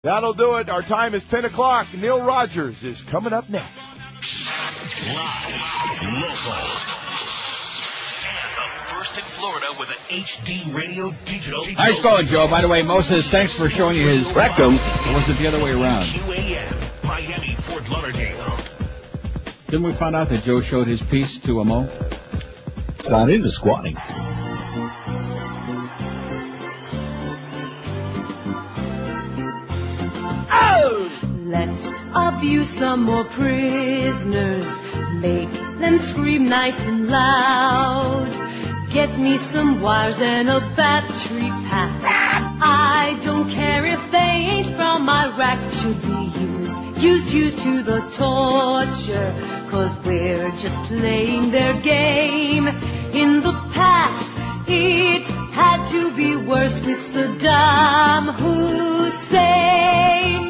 That'll do it. Our time is 10 o'clock. Neil Rogers is coming up next. Live, local, and the first in Florida with an HD radio digital. Nice going, Joe. By the way, Moses, thanks for showing you his rectum. Or was it the other way around? QAM, Miami, Fort Lauderdale. Didn't we find out that Joe showed his piece to a Mo? Got into squatting. Let's abuse some more prisoners, make them scream nice and loud. Get me some wires and a battery pack. I don't care if they ain't from Iraq. Should be used to the torture, 'cause we're just playing their game. In the past, it had to be worse with Saddam Hussein.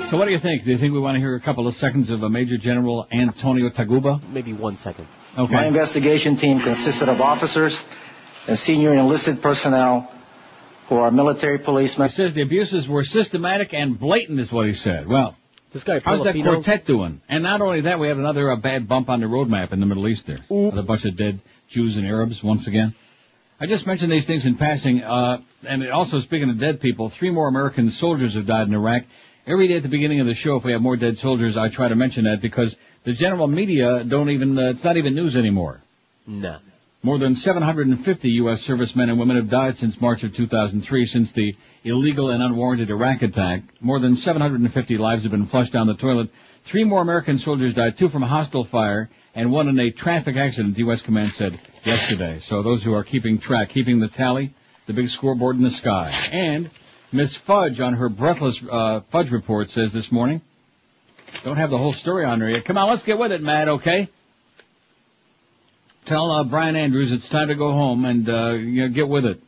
So what do you think? Do you think we want to hear a couple of seconds of a Major General Antonio Taguba? Maybe 1 second. Okay. My investigation team consisted of officers and senior enlisted personnel who are military policemen. He says the abuses were systematic and blatant, is what he said. Well, This guy, how's that Filipino? quartet doing? And not only that, we have another bad bump on the roadmap in the Middle East there. With a bunch of dead Jews and Arabs once again. I just mentioned these things in passing, and also speaking of dead people, 3 more American soldiers have died in Iraq. Every day at the beginning of the show, if we have more dead soldiers, I try to mention that because the general media don't even, it's not even news anymore. Nah. More than 750 U.S. servicemen and women have died since March of 2003, since the illegal and unwarranted Iraq attack. More than 750 lives have been flushed down the toilet. 3 more American soldiers died, 2 from a hostile fire, and 1 in a traffic accident, the U.S. command said yesterday. So those who are keeping track, keeping the tally, the big scoreboard in the sky. And Miss Fudge on her breathless Fudge report says this morning, don't have the whole story on there yet. Come on, let's get with it, Matt, okay? Tell Brian Andrews it's time to go home and get with it.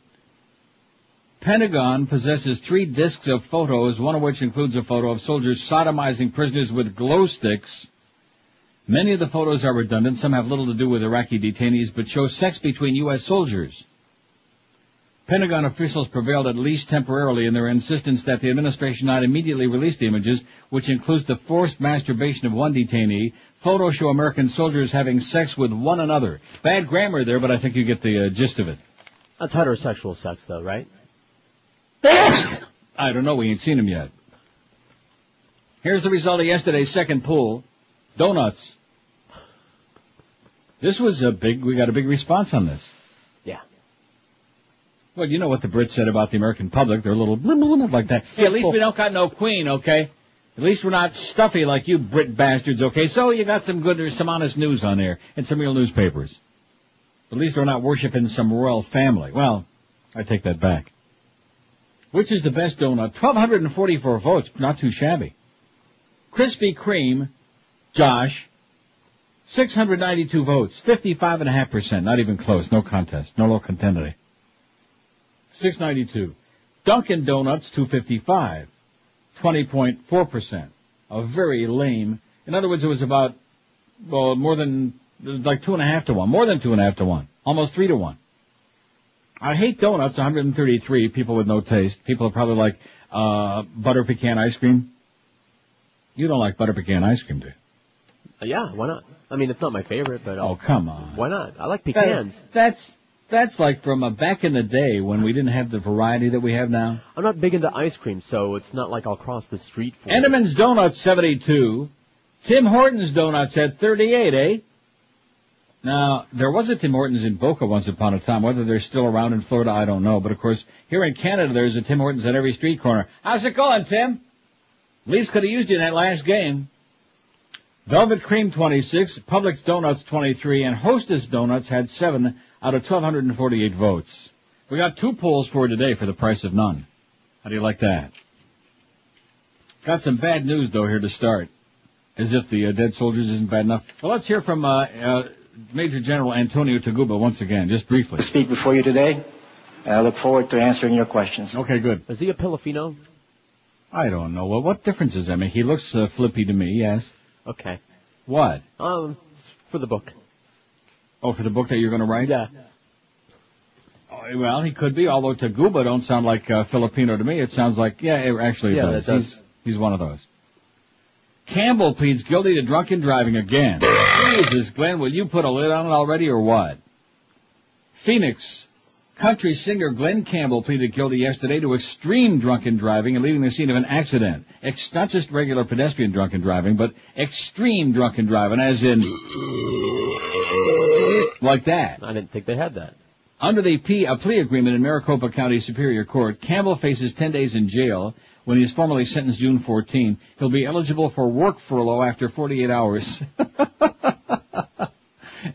Pentagon possesses 3 discs of photos, one of which includes a photo of soldiers sodomizing prisoners with glow sticks. Many of the photos are redundant. Some have little to do with Iraqi detainees, but show sex between U.S. soldiers. Pentagon officials prevailed, at least temporarily, in their insistence that the administration not immediately release the images, which includes the forced masturbation of one detainee. Photos show American soldiers having sex with one another. Bad grammar there, but I think you get the gist of it. That's heterosexual sex, though, right? I don't know. We ain't seen them yet. Here's the result of yesterday's second poll. Donuts. This was we got a big response on this. Yeah. Well, you know what the Brits said about the American public. They're a little like that. Hey, at least we don't got no queen, okay? At least we're not stuffy like you Brit bastards, okay? So you got some honest news on there and some real newspapers. At least we're not worshiping some royal family. Well, I take that back. Which is the best donut? 1,244 votes. Not too shabby. Krispy Kreme, Josh, 692 votes. 55.5%. Not even close. No contest. No little contender. 692. Dunkin' Donuts, 255. 20.4%. A very lame. In other words, it was about, more than, like 2.5 to 1. More than 2.5 to 1. Almost 3 to 1. I hate donuts, 133. People with no taste. People are probably like, butter pecan ice cream. You don't like butter pecan ice cream, do you? Yeah, why not? I mean, it's not my favorite, but... Oh, come on. Why not? I like pecans. That's like from back in the day when we didn't have the variety that we have now. I'm not big into ice cream, so it's not like I'll cross the street for it. Enderman's Donuts, 72. Tim Hortons Donuts had 38, eh? Now, there was a Tim Hortons in Boca once upon a time. Whether they're still around in Florida, I don't know. But, of course, here in Canada, there's a Tim Hortons at every street corner. How's it going, Tim? Leafs could have used you in that last game. Velvet Cream, 26. Publix Donuts, 23. And Hostess Donuts had 7 out of 1,248 votes. We got 2 polls for today for the price of none. How do you like that? Got some bad news, though, here to start. As if the dead soldiers isn't bad enough. Well, let's hear from Major General Antonio Taguba once again, just briefly. To speak before you today, and I look forward to answering your questions. Okay, good. Is he a Filipino? I don't know. Well, what difference does that make? He looks flippy to me, yes. Okay. What? For the book. Oh, for the book that you're going to write? Yeah. Oh, well, he could be, although Taguba don't sound like Filipino to me. It sounds like, actually it does. That does. He's one of those. Campbell pleads guilty to drunken driving again. Jesus, Glenn, will you put a lid on it already or what? Phoenix. Country singer Glen Campbell pleaded guilty yesterday to extreme drunken driving and leaving the scene of an accident. Not just regular pedestrian drunken driving, but extreme drunken driving, as in like that. I didn't think they had that. Under a plea agreement in Maricopa County Superior Court, Campbell faces 10 days in jail. When he's formally sentenced June 14, he'll be eligible for work furlough after 48 hours.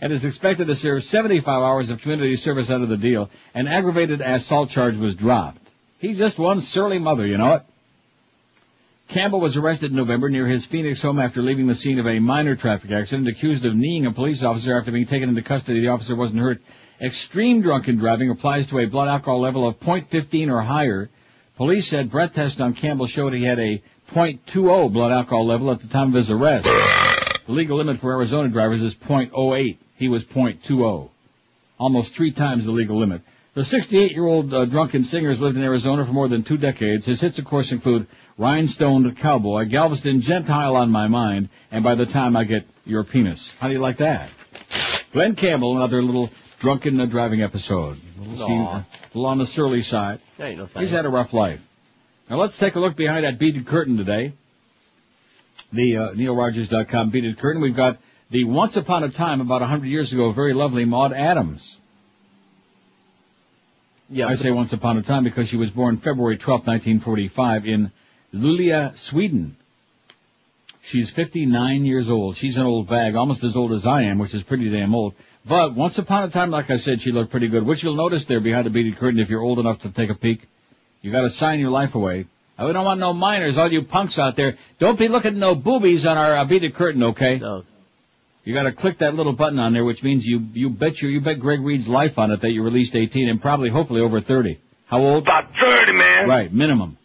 And is expected to serve 75 hours of community service under the deal. An aggravated assault charge was dropped. He's just one surly mother, you know it. Campbell was arrested in November near his Phoenix home after leaving the scene of a minor traffic accident, accused of kneeing a police officer after being taken into custody. The officer wasn't hurt. Extreme drunken driving applies to a blood alcohol level of .15 or higher. Police said breath tests on Campbell showed he had a .20 blood alcohol level at the time of his arrest. The legal limit for Arizona drivers is .08. He was .20. Almost 3 times the legal limit. The 68-year-old drunken singer has lived in Arizona for more than 2 decades. His hits, of course, include Rhinestoned Cowboy, Galveston Gentile on My Mind, and By the Time I Get Your Penis. How do you like that? Glen Campbell, another little drunken driving episode. A little on the surly side. He's had a rough life. Now let's take a look behind that beaded curtain today. The NeilRogers.com beaded curtain. We've got the once upon a time, about 100 years ago, very lovely Maude Adams. Yeah, I say once upon a time because she was born February 12, 1945 in Luleå, Sweden. She's 59 years old. She's an old bag, almost as old as I am, which is pretty damn old. But once upon a time, like I said, she looked pretty good, which you'll notice there behind the beaded curtain if you're old enough to take a peek. You got to sign your life away. We don't want no minors, all you punks out there. Don't be looking at no boobies on our beaded curtain, okay? No. You got to click that little button on there, which means you bet Greg Reed's life on it that you released 18 and probably, hopefully, over 30. How old? About 30, man. Right, minimum.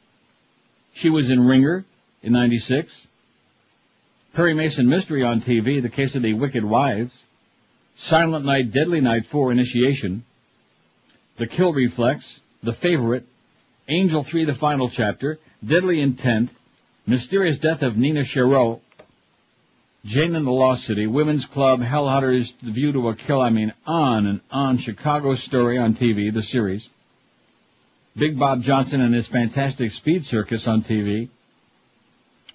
She was in Ringer in 96. Perry Mason Mystery on TV, The Case of the Wicked Wives. Silent Night, Deadly Night 4, Initiation. The Kill Reflex. The Favorite. Angel 3, The Final Chapter. Deadly Intent. Mysterious Death of Nina Chereau. Jane and the Lost City. Women's Club. Hell Hunters. The View to a Kill. On and on. Chicago Story on TV, the series. Big Bob Johnson and his Fantastic Speed Circus on TV.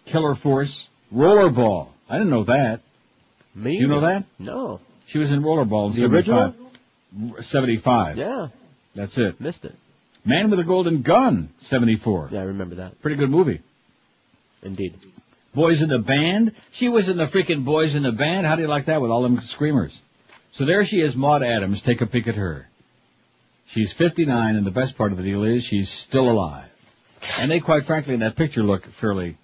Killer Force. Rollerball. I didn't know that. Me? You know that? No. She was in Rollerball in the original? 75. Yeah. That's it. Missed it. Man with a Golden Gun, 74. Yeah, I remember that. Pretty good movie. Indeed. Boys in the Band. She was in the freaking Boys in the Band. How do you like that with all them screamers? So there she is, Maude Adams. Take a peek at her. She's 59, and the best part of the deal is she's still alive. And they, quite frankly, in that picture look fairly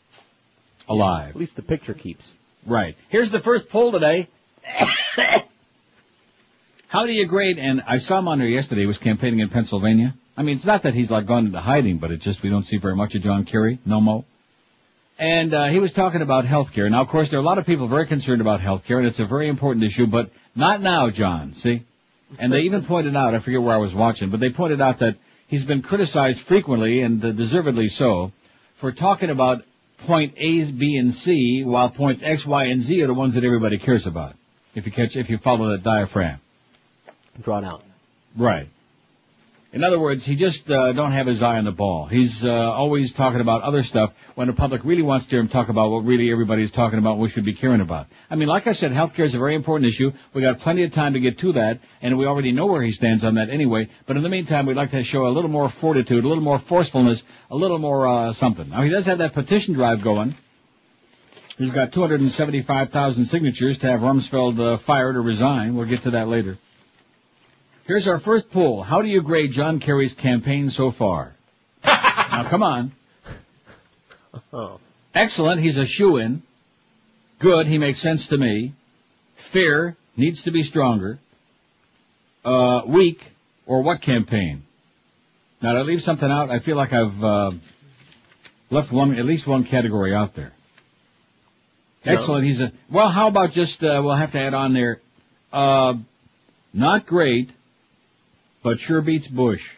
alive. At least the picture keeps. Right. Here's the first poll today. How do you grade, and I saw him on there yesterday, he was campaigning in Pennsylvania. I mean, it's not that he's like gone into hiding, but it's just we don't see very much of John Kerry, no mo. And he was talking about health care. Now, of course, there are a lot of people very concerned about health care, and it's a very important issue, but not now, John, see? And they even pointed out, I forget where I was watching, but they pointed out that he's been criticized frequently, and deservedly so, for talking about point A, B, and C, while points X, Y, and Z are the ones that everybody cares about, if you follow that diaphragm. Drawn out. Right. In other words, he just don't have his eye on the ball. He's always talking about other stuff when the public really wants to hear him talk about what really everybody's talking about, what we should be caring about. I mean, like I said, healthcare is a very important issue. We got plenty of time to get to that, and we already know where he stands on that anyway. But in the meantime, we'd like to show a little more fortitude, a little more forcefulness, a little more something. Now, he does have that petition drive going. He's got 275,000 signatures to have Rumsfeld fired or resign. We'll get to that later. Here's our first poll. How do you grade John Kerry's campaign so far? Now, come on. Oh. Excellent. He's a shoo-in. Good. He makes sense to me. Fair. Needs to be stronger. Weak. Or what campaign? Now, to leave something out, I feel like I've left at least one category out there. No. Excellent. Well, how about just, we'll have to add on there, not great, but sure beats Bush.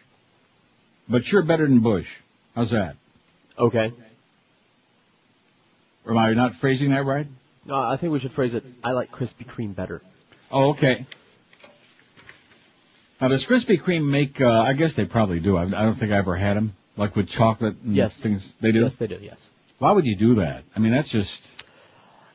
But sure better than Bush. How's that? Okay. Or am I not phrasing that right? I think we should phrase it, I like Krispy Kreme better. Oh, okay. Now, does Krispy Kreme make, I guess they probably do. I don't think I ever had them. Like with chocolate and things. They do? Yes, they do, yes. Why would you do that? I mean, that's just...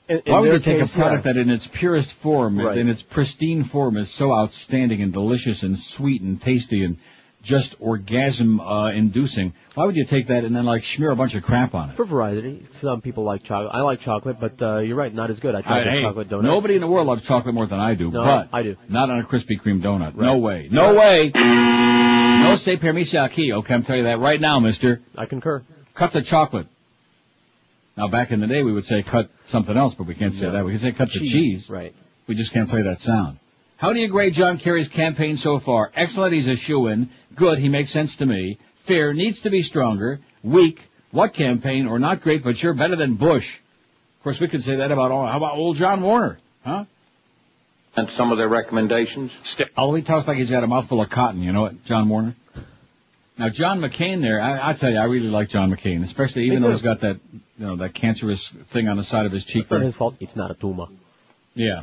Why would you take a product that in its purest form, in its pristine form, is so outstanding and delicious and sweet and tasty and just orgasm-inducing? Why would you take that and then, like, smear a bunch of crap on it? For variety. Some people like chocolate. I like chocolate, but you're right, not as good. I tried the chocolate donuts. Nobody in the world loves chocolate more than I do, but I do. Not on a Krispy Kreme donut. Right. No way. No way! No se permite aquí. Okay, I'm telling you that right now, mister. I concur. Cut the chocolate. Now, back in the day, we would say cut something else, but we can't say that. We can say cut the cheese. Right. We just can't play that sound. How do you grade John Kerry's campaign so far? Excellent, he's a shoo-in. Good, he makes sense to me. Fair, needs to be stronger. Weak, what campaign? Or not great, but sure better than Bush. Of course, we could say that about how about old John Warner? Huh? And some of their recommendations? Oh, he talks like he's got a mouthful of cotton, you know what, John Warner? Now, John McCain there, I tell you, I really like John McCain, especially even though he's got that, that cancerous thing on the side of his cheek. It's not his fault. It's not a tumor. Yeah.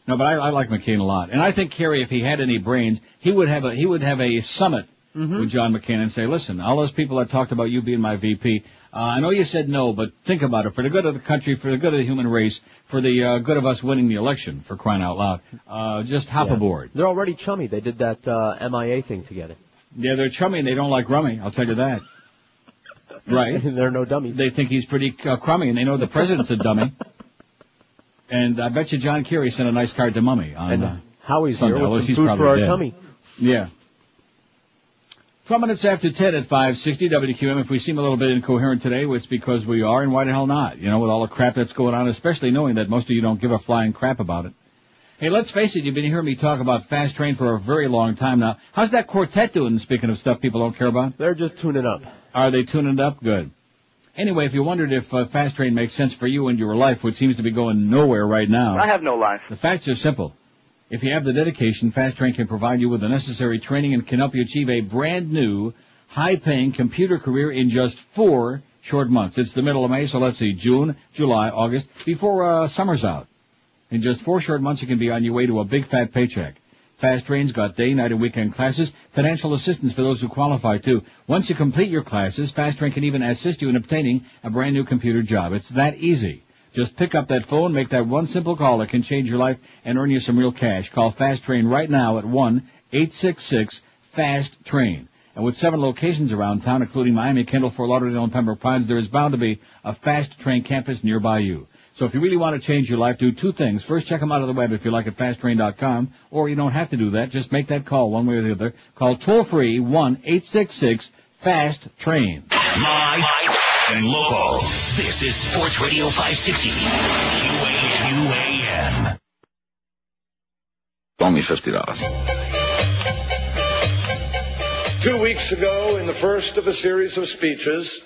No, but I like McCain a lot. And I think Kerry, if he had any brains, he would have a summit with John McCain and say, listen, all those people that talked about you being my VP, I know you said no, but think about it. For the good of the country, for the good of the human race, for the good of us winning the election, for crying out loud, just hop aboard. They're already chummy. They did that MIA thing together. Yeah, they're chummy and they don't like rummy, I'll tell you that. Right. They're no dummies. They think he's pretty crummy, and they know the president's a dummy. And I bet you John Kerry sent a nice card to Mummy on and Howie's Sunday. here with some food for our tummy. Yeah. 12 minutes after 10 at 560 WQM. If we seem a little bit incoherent today, it's because we are, and why the hell not? You know, with all the crap that's going on, especially knowing that most of you don't give a flying crap about it. Hey, let's face it, you've been hearing me talk about Fast Train for a very long time now. How's that quartet doing, speaking of stuff people don't care about? They're just tuning up. Are they tuning it up? Good. Anyway, if you wondered if Fast Train makes sense for you and your life, which seems to be going nowhere right now. I have no life. The facts are simple. If you have the dedication, Fast Train can provide you with the necessary training and can help you achieve a brand new, high-paying computer career in just 4 short months. It's the middle of May, so let's see, June, July, August, before summer's out. In just 4 short months, you can be on your way to a big fat paycheck. Fast Train's got day, night, and weekend classes, financial assistance for those who qualify, too. Once you complete your classes, Fast Train can even assist you in obtaining a brand new computer job. It's that easy. Just pick up that phone, make that one simple call that can change your life and earn you some real cash. Call Fast Train right now at 1-866-FAST-TRAIN. And with 7 locations around town, including Miami, Kendall, Fort Lauderdale, and Pembroke Pines, there is bound to be a Fast Train campus nearby you. So if you really want to change your life, do 2 things. First, check them out on the web if you like at fasttrain.com, or you don't have to do that. Just make that call one way or the other. Call toll-free 1-866-FAST-TRAIN. Live and local. This is Sports Radio 560. QAM. Only $50. 2 weeks ago, in the first of a series of speeches,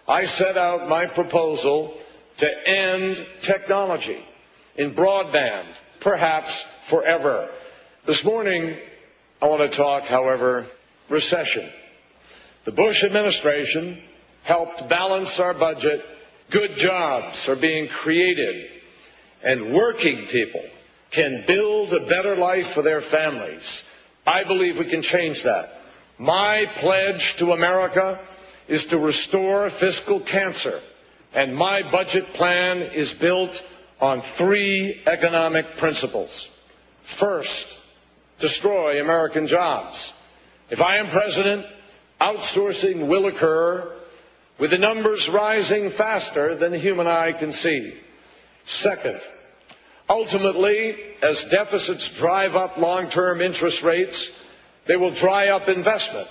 I set out my proposal to end technology in broadband, perhaps forever. This morning, I want to talk, however, recession. The Bush administration helped balance our budget. Good jobs are being created, and working people can build a better life for their families. I believe we can change that. My pledge to America is to restore fiscal cancer. And my budget plan is built on 3 economic principles. First, destroy American jobs. If I am president, outsourcing will occur with the numbers rising faster than the human eye can see. Second, ultimately, as deficits drive up long-term interest rates, they will dry up investment,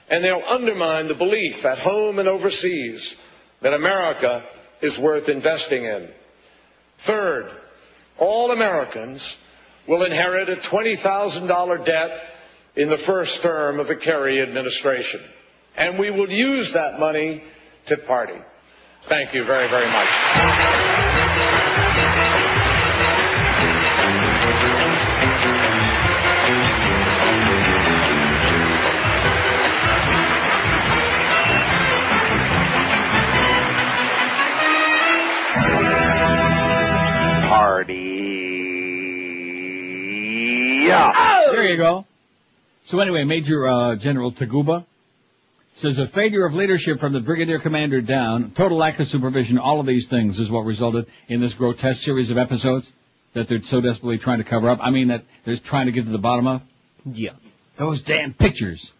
and they'll undermine the belief at home and overseas that America is worth investing in. Third, all Americans will inherit a $20,000 debt in the first term of a Kerry administration. And we will use that money to party. Thank you very, very much. Yeah. There you go. So anyway, Major General Taguba says a failure of leadership from the brigadier commander down, total lack of supervision, all of these things is what resulted in this grotesque series of episodes that they're so desperately trying to cover up. I mean, that they're trying to get to the bottom of. Yeah. Those damn pictures.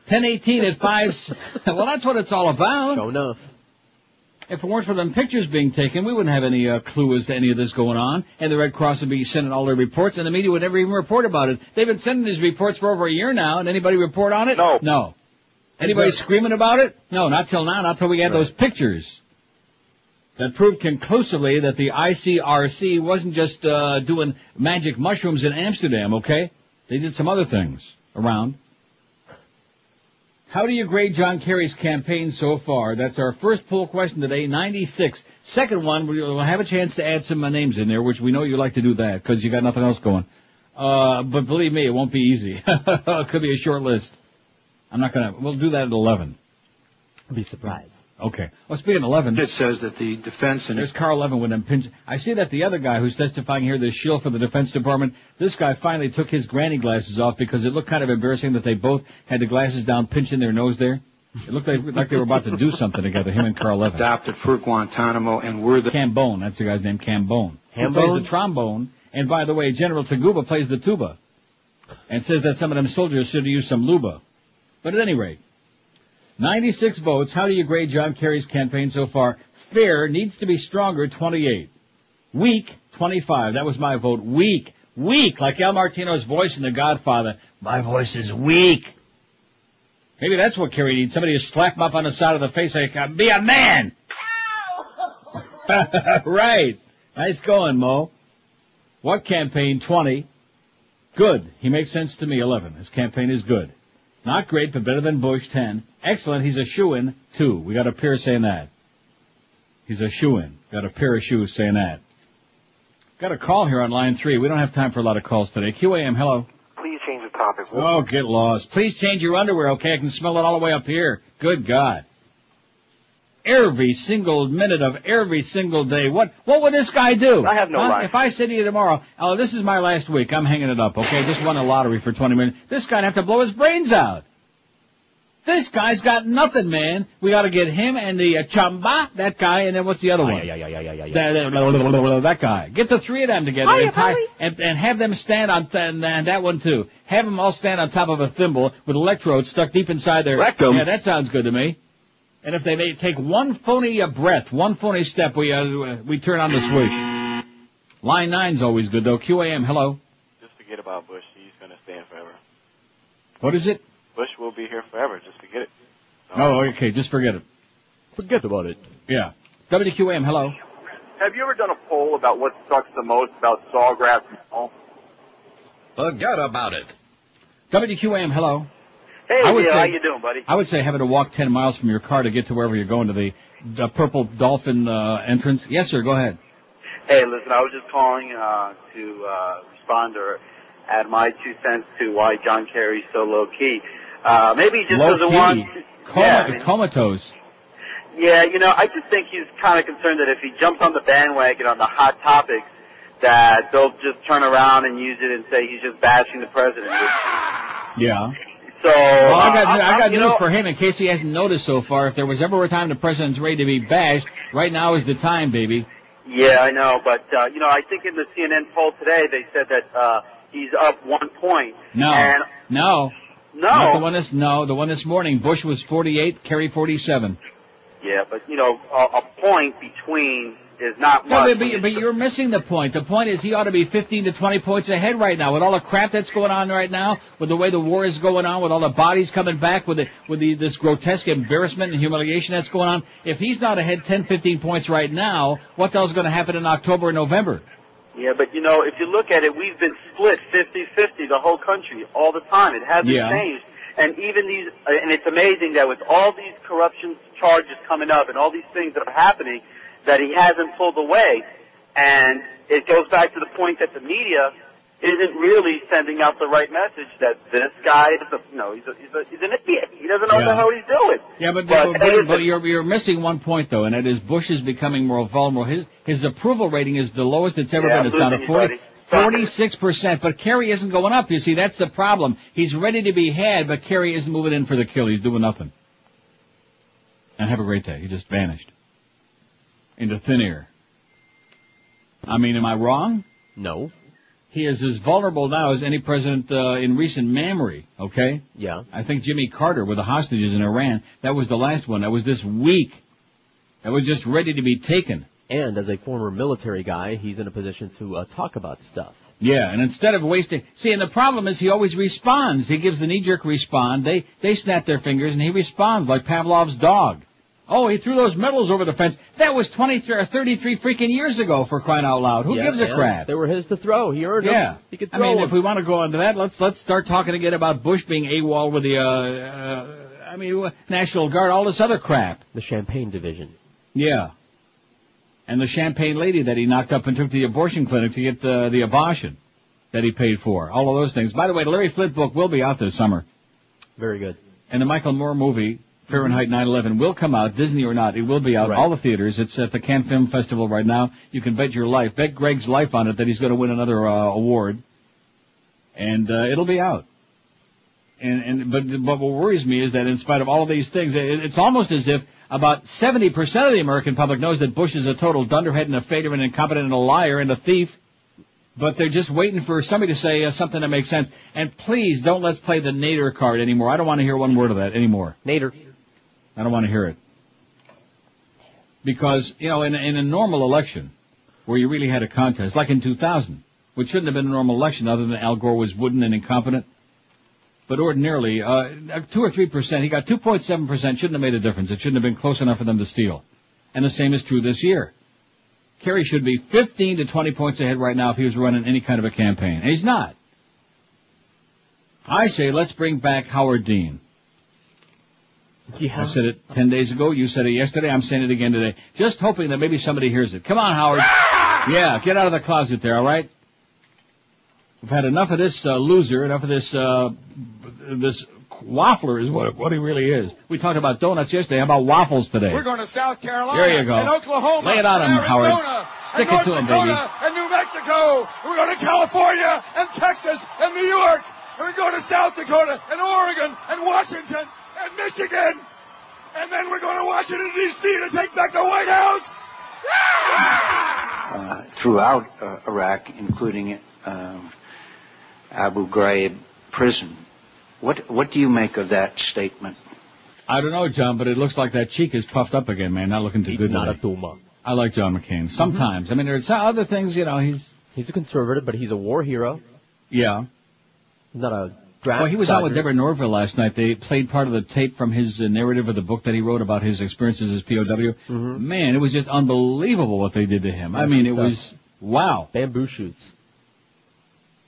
10:18 at 5. Well, that's what it's all about. Sure enough. If it weren't for them pictures being taken, we wouldn't have any clue as to any of this going on, and the Red Cross would be sending all their reports, and the media would never even report about it. They've been sending these reports for over a year now, and anybody report on it? No. Anybody screaming about it? No, not till now, not till we had those pictures that proved conclusively that the ICRC wasn't just doing magic mushrooms in Amsterdam, okay? They did some other things around. How do you grade John Kerry's campaign so far? That's our first poll question today, 96. Second one, we'll have a chance to add some names in there, which we know you like to do that, because you got nothing else going. But believe me, it won't be easy. It could be a short list. We'll do that at 11. I'd be surprised. Okay. Well, speaking of 11. It says that the defense and... There's Carl Levin with them pinch. I see that the other guy who's testifying here, this shill for the Defense Department, this guy finally took his granny glasses off because it looked kind of embarrassing that they both had the glasses down pinching their nose there. It looked like they were about to do something together, him and Carl Levin. Adopted for Guantanamo, and we're the... Cambone, that's the guy's name, Cambone. He plays the trombone, and by the way, General Taguba plays the tuba. And says that some of them soldiers should have used some luba. But at any rate, 96 votes. How do you grade John Kerry's campaign so far? Fair, needs to be stronger, 28. Weak, 25. That was my vote. Weak. Weak, like El Martino's voice in The Godfather. My voice is weak. Maybe that's what Kerry needs. Somebody to slap him up on the side of the face like, be a man! Right. Nice going, Mo. What campaign? 20. Good. He makes sense to me, 11. His campaign is good. Not great, but better than Bush, 10. Excellent, he's a shoo-in, 2. We got a pair saying that. He's a shoo-in. Got a pair of shoes saying that. Got a call here on line 3. We don't have time for a lot of calls today. QAM, hello. Please change the topic. Oh, get lost. Please change your underwear, okay? I can smell it all the way up here. Good God. Every single minute of every single day. What would this guy do? I have no life. If I said to you tomorrow, oh, this is my last week, I'm hanging it up, okay? Just won a lottery for 20 million. This guy'd have to blow his brains out. This guy's got nothing, man. We gotta get him and the Chamba, that guy, and then what's the other one? That guy. Get the three of them together and have them stand on, and that one too. Have them all stand on top of a thimble with electrodes stuck deep inside their rectum. Yeah, that sounds good to me. And if they may take one phony breath, one phony step, we turn on the switch. Line 9's always good, though. QAM, hello. Just forget about Bush. He's going to stand forever. What is it? Bush will be here forever. Just forget it. Oh, okay. Just forget it. Forget about it. Yeah. WQAM, hello. Have you ever done a poll about what sucks the most about Sawgrass Mall? Forget about it. WQAM, hello. Hey, Leo, how you doing, buddy? I would say having to walk 10 miles from your car to get to wherever you're going, to the Purple Dolphin entrance. Yes, sir, go ahead. Hey, listen, I was just calling to respond or add my 2 cents to why John Kerry's so low-key. Maybe he just doesn't want... Comatose. Yeah, I just think he's kind of concerned that if he jumps on the bandwagon on the hot topics, that they'll just turn around and use it and say he's just bashing the president. Yeah. So, well, I got news for him in case he hasn't noticed so far. If there was ever a time the president's ready to be bashed, right now is the time, baby. Yeah, I know, but, I think in the CNN poll today they said that he's up 1 point. No. No. Not the one this morning. Bush was 48, Kerry 47. Yeah, but, a point between is not much. But you're missing the point. The point is he ought to be 15 to 20 points ahead right now with all the crap that's going on right now, with the way the war is going on, with all the bodies coming back, with this grotesque embarrassment and humiliation that's going on. If he's not ahead 10, 15 points right now, what the hell's going to happen in October and November? Yeah, but if you look at it, we've been split 50-50 the whole country all the time. It hasn't changed. And even and it's amazing that with all these corruption charges coming up and all these things that are happening, that he hasn't pulled away. And it goes back to the point that the media isn't really sending out the right message that this guy is he's an idiot. He doesn't know what the hell he's doing. Yeah, but you're missing one point though, and that is Bush is becoming more vulnerable. His approval rating is the lowest it's ever been. It's down to 46%, but Kerry isn't going up. You see, that's the problem. He's ready to be had, but Kerry isn't moving in for the kill. He's doing nothing. And have a great day. He just vanished into thin air. I mean, am I wrong? No. He is as vulnerable now as any president in recent memory, okay? Yeah. I think Jimmy Carter with the hostages in Iran, that was the last one. That was this week. That was just ready to be taken. And as a former military guy, he's in a position to talk about stuff. Yeah, and instead of wasting... See, and the problem is he always responds. He gives the knee-jerk respond. They snap their fingers, and he responds like Pavlov's dog. Oh, he threw those medals over the fence. That was 23 or 33 freaking years ago, for crying out loud. Who gives a crap? They were his to throw. He earned them. He could throw them. If we want to go on to that, let's start talking again about Bush being AWOL with the, National Guard, all this other crap. The Champagne Division. Yeah. And the Champagne lady that he knocked up and took to the abortion clinic to get the abortion that he paid for. All of those things. By the way, the Larry Flynt book will be out this summer. Very good. And the Michael Moore movie, Fahrenheit 9/11, will come out, Disney or not. It will be out, all the theaters. It's at the Cannes Film Festival right now. You can bet your life, bet Greg's life on it that he's going to win another award. And it'll be out. But what worries me is that in spite of all of these things, it's almost as if about 70% of the American public knows that Bush is a total dunderhead and a failure and incompetent and a liar and a thief. But they're just waiting for somebody to say something that makes sense. And please don't let's play the Nader card anymore. I don't want to hear one word of that anymore. Nader. I don't want to hear it. Because, in a normal election where you really had a contest, like in 2000, which shouldn't have been a normal election other than Al Gore was wooden and incompetent. But ordinarily, 2 or 3%, he got 2.7%, shouldn't have made a difference. It shouldn't have been close enough for them to steal. And the same is true this year. Kerry should be 15 to 20 points ahead right now if he was running any kind of a campaign. And he's not. I say let's bring back Howard Dean. Yeah. I said it 10 days ago. You said it yesterday. I'm saying it again today. Just hoping that maybe somebody hears it. Come on, Howard. Yeah, get out of the closet there, all right? We've had enough of this loser, enough of this waffler is what he really is. We talked about donuts yesterday. How about waffles today? We're going to South Carolina. There you go. And Oklahoma. Lay it on him, Arizona, Howard. Stick it to him, baby. And New Mexico. We're going to California and Texas and New York. And we're going to South Dakota and Oregon and Washington and Michigan. And then we're going to Washington, D.C. to take back the White House. Throughout Iraq, including Abu Ghraib prison. What do you make of that statement? I don't know, John, but it looks like that cheek is puffed up again, man. Not looking too good. He's not a Duma. I like John McCain. Sometimes. I mean, there's other things, he's a conservative, but he's a war hero. Yeah. Not a draft. Well, he was out with Deborah Norville last night. They played part of the tape from his narrative of the book that he wrote about his experiences as POW. Mm-hmm. Man, it was just unbelievable what they did to him. I mean, it was, wow. Bamboo shoots.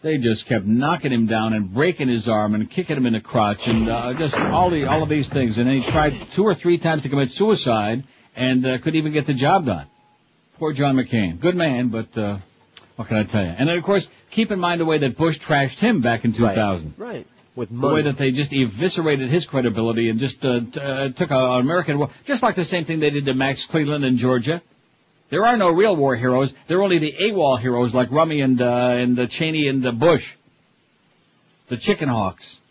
They just kept knocking him down and breaking his arm and kicking him in the crotch and just all of these things. And then he tried 2 or 3 times to commit suicide and couldn't even get the job done. Poor John McCain. Good man, but what can I tell you? And then, of course, keep in mind the way that Bush trashed him back in 2000. Right. With money. The way that they just eviscerated his credibility and just took an American war. Just like the same thing they did to Max Cleland in Georgia. There are no real war heroes. There are only the AWOL heroes like Rummy and Cheney and Bush. The chicken hawks.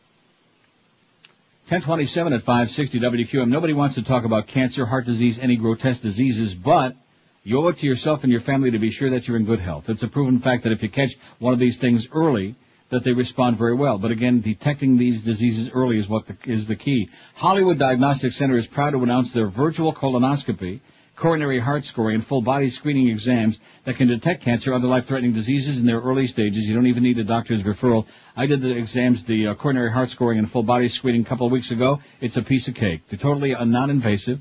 1027 at 560 WQM. Nobody wants to talk about cancer, heart disease, any grotesque diseases, but you owe it to yourself and your family to be sure that you're in good health. It's a proven fact that if you catch one of these things early, that they respond very well. But again, detecting these diseases early is the key. Hollywood Diagnostic Center is proud to announce their virtual colonoscopy, coronary heart scoring, and full body screening exams that can detect cancer, other life-threatening diseases in their early stages. You don't even need a doctor's referral. I did the exams, the coronary heart scoring and full body screening a couple of weeks ago. It's a piece of cake. They're totally non-invasive.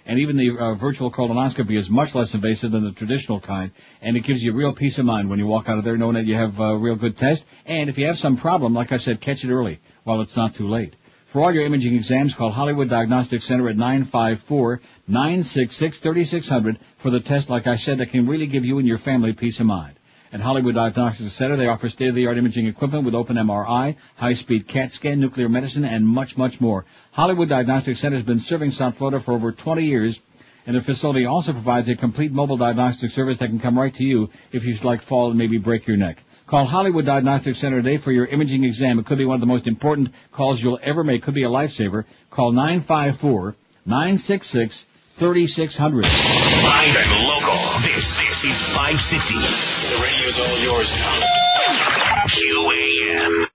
And even the virtual colonoscopy is much less invasive than the traditional kind. And it gives you real peace of mind when you walk out of there knowing that you have a real good test. And if you have some problem, like I said, catch it early while it's not too late. For all your imaging exams, call Hollywood Diagnostic Center at 954-966-3600 for the test, like I said, that can really give you and your family peace of mind. At Hollywood Diagnostic Center, they offer state-of-the-art imaging equipment with open MRI, high-speed CAT scan, nuclear medicine, and much, much more. Hollywood Diagnostic Center has been serving South Florida for over 20 years, and their facility also provides a complete mobile diagnostic service that can come right to you if you should fall and maybe break your neck. Call Hollywood Diagnostic Center today for your imaging exam. It could be one of the most important calls you'll ever make. Could be a lifesaver. Call 954-966-3600. Live and local. This is 560. The radio's all yours, Tom. QAM.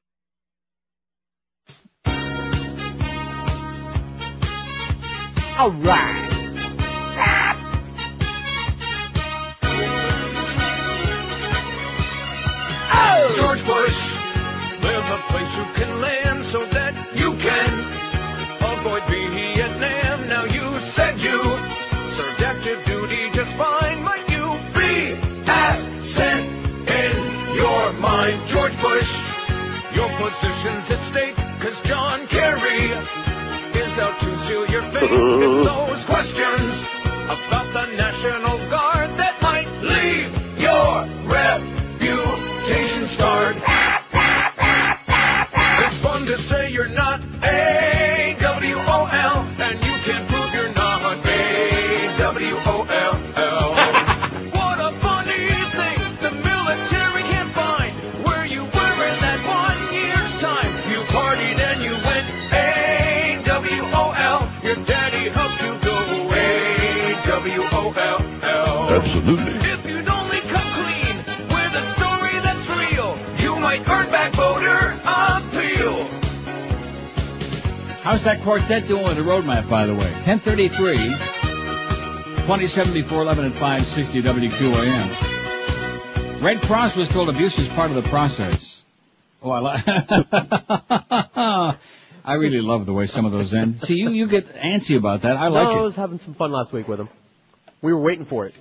All right. George Bush, live a place you can land so that you can avoid Vietnam. Now you said you served active duty just fine. Might you be absent in your mind? George Bush, your position's at stake, 'cause John Kerry is out to seal your fate. If those questions about the National Guard that might leave your reputation scarred. It's fun to say you're not AWOL, and you can prove you're not AWOL. What a funny thing, the military can't find where you were in that 1 year's time. You partied and you went AWOL. Your daddy helped you go AWOL. Absolutely. If you'd only come clean with a story that's real, you might earn back voter appeal. How's that quartet doing with the road map, by the way? 1033, 27 before 11 at 560 WQAM. Red Cross was told abuse is part of the process. Oh, I really love the way some of those end. See, you get antsy about that. I like it. I was having some fun last week with them. We were waiting for it.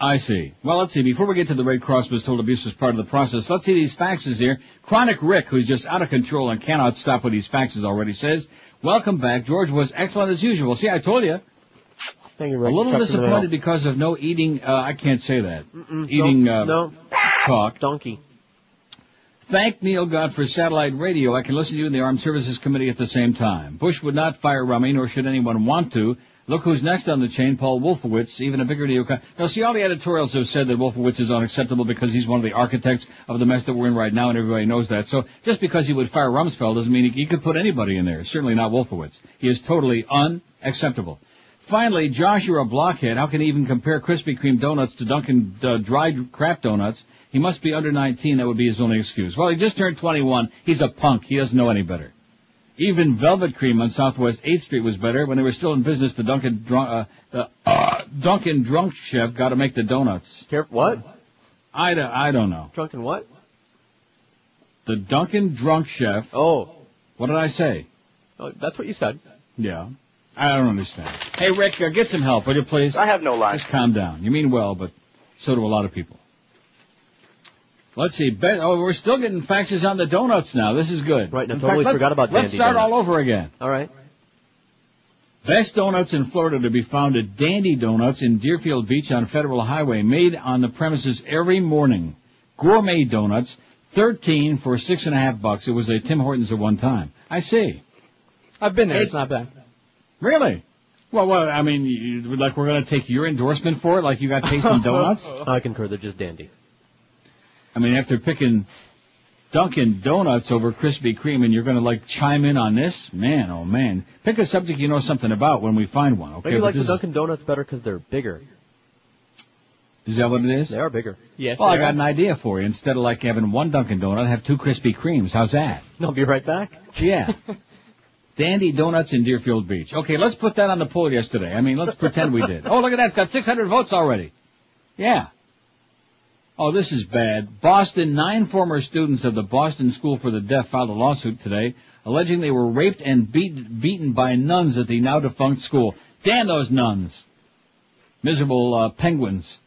I see. Well, let's see. Before we get to the Red Cross was told abuse is part of the process, let's see these faxes here. Chronic Rick, who's just out of control and cannot stop with these faxes already, says, welcome back. George was excellent as usual. See, I told you. Thank you, Rick. A little disappointed because of no eating, I can't say that. Eating, no. Talk. Donkey. Thank Neil God for satellite radio. I can listen to you in the Armed Services Committee at the same time. Bush would not fire Rummy, nor should anyone want to. Look who's next on the chain, Paul Wolfowitz, even a bigger deal. Now, see, all the editorials have said that Wolfowitz is unacceptable because he's one of the architects of the mess that we're in right now, and everybody knows that. So just because he would fire Rumsfeld doesn't mean he could put anybody in there. Certainly not Wolfowitz. He is totally unacceptable. Finally, Josh, you're a blockhead. How can he even compare Krispy Kreme donuts to Dunkin' dried crap donuts? He must be under 19. That would be his only excuse. Well, he just turned 21. He's a punk. He doesn't know any better. Even Velvet Cream on Southwest 8th Street was better. When they were still in business, the Dunkin' Drunk Chef got to make the donuts. What? I don't know. Drunken what? The Dunkin' Drunk Chef. Oh. What did I say? Oh, that's what you said. Yeah. I don't understand. Hey, Rick, get some help, will you, please? I have no line. Just calm down. You mean well, but so do a lot of people. Let's see. We're still getting faxes on the donuts now. This is good. Right, and I totally forgot about Dandy Let's start donuts. all over again. All right. Best donuts in Florida to be found at Dandy Donuts in Deerfield Beach on Federal Highway, made on the premises every morning. Gourmet donuts, $13 for $6.50. It was a Tim Hortons at one time. I see. I've been there. It's not bad. Really? Well, I mean, like we're going to take your endorsement for it, like you got tasting donuts? I concur. They're just dandy. I mean, after picking Dunkin' Donuts over Krispy Kreme, and you're going to, like, chime in on this? Man, oh, man. Pick a subject you know something about when we find one, okay? Maybe you like the Dunkin' Donuts better because they're bigger. Is that what it is? They are bigger. Yes, well, I got an idea for you. Instead of, like, having one Dunkin' Donut, have two Krispy Kremes. How's that? I'll be right back. Yeah. Dandy Donuts in Deerfield Beach. Okay, let's put that on the poll yesterday. I mean, let's pretend we did. Oh, look at that. It's got 600 votes already. Yeah. Oh, this is bad. Boston, 9 former students of the Boston School for the Deaf filed a lawsuit today, alleging they were raped and beaten by nuns at the now-defunct school. Damn those nuns. Miserable penguins.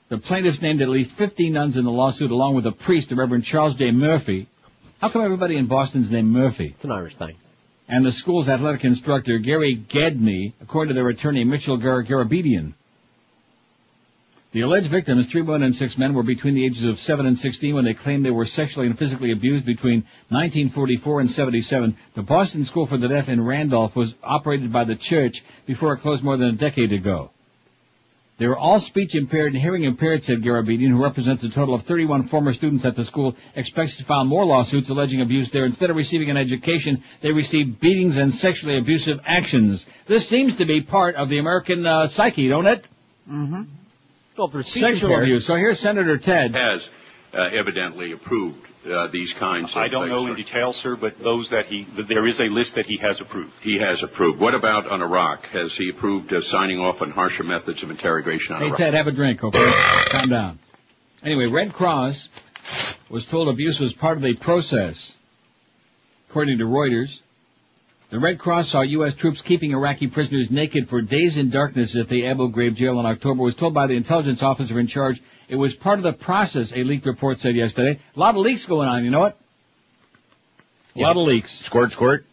The plaintiffs named at least 50 nuns in the lawsuit, along with a priest, the Reverend Charles J. Murphy. How come everybody in Boston's named Murphy? It's an Irish thing. And the school's athletic instructor, Gary Gedney, according to their attorney, Mitchell Garabedian. The alleged victims, 3 women and 6 men, were between the ages of 7 and 16 when they claimed they were sexually and physically abused between 1944 and 77. The Boston School for the Deaf in Randolph was operated by the church before it closed more than a decade ago. They were all speech impaired and hearing impaired, said Garabedian, who represents a total of 31 former students at the school, expects to file more lawsuits alleging abuse there. Instead of receiving an education, they received beatings and sexually abusive actions. This seems to be part of the American psyche, don't it? Mm-hmm. Well, for sexual abuse. So here's Senator Ted. Has evidently approved these kinds of... I don't know in detail, sir, but those that there is a list that he has approved. He has approved. What about on Iraq? Has he approved signing off on harsher methods of interrogation on Iraq? Hey, Ted, have a drink, okay? Calm down. Anyway, Red Cross was told abuse was part of a process. According to Reuters, the Red Cross saw U.S. troops keeping Iraqi prisoners naked for days in darkness at the Abu Ghraib jail in October. Was told by the intelligence officer in charge it was part of the process, a leaked report said yesterday. A lot of leaks going on, you know what? A lot of leaks. Squirt, squirt.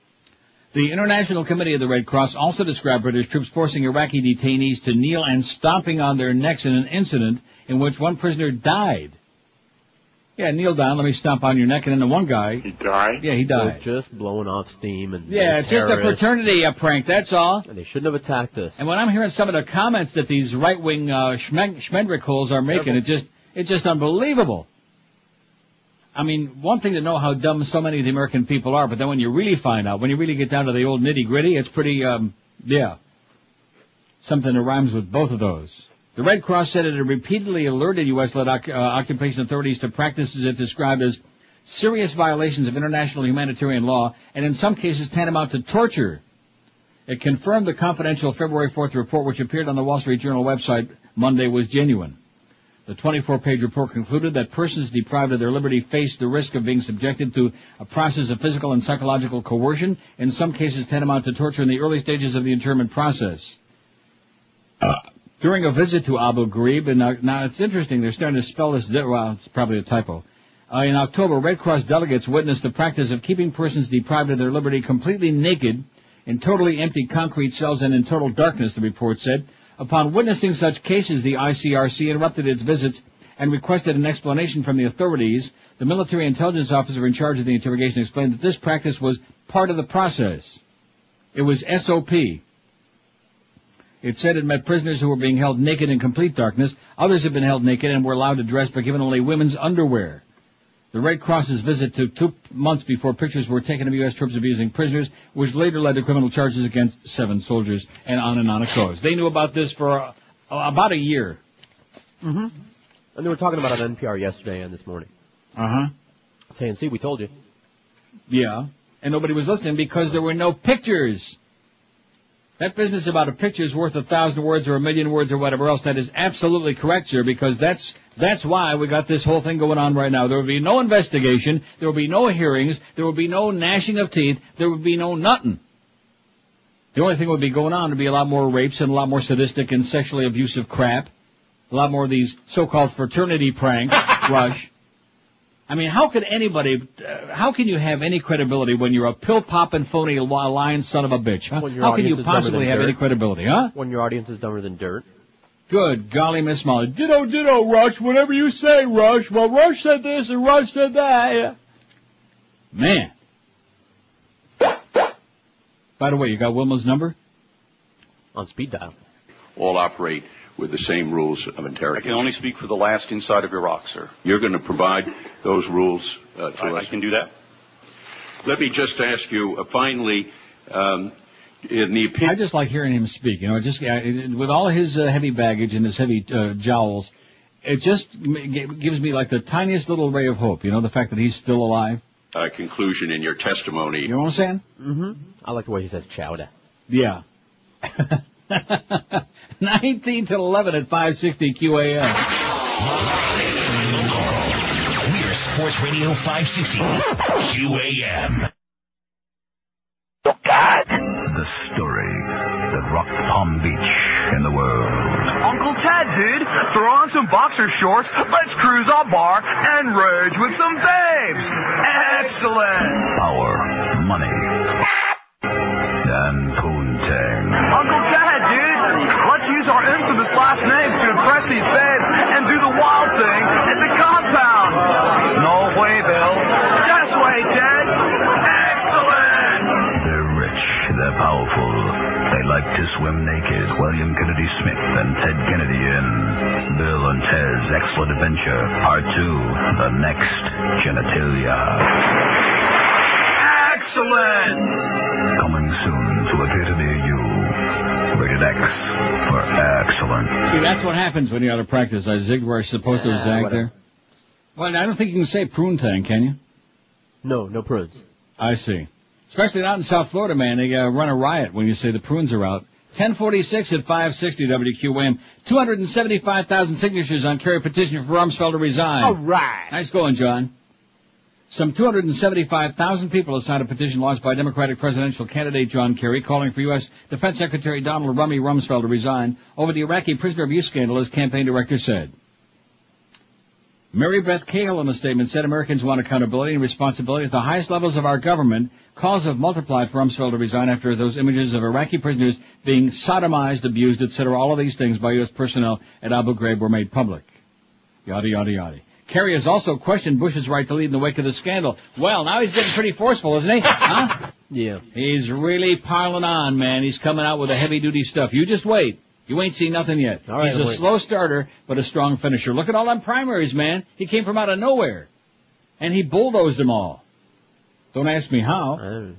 The International Committee of the Red Cross also described British troops forcing Iraqi detainees to kneel and stomping on their necks in an incident in which one prisoner died. Yeah, kneel down, let me stomp on your neck, and then the one guy... He died? Yeah, he died. They're just blowing off steam and... Yeah, it's just a fraternity prank, that's all. And they shouldn't have attacked us. And when I'm hearing some of the comments that these right-wing Schmendrick holes are making, it's just unbelievable. I mean, one thing to know how dumb so many of the American people are, but then when you really find out, when you really get down to the old nitty-gritty, it's pretty, something that rhymes with both of those. The Red Cross said it had repeatedly alerted U.S.-led occupation authorities to practices it described as serious violations of international humanitarian law, and in some cases tantamount to torture. It confirmed the confidential February 4th report, which appeared on the Wall Street Journal website Monday, was genuine. The 24-page report concluded that persons deprived of their liberty face the risk of being subjected to a process of physical and psychological coercion, in some cases tantamount to torture in the early stages of the internment process. During a visit to Abu Ghraib, and now it's interesting, they're starting to spell this, well, it's probably a typo. In October, Red Cross delegates witnessed the practice of keeping persons deprived of their liberty completely naked in totally empty concrete cells and in total darkness, the report said. Upon witnessing such cases, the ICRC interrupted its visits and requested an explanation from the authorities. The military intelligence officer in charge of the interrogation explained that this practice was part of the process. It was SOP. It said it met prisoners who were being held naked in complete darkness. Others had been held naked and were allowed to dress but given only women's underwear. The Red Cross's visit took 2 months before pictures were taken of U.S. troops abusing prisoners, which later led to criminal charges against 7 soldiers, and on it goes. They knew about this for about a year. Mm-hmm. And they were talking about it on NPR yesterday and this morning. Uh-huh. Saying, see, we told you. Yeah, and nobody was listening because there were no pictures. That business about a picture is worth 1,000 words or 1,000,000 words or whatever else, that is absolutely correct, sir, because that's why we got this whole thing going on right now. There would be no investigation, there would be no hearings, there would be no gnashing of teeth, there would be no nothing. The only thing that would be going on would be a lot more rapes and a lot more sadistic and sexually abusive crap, a lot more of these so-called fraternity pranks, Rush. I mean, how can you have any credibility when you're a pill-popping, phony, lying son of a bitch, huh? How can you possibly have any credibility, huh? When your audience is dumber than dirt. Good golly, Miss Molly. Ditto, Rush, whatever you say, Rush. Well, Rush said this and Rush said that. Yeah. Man. By the way, you got Wilma's number? On speed dial. All operate with the same rules of interrogation. I can only speak for the last inside of Iraq, sir. You're going to provide those rules to us? I can do that. Let me just ask you, finally, in the opinion... I just like hearing him speak, you know, just with all his heavy baggage and his heavy jowls, it just gives me like the tiniest little ray of hope, you know, the fact that he's still alive. Conclusion in your testimony. You know what I'm saying? Mm-hmm. I like the way he says chowder. Yeah. 19 to 11 at 560 QAM. We're Sports Radio 560 QAM. The story that rocked Palm Beach and the world. Uncle Ted, dude. Throw on some boxer shorts, let's cruise our bar, and rage with some babes. Excellent. Power, money, and poontang. Uncle Ted, dude. Let's use our infamous last names to impress these babes and do the wild thing at the compound. No way, Bill. This way, Ted. Excellent. They're rich, they're powerful, They like to swim naked. William Kennedy Smith and Ted Kennedy in Bill and Ted's Excellent Adventure, Part 2, The Next Genitalia. Excellent! Coming soon to a theater near you. Rated X for excellent. See, that's what happens when you're out of practice. I zigged where I was supposed to zag there. Well, I don't think you can say prune tang, can you? No prunes. I see. Especially not in South Florida, man. They run a riot when you say the prunes are out. 1046 at 560 WQAM. 275,000 signatures on Kerry petition for Rumsfeld to resign. All right. Nice going, John. Some 275,000 people have signed a petition launched by Democratic presidential candidate John Kerry calling for U.S. Defense Secretary Donald Rumsfeld to resign over the Iraqi prisoner abuse scandal, his campaign director said. Mary Beth Cahill in a statement said Americans want accountability and responsibility at the highest levels of our government. Calls have multiplied for Rumsfeld to resign after those images of Iraqi prisoners being sodomized, abused, etc., all of these things by U.S. personnel at Abu Ghraib were made public. Yada, yada, yada. Kerry has also questioned Bush's right to lead in the wake of the scandal. Well, now he's getting pretty forceful, isn't he? Huh? Yeah. He's really piling on, man. He's coming out with the heavy-duty stuff. You just wait. You ain't seen nothing yet. All right, he's a slow starter, but a strong finisher. Look at all them primaries, man. He came from out of nowhere. And he bulldozed them all. Don't ask me how.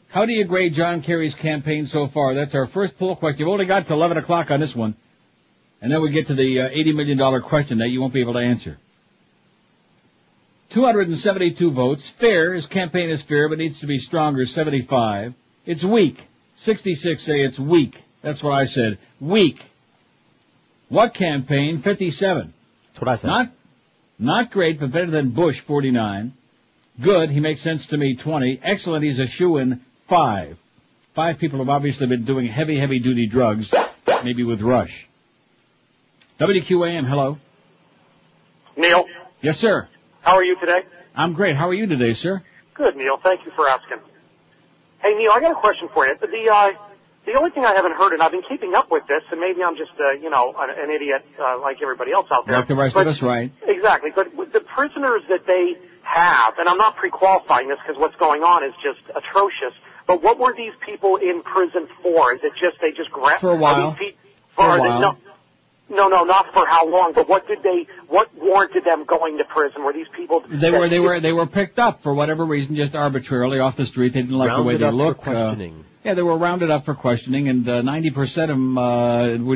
How do you grade John Kerry's campaign so far? That's our first poll question. You've only got to 11 o'clock on this one. And then we get to the $80 million question that you won't be able to answer. 272 votes. Fair. His campaign is fair, but needs to be stronger. 75. It's weak. 66 say it's weak. That's what I said. Weak. What campaign? 57. That's what I said. Not great, but better than Bush, 49. Good. He makes sense to me, 20. Excellent. He's a shoo-in, 5. 5 people have obviously been doing heavy-duty drugs, maybe with Rush. WQAM, hello. Neil? Yes, sir. How are you today? I'm great. How are you today, sir? Good, Neil. Thank you for asking. Hey, Neil, I got a question for you. The only thing I haven't heard, and I've been keeping up with this, and maybe I'm just, an idiot like everybody else out there. Like the rest of us, right? Exactly. But with the prisoners that they have, and I'm not pre-qualifying this because what's going on is just atrocious, but what were these people in prison for? Is it just they just grabbed... For a while. No, not for how long, but what warranted them going to prison? Were these people... They were picked up for whatever reason, just arbitrarily off the street. They didn't like the way they looked. Questioning. Yeah, they were rounded up for questioning, and 90% of them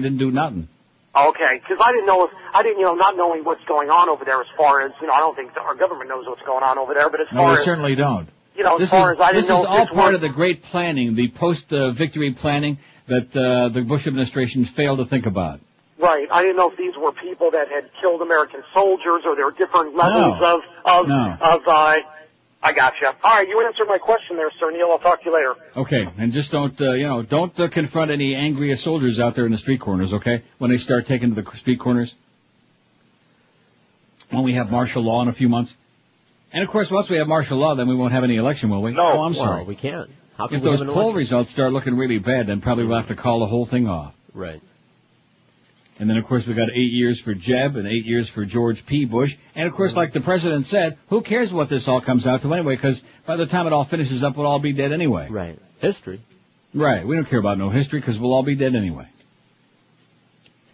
didn't do nothing. Okay, because I didn't know, not knowing what's going on over there as far as, I don't think our government knows what's going on over there, but as far as... No, we certainly don't. As far as I didn't know... This is all part of the great planning, the post-victory planning that the Bush administration failed to think about. Right. I didn't know if these were people that had killed American soldiers or there were different levels I gotcha. All right, you answered my question there, Sir Neil. I'll talk to you later. Okay, and just don't confront any angry soldiers out there in the street corners, okay? When they start taking to the street corners. When we have martial law in a few months. And of course, once we have martial law, then we won't have any election, will we? No. Oh, I'm sorry. We can't. How can if those poll results start looking really bad, then probably we'll have to call the whole thing off. Right. And then, of course, we got 8 years for Jeb and 8 years for George P. Bush. And, of course, like the president said, who cares what this all comes out to anyway, because by the time it all finishes up, we'll all be dead anyway. Right. History. Right. We don't care about no history because we'll all be dead anyway.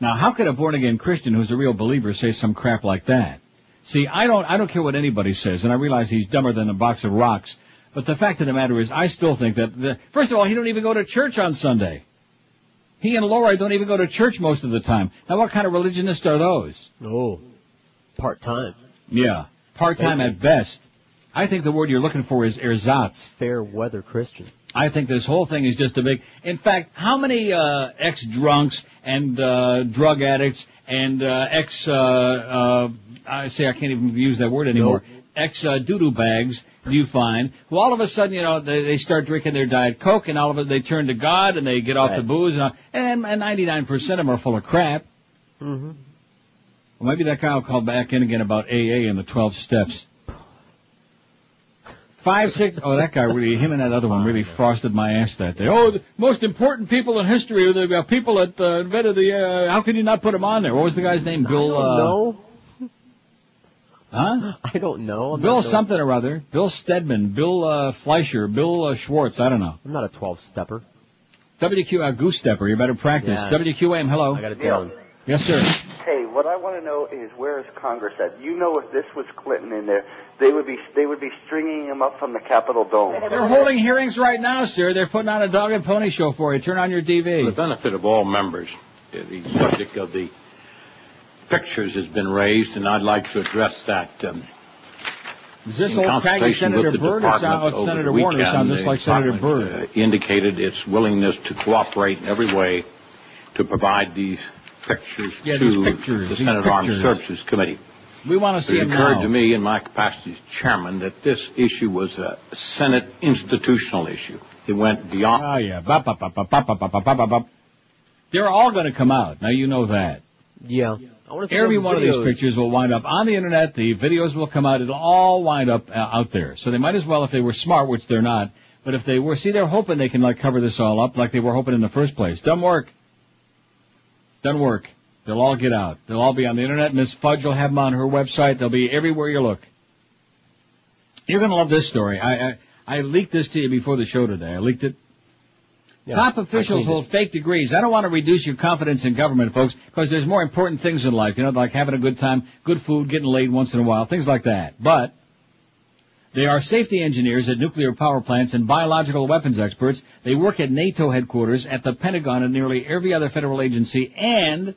Now, how could a born-again Christian who's a real believer say some crap like that? See, I don't care what anybody says, and I realize he's dumber than a box of rocks. But the fact of the matter is, I still think that, first of all, he don't even go to church on Sunday. He and Laura don't even go to church most of the time. Now, what kind of religionists are those? Oh, part-time. Yeah, part-time at best. I think the word you're looking for is ersatz. Fair-weather Christian. I think this whole thing is just a big... In fact, how many ex-drunks and drug addicts and I can't even use that word anymore. Nope. Ex-doo-doo bags do you find, who all of a sudden, they start drinking their Diet Coke, and all of it they turn to God, and they get off the booze, and 99% of them are full of crap. Mm-hmm. Well, maybe that guy will call back in again about AA and the 12 steps. 5, 6, that guy really, him and that other one really frosted my ass that day. Oh, the most important people in history are the people that invented the, how can you not put them on there? What was the guy's name? Bill, No. Huh? I don't know. Bill something or other. Bill Stedman, Bill Fleischer, Bill Schwartz, I don't know. I'm not a 12-stepper. Goose Stepper, you better practice. Yeah. WQAM, hello. I got it down. Yes, sir. Hey, what I want to know is where is Congress at? You know, if this was Clinton in there, they would be stringing him up from the Capitol dome. They're holding hearings right now, sir. They're putting on a dog and pony show for you. Turn on your TV. For the benefit of all members, the subject of the pictures has been raised, and I'd like to address that. Is this old craggy Senator Byrd or Senator Warner? Sounds just like Senator Byrd. Indicated its willingness to cooperate in every way to provide these pictures to the Senate Armed Services Committee. We want to see them now. It occurred to me in my capacity as chairman that this issue was a Senate institutional issue. It went beyond. Oh, yeah. They're all going to come out. Now, you know that. Yeah. Every one of these pictures will wind up on the Internet. The videos will come out. It'll all wind up out there. So they might as well, if they were smart, which they're not, but if they were, see, they're hoping they can, like, cover this all up like they were hoping in the first place. Doesn't work. Doesn't work. They'll all get out. They'll all be on the Internet. Miss Fudge will have them on her website. They'll be everywhere you look. You're going to love this story. I leaked this to you before the show today. I leaked it. Yeah, top officials hold fake degrees. I don't want to reduce your confidence in government, folks, because there's more important things in life, you know, like having a good time, good food, getting laid once in a while, things like that. But they are safety engineers at nuclear power plants and biological weapons experts. They work at NATO headquarters, at the Pentagon, and nearly every other federal agency. And,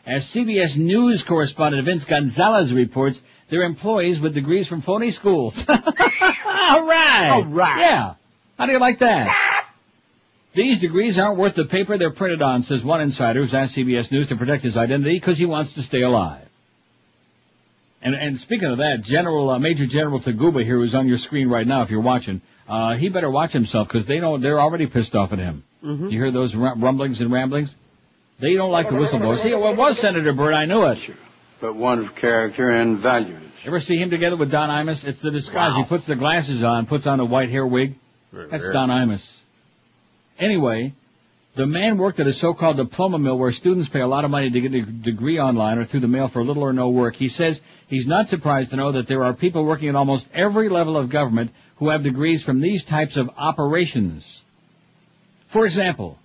as CBS News correspondent Vince Gonzalez reports, they're employees with degrees from phony schools. All right. All right. Yeah. How do you like that? These degrees aren't worth the paper they're printed on, says one insider who's asked CBS News to protect his identity because he wants to stay alive. And speaking of that, Major General Taguba here, who's on your screen right now if you're watching, he better watch himself because they're already pissed off at him. Mm-hmm. You hear those rumblings and ramblings? They don't like the whistleblowers. See, it was Senator Byrd, I knew it. But one of character and values. Ever see him together with Don Imus? It's the disguise. Wow. He puts the glasses on, puts on a white hair wig. That's Don Imus. Anyway, the man worked at a so-called diploma mill where students pay a lot of money to get a degree online or through the mail for little or no work. He says he's not surprised to know that there are people working at almost every level of government who have degrees from these types of operations. For example,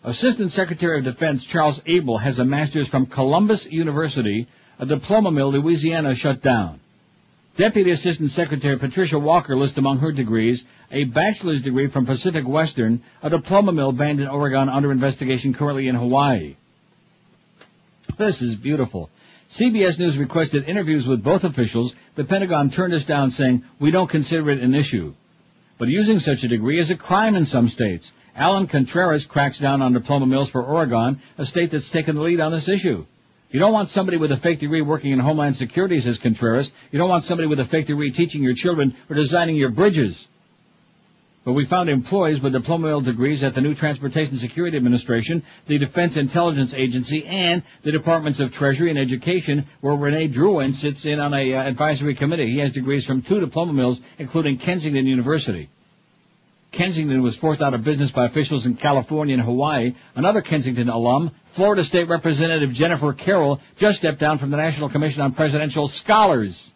Assistant Secretary of Defense Charles Abel has a master's from Columbus University, a diploma mill Louisiana shut down. Deputy Assistant Secretary Patricia Walker lists among her degrees a bachelor's degree from Pacific Western, a diploma mill banned in Oregon under investigation currently in Hawaii. This is beautiful. CBS News requested interviews with both officials. The Pentagon turned us down, saying, we don't consider it an issue. But using such a degree is a crime in some states. Alan Contreras cracks down on diploma mills for Oregon, a state that's taken the lead on this issue. You don't want somebody with a fake degree working in Homeland Security, says Contreras. You don't want somebody with a fake degree teaching your children or designing your bridges. But we found employees with diploma mill degrees at the new Transportation Security Administration, the Defense Intelligence Agency, and the Departments of Treasury and Education, where Rene Drouin sits in on a advisory committee. He has degrees from 2 diploma mills, including Kensington University. Kensington was forced out of business by officials in California and Hawaii. Another Kensington alum, Florida State Representative Jennifer Carroll, just stepped down from the National Commission on Presidential Scholars.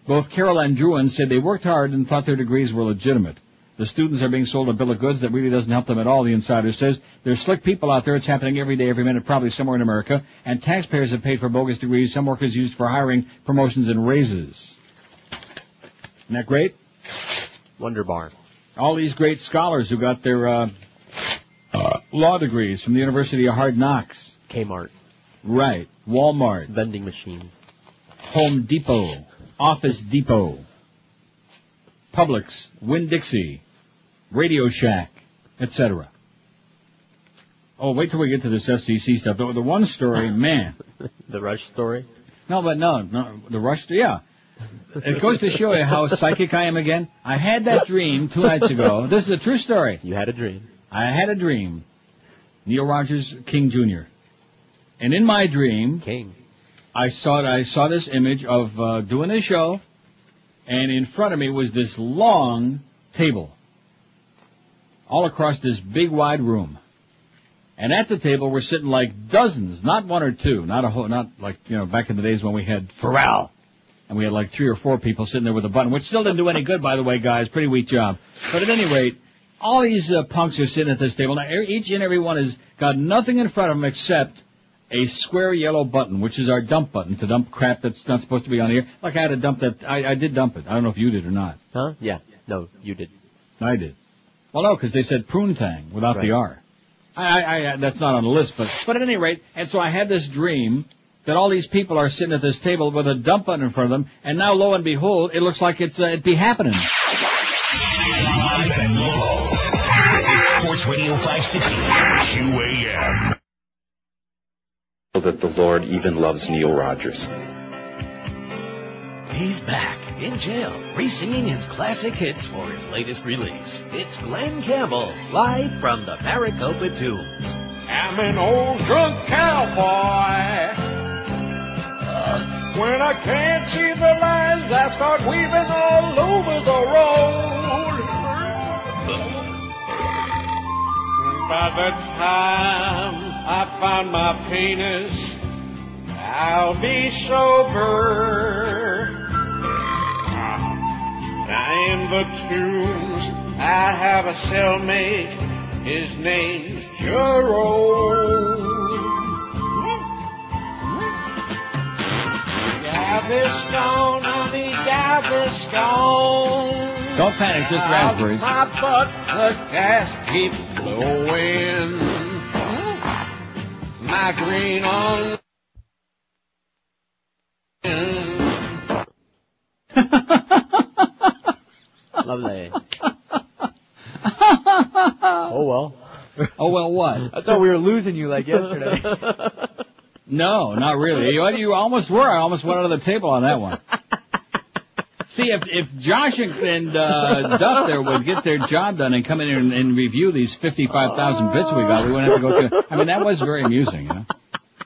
Both Carroll and Drouin said they worked hard and thought their degrees were legitimate. The students are being sold a bill of goods that really doesn't help them at all, the insider says. There's slick people out there. It's happening every day, every minute, probably somewhere in America. And taxpayers have paid for bogus degrees some workers used for hiring, promotions, and raises. Isn't that great? Wonderbar. All these great scholars who got their law degrees from the University of Hard Knocks. Kmart. Right. Walmart. Vending machine. Home Depot. Office Depot. Publix. Winn-Dixie. Radio Shack. Etc. Oh, wait till we get to this FCC stuff. The one story, man. The Rush story? No, the Rush, yeah. It goes to show you how psychic I am again. I had that dream 2 nights ago. This is a true story. You had a dream. I had a dream. Neil Rogers, King Jr. And in my dream, King, I saw this image of doing a show, and in front of me was this long table, all across this big wide room. And at the table were sitting like dozens, not one or two, not like, you know, back in the days when we had Pharrell. And we had like 3 or 4 people sitting there with a button, which still didn't do any good, by the way, guys. Pretty weak job. But at any rate, All these punks are sitting at this table. Now, each and every one has got nothing in front of them except a square yellow button, which is our dump button, to dump crap that's not supposed to be on here. Like I had to dump that. I did dump it. I don't know if you did or not. Huh? Yeah. No, you did. I did. Well, no, because they said Proontang without the R. That's not on the list, but at any rate, and so I had this dream that all these people are sitting at this table with a dump button in front of them, and now, lo and behold, it looks like it'd be happening. Live and local. This is Sports Radio 560 QAM. That the Lord even loves Neil Rogers. He's back in jail, re-singing his classic hits for his latest release. It's Glen Campbell, live from the Maricopa Dunes. I'm an old drunk cowboy. When I can't see the lines, I start weaving all over the road. By the time I find my penis, I'll be sober. Now in the Dunes, I have a cellmate. His name's Jerome. Galveston, honey, Galveston. Don't panic, just raspberries. My butt, the gas keeps blowing. My green on. Lovely. Oh, well. Oh, well, what? I thought we were losing you like yesterday. No, not really. You almost were. I almost went under the table on that one. See, if Josh and Duff there would get their job done and come in and review these 55,000 bits we got, we wouldn't have to go through. I mean, that was very amusing, you know.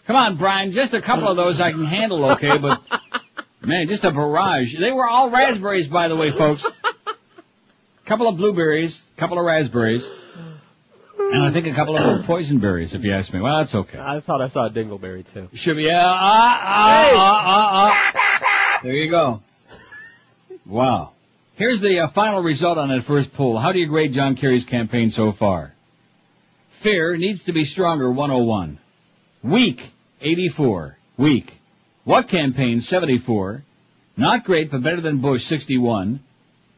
Come on, Brian, just a couple of those I can handle okay, but, man, just a barrage. They were all raspberries, by the way, folks. Couple of blueberries, couple of raspberries, and I think a couple of poison berries, if you ask me. Well, that's okay. I thought I saw a dingleberry, too. Should be, There you go. Wow. Here's the final result on that first poll. How do you grade John Kerry's campaign so far? Fair, needs to be stronger, 101. Weak, 84. Weak. What campaign, 74. Not great, but better than Bush, 61.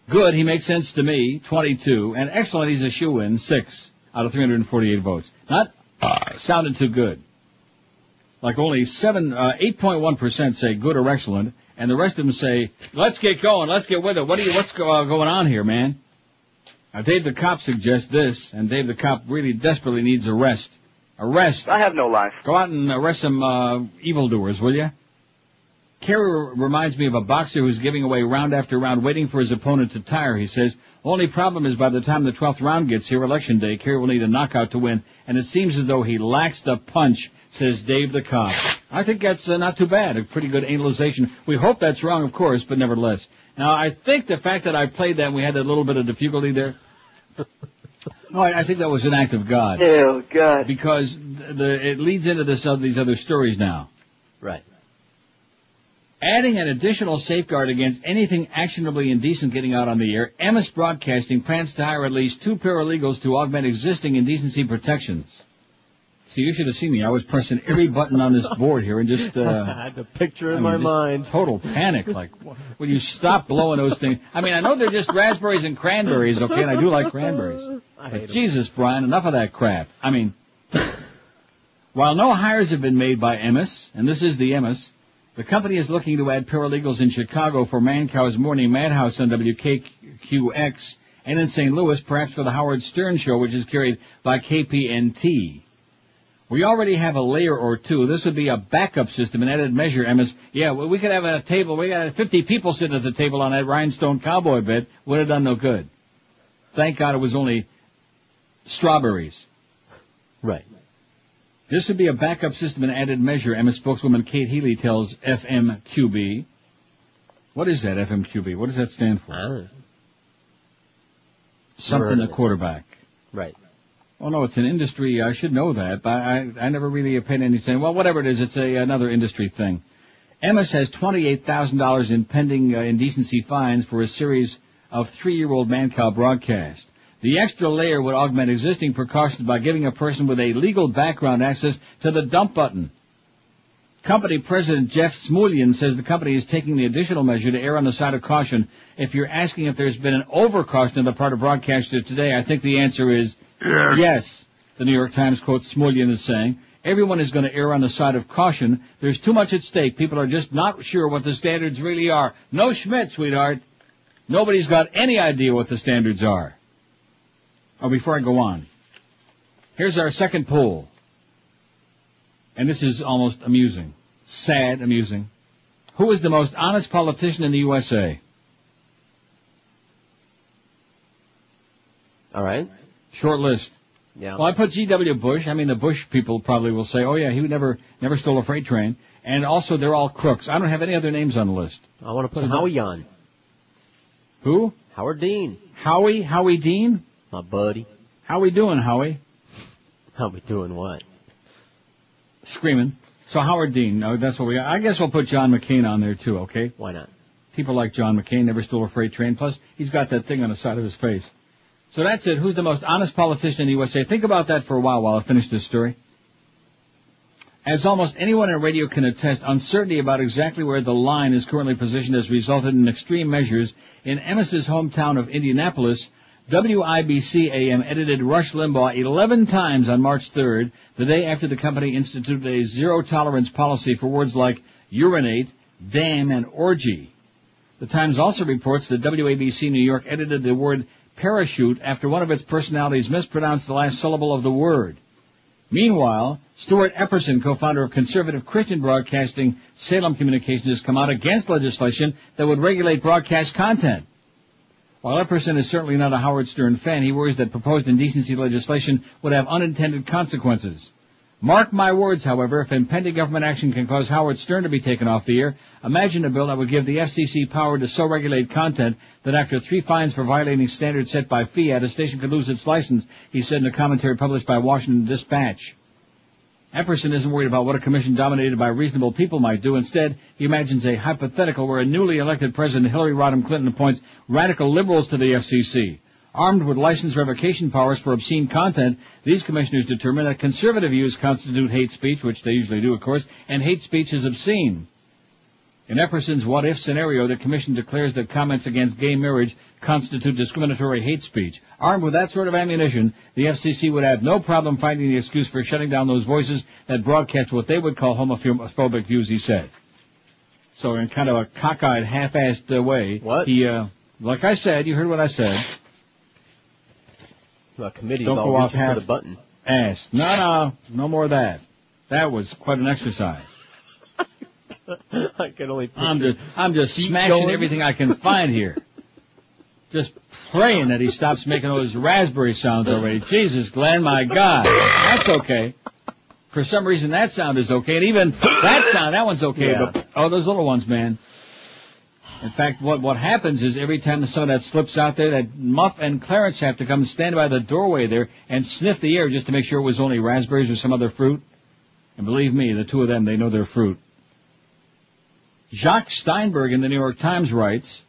Good, he makes sense to me, 22. And excellent, he's a shoo-in, 6 out of 348 votes. Not sounded too good. Like only 8.1% say good or excellent, and the rest of them say, let's get going, let's get with it. What's going on here, man? Now, Dave the Cop suggests this, and Dave the Cop really desperately needs arrest. Arrest. I have no life. Go out and arrest some evildoers, will you? Kerry reminds me of a boxer who's giving away round after round, waiting for his opponent to tire. He says, only problem is by the time the 12th round gets here, Election Day, Kerry will need a knockout to win, and it seems as though he lacks the punch, says Dave the Cop. I think that's not too bad, a pretty good analyzation. We hope that's wrong, of course, but nevertheless. Now, I think the fact that I played that and we had that little bit of difficulty there, no, I think that was an act of God. Oh, God. Because it leads into these other stories now. Right. Adding an additional safeguard against anything actionably indecent getting out on the air, MS Broadcasting plans to hire at least 2 paralegals to augment existing indecency protections. See, you should have seen me. I was pressing every button on this board here and just... I had the picture in my mind. Total panic. Like, will you stop blowing those things? I mean, I know they're just raspberries and cranberries, okay, and I do like cranberries. But Jesus, Brian, enough of that crap. I mean, while no hires have been made by MS, and this is the MS, the company is looking to add paralegals in Chicago for Mancow's Morning Madhouse on WKQX, and in St. Louis, perhaps for the Howard Stern Show, which is carried by KPNT. We already have a layer or two. This would be a backup system, an added measure, MS. Yeah, we could have a table. We got 50 people sitting at the table on that rhinestone cowboy bed. Would have done no good. Thank God it was only strawberries. Right. This would be a backup system, an added measure, MS spokeswoman Kate Healy tells FMQB. What is that, FMQB? What does that stand for? Something a quarterback. Right. Oh, no, it's an industry. I should know that, but I never really paid anything. Well, whatever it is, it's another industry thing. MS has $28,000 in pending indecency fines for a series of 3-year-old Mancow broadcasts. The extra layer would augment existing precautions by giving a person with a legal background access to the dump button. Company President Jeff Smulyan says the company is taking the additional measure to err on the side of caution. If you're asking if there's been an overcaution on the part of broadcasters today, I think the answer is yes. The New York Times quotes Smulyan as saying, everyone is going to err on the side of caution. There's too much at stake. People are just not sure what the standards really are. No Schmidt, sweetheart. Nobody's got any idea what the standards are. Oh, before I go on, here's our second poll. And this is almost amusing. Sad amusing. Who is the most honest politician in the USA? All right. Short list. Yeah. Well, I put G.W. Bush. I mean, the Bush people probably will say, oh, yeah, he never stole a freight train. And also, they're all crooks. I don't have any other names on the list. I want to put Howie on. Who? Howard Dean. Howie Dean? My buddy. How we doing, Howie? How we doing what? Screaming. So Howard Dean, no, that's what we got. I guess we'll put John McCain on there too, okay? Why not? People like John McCain never stole a freight train. Plus, he's got that thing on the side of his face. So that's it. Who's the most honest politician in the USA? Think about that for a while I finish this story. As almost anyone in radio can attest, uncertainty about exactly where the line is currently positioned has resulted in extreme measures. In Emmis's hometown of Indianapolis, WIBC AM edited Rush Limbaugh 11 times on March 3rd, the day after the company instituted a zero-tolerance policy for words like urinate, damn, and orgy. The Times also reports that WABC New York edited the word parachute after one of its personalities mispronounced the last syllable of the word. Meanwhile, Stuart Epperson, co-founder of conservative Christian broadcasting Salem Communications, has come out against legislation that would regulate broadcast content. While Epperson is certainly not a Howard Stern fan, he worries that proposed indecency legislation would have unintended consequences. Mark my words, however, if impending government action can cause Howard Stern to be taken off the air, imagine a bill that would give the FCC power to so regulate content that after 3 fines for violating standards set by Fiat, a station could lose its license, he said in a commentary published by Washington Dispatch. Epperson isn't worried about what a commission dominated by reasonable people might do. Instead, he imagines a hypothetical where a newly elected President Hillary Rodham Clinton appoints radical liberals to the FCC. Armed with license revocation powers for obscene content, these commissioners determine that conservative views constitute hate speech, which they usually do, of course, and hate speech is obscene. In Epperson's what-if scenario, the commission declares that comments against gay marriage constitute discriminatory hate speech. Armed with that sort of ammunition, the FCC would have no problem finding the excuse for shutting down those voices that broadcast what they would call homophobic views, he said. So in kind of a cockeyed, half-assed way, he, like I said, you heard what I said. The committee Don't go off half for the button. Ass. No more of that. That was quite an exercise. I can only I'm just smashing everything I can find here. Just praying that he stops making those raspberry sounds already. Jesus, Glenn, my God. That's okay. For some reason, that sound is okay. And even that one's okay. Yeah. But, those little ones, man. In fact, what happens is every time some of that slips out there, that Muff and Clarence have to come stand by the doorway there and sniff the air just to make sure it was only raspberries or some other fruit. And believe me, the two of them, they know their fruit. Jacques Steinberg in the New York Times writes,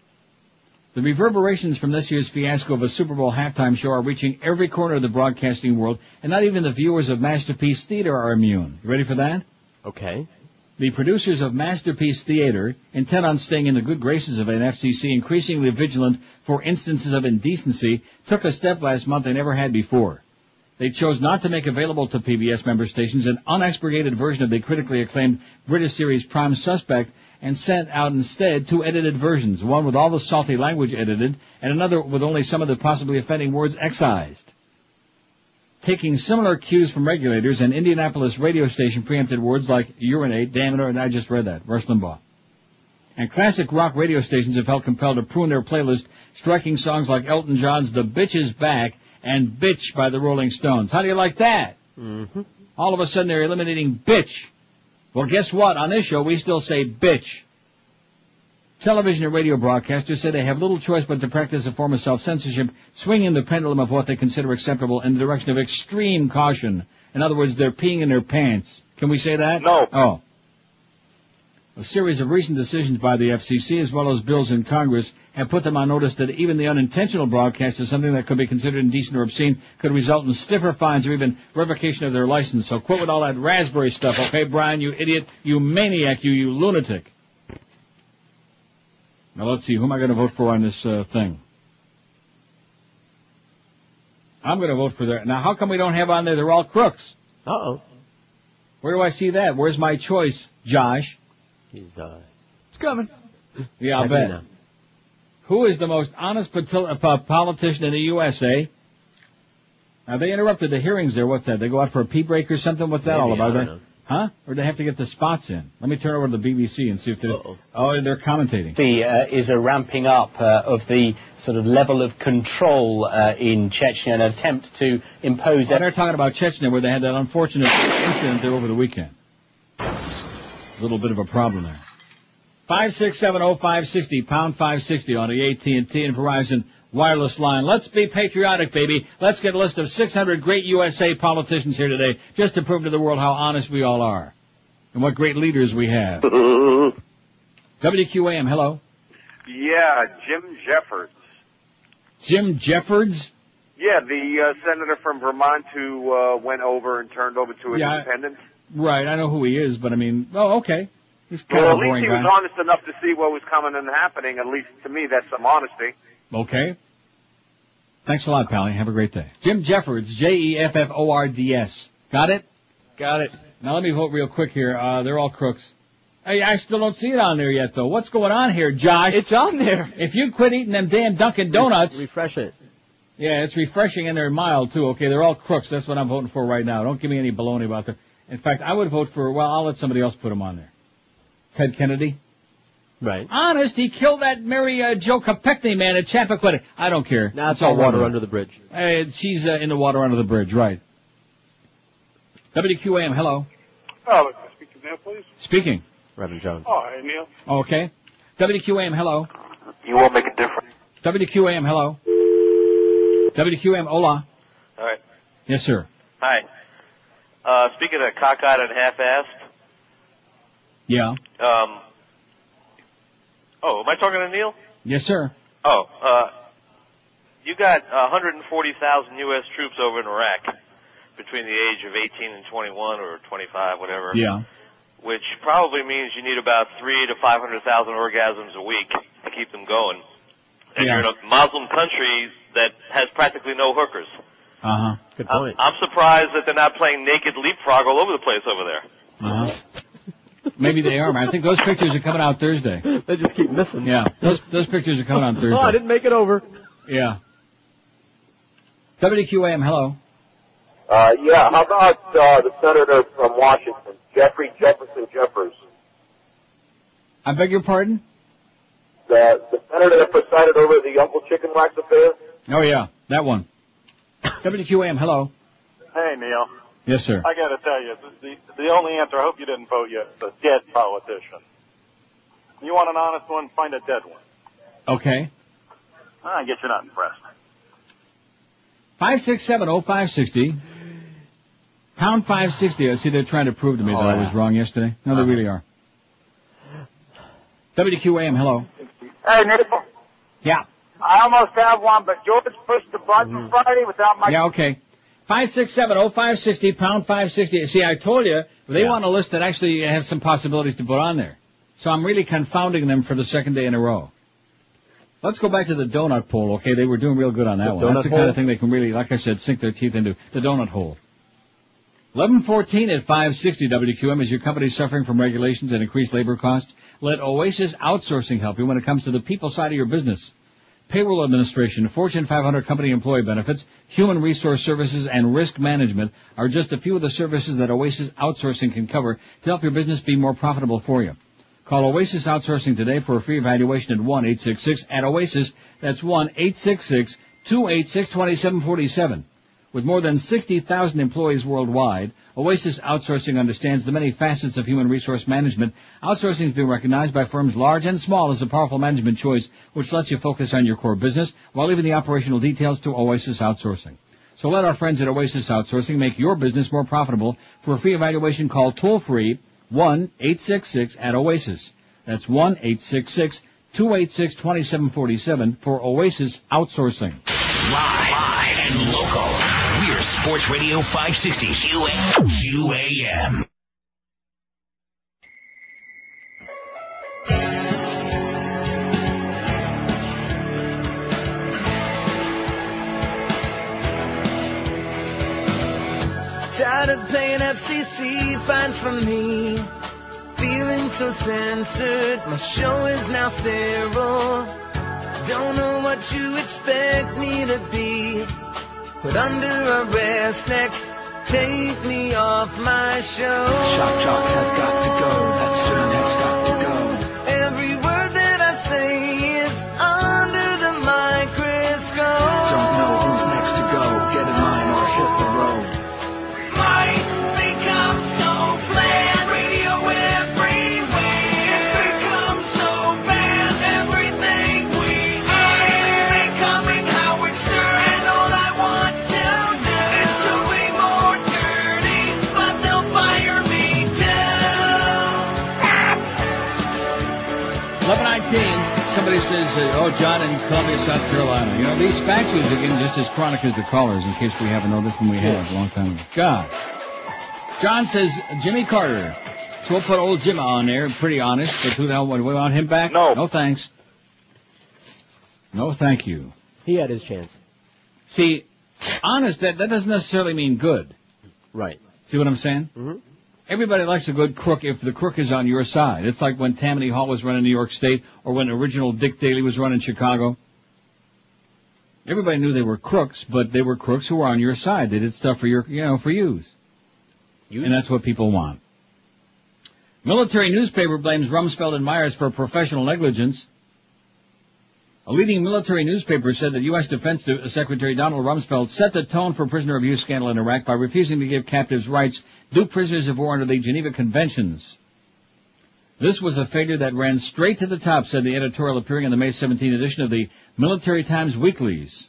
the reverberations from this year's fiasco of a Super Bowl halftime show are reaching every corner of the broadcasting world, and not even the viewers of Masterpiece Theater are immune. You ready for that? Okay. The producers of Masterpiece Theater, intent on staying in the good graces of an FCC increasingly vigilant for instances of indecency, took a step last month they never had before. They chose not to make available to PBS member stations an unexpurgated version of the critically acclaimed British series Prime Suspect, and sent out instead 2 edited versions, one with all the salty language edited, and another with only some of the possibly offending words excised. Taking similar cues from regulators, an Indianapolis radio station preempted words like urinate, damn it, and I just read that, Rush Limbaugh. And classic rock radio stations have felt compelled to prune their playlist, striking songs like Elton John's The Bitch Is Back and Bitch by the Rolling Stones. How do you like that? Mm-hmm. All of a sudden they're eliminating bitch. Well, guess what? On this show, we still say bitch. Television and radio broadcasters say they have little choice but to practice a form of self-censorship, swinging the pendulum of what they consider acceptable in the direction of extreme caution. In other words, they're peeing in their pants. Can we say that? No. Oh. A series of recent decisions by the FCC, as well as bills in Congress, have put them on notice that even the unintentional broadcast of something that could be considered indecent or obscene could result in stiffer fines or even revocation of their license. So quit with all that raspberry stuff, okay, Brian, you idiot, you maniac, you lunatic. Now let's see, who am I going to vote for on this thing? I'm going to vote for that. Now, how come we don't have on there, they're all crooks? Uh-oh. Where do I see that? Where's my choice, Josh? It's coming. Yeah, I'll bet. Who is the most honest politician in the USA? Now, they interrupted the hearings there. What's that? They go out for a pee break or something? What's that all about? I don't know. Huh? Or they have to get the spots in? Let me turn over to the BBC and see if they're... Oh, they're commentating. Is a ramping up of the sort of level of control in Chechnya, an attempt to impose... They're talking about Chechnya, where they had that unfortunate incident there over the weekend. A little bit of a problem there. 5670560, pound 560 on the AT&T and Verizon wireless line. Let's be patriotic, baby. Let's get a list of 600 great USA politicians here today, just to prove to the world how honest we all are and what great leaders we have. WQAM, hello. Yeah, Jim Jeffords. Jim Jeffords? Yeah, the senator from Vermont who went over and turned over to his independents. Right, I know who he is, but I mean, okay. He's kind Well, of at a least boring he guy. was honest enough to see what was coming and happening. At least to me, that's some honesty. Okay. Thanks a lot, Pally. Have a great day. Jim Jeffords, Jeffords. Got it? Got it. Now let me vote real quick here. They're all crooks. Hey, I still don't see it on there yet, though. What's going on here, Josh? It's on there. If you'd quit eating them damn Dunkin' Donuts. Refresh it. Yeah, it's refreshing and they're mild, too. Okay, they're all crooks. That's what I'm voting for right now. Don't give me any baloney about that. In fact, I would vote for, I'll let somebody else put them on there. Ted Kennedy. Right. Honest, he killed that Mary Jo Kopechne man at Chappaquiddick. I don't care. Now it's all water under the bridge. She's in the water under the bridge, right. WQAM, hello. Oh, can I speak to Neil, please? Speaking. Reverend Jones. Oh, hey, Neil. Okay. WQAM, hello. You won't make a difference. WQAM, hello. WQAM, hola. All right. Yes, sir. Hi. Speaking of cockeyed and half-assed. Yeah. Am I talking to Neil? Yes, sir. You got 140,000 U.S. troops over in Iraq between the age of 18 and 21 or 25, whatever. Yeah. Which probably means you need about 300,000 to 500,000 orgasms a week to keep them going. And you're in a Muslim country that has practically no hookers. Uh-huh. Good point. I'm surprised that they're not playing naked leapfrog all over the place over there. Uh-huh. Maybe they are, man. I think those pictures are coming out Thursday. They just keep missing. Yeah, those pictures are coming on Thursday. Oh, I didn't make it over. Yeah. WQAM, hello. Yeah, how about the senator from Washington, Jeffrey Jefferson Jeffers? I beg your pardon? The senator that presided over the Uncle Chicken Wax affair? Oh, yeah, that one. WQAM, hello. Hey, Neil. Yes, sir. I got to tell you, the only answer, I hope you didn't vote yet, is a dead politician. You want an honest one, find a dead one. Okay. I guess you're not impressed. 5670560. Pound 560. I see they're trying to prove to me that I was wrong yesterday. No, they really are. WQAM, hello. Hey, Neil. Yeah. I almost have one, but George pushed the button Friday without my... Yeah, okay. 5670560, pound 560. See, I told you, they want a list that actually have some possibilities to put on there. So I'm really confounding them for the second day in a row. Let's go back to the donut poll, okay? They were doing real good on that one. That's the kind of thing they can really, like I said, sink their teeth into. The donut hole. 1114 at 560 WQM. Is your company suffering from regulations and increased labor costs? Let Oasis Outsourcing help you when it comes to the people side of your business. Payroll administration, Fortune 500 company employee benefits, human resource services, and risk management are just a few of the services that Oasis Outsourcing can cover to help your business be more profitable for you. Call Oasis Outsourcing today for a free evaluation at 1-866 at Oasis. That's 1-866-286-2747. With more than 60,000 employees worldwide, Oasis Outsourcing understands the many facets of human resource management. Outsourcing has been recognized by firms large and small as a powerful management choice, which lets you focus on your core business while leaving the operational details to Oasis Outsourcing. So let our friends at Oasis Outsourcing make your business more profitable. For a free evaluation, call toll-free 1-866-OASIS. That's 1-866-286-2747 for Oasis Outsourcing. Live and local. We're Sports Radio 560 QAM. Tired of paying FCC fines for me. Feeling so censored, my show is now sterile. Don't know what you expect me to be. Put under arrest next, take me off my show. Shock jocks have got to go, that stern has got to go. Every word that I say is under the microscope. Don't know who's next to go, get in line or hit the road. Might become so bland, radio everywhere. It's become so bad, everything we hear. Becoming Howard Stern, and all I want to do is to be more dirty, but they'll fire me too. 11:19. Somebody says, John in Columbia, South Carolina. You know, these faxes are getting just as chronic as the callers, in case we haven't noticed, and we have a long time ago. God. John says, Jimmy Carter. So we'll put old Jim on there, pretty honest, but who the hell, we want him back? No. No thanks. No thank you. He had his chance. See, honest, that doesn't necessarily mean good. Right. See what I'm saying? Mm-hmm. Everybody likes a good crook if the crook is on your side. It's like when Tammany Hall was running New York State, or when original Dick Daley was running Chicago. Everybody knew they were crooks, but they were crooks who were on your side. They did stuff for your, for yous. And that's what people want. Military newspaper blames Rumsfeld and Myers for professional negligence. A leading military newspaper said that U.S. Defense Secretary Donald Rumsfeld set the tone for prisoner abuse scandal in Iraq by refusing to give captives rights due prisoners of war under the Geneva Conventions. This was a failure that ran straight to the top, said the editorial appearing in the May 17 edition of the Military Times Weeklies.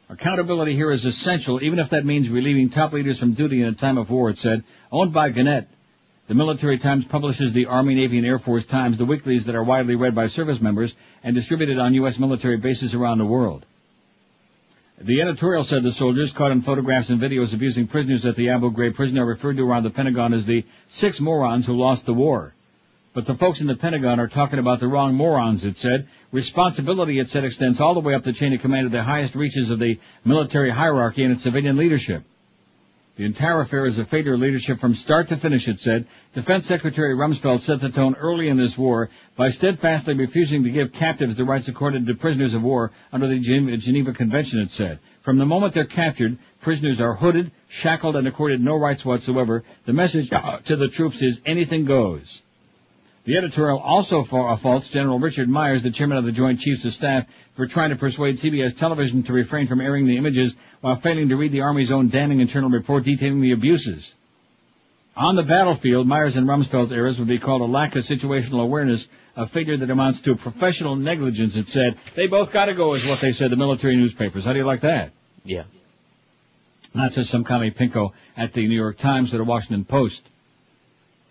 Accountability here is essential, even if that means relieving top leaders from duty in a time of war, it said. Owned by Gannett, the Military Times publishes the Army, Navy, and Air Force Times, the weeklies that are widely read by service members and distributed on U.S. military bases around the world. The editorial said the soldiers caught in photographs and videos abusing prisoners at the Abu Ghraib prison are referred to around the Pentagon as the 6 morons who lost the war. But the folks in the Pentagon are talking about the wrong morons, it said. Responsibility, it said, extends all the way up the chain of command to the highest reaches of the military hierarchy and its civilian leadership. The entire affair is a failure of leadership from start to finish, it said. Defense Secretary Rumsfeld set the tone early in this war by steadfastly refusing to give captives the rights accorded to prisoners of war under the Geneva Convention, it said. From the moment they're captured, prisoners are hooded, shackled, and accorded no rights whatsoever. The message to the troops is anything goes. The editorial also faults General Richard Myers, the chairman of the Joint Chiefs of Staff, for trying to persuade CBS television to refrain from airing the images while failing to read the Army's own damning internal report detailing the abuses. On the battlefield, Myers and Rumsfeld's errors would be called a lack of situational awareness, a failure that amounts to professional negligence, it said. They both got to go, is what they said, the military newspapers. How do you like that? Yeah. Not just some commie pinko at the New York Times or the Washington Post.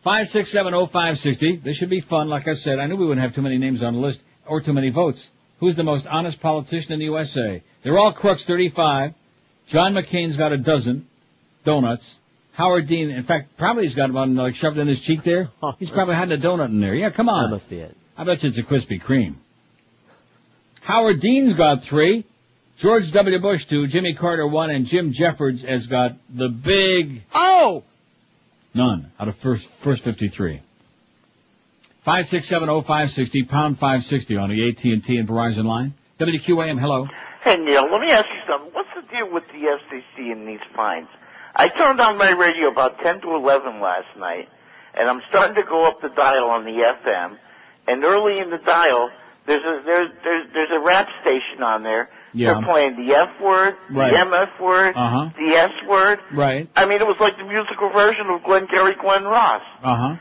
5670560. This should be fun. Like I said, I knew we wouldn't have too many names on the list or too many votes. Who's the most honest politician in the USA? They're all crooks, 35. John McCain's got a dozen donuts. Howard Dean, in fact, probably he's got one like shoved in his cheek there. He's probably had a donut in there. Yeah, come on. That must be it. I bet you it's a Krispy Kreme. Howard Dean's got 3. George W. Bush 2. Jimmy Carter 1. And Jim Jeffords has got the big... Oh! None out of first 53. 5670560, pound 560 on the AT&T and Verizon line. WQAM, hello. Hey, Neil, let me ask you something. What's the deal with the FCC and these fines? I turned on my radio about 10 to 11 last night, and I'm starting to go up the dial on the FM, and early in the dial, there's a rap station on there. Yeah. They're playing the F word, Right. the MF word, the S word. Right. I mean, it was like the musical version of Glen Campbell, Glenn Ross.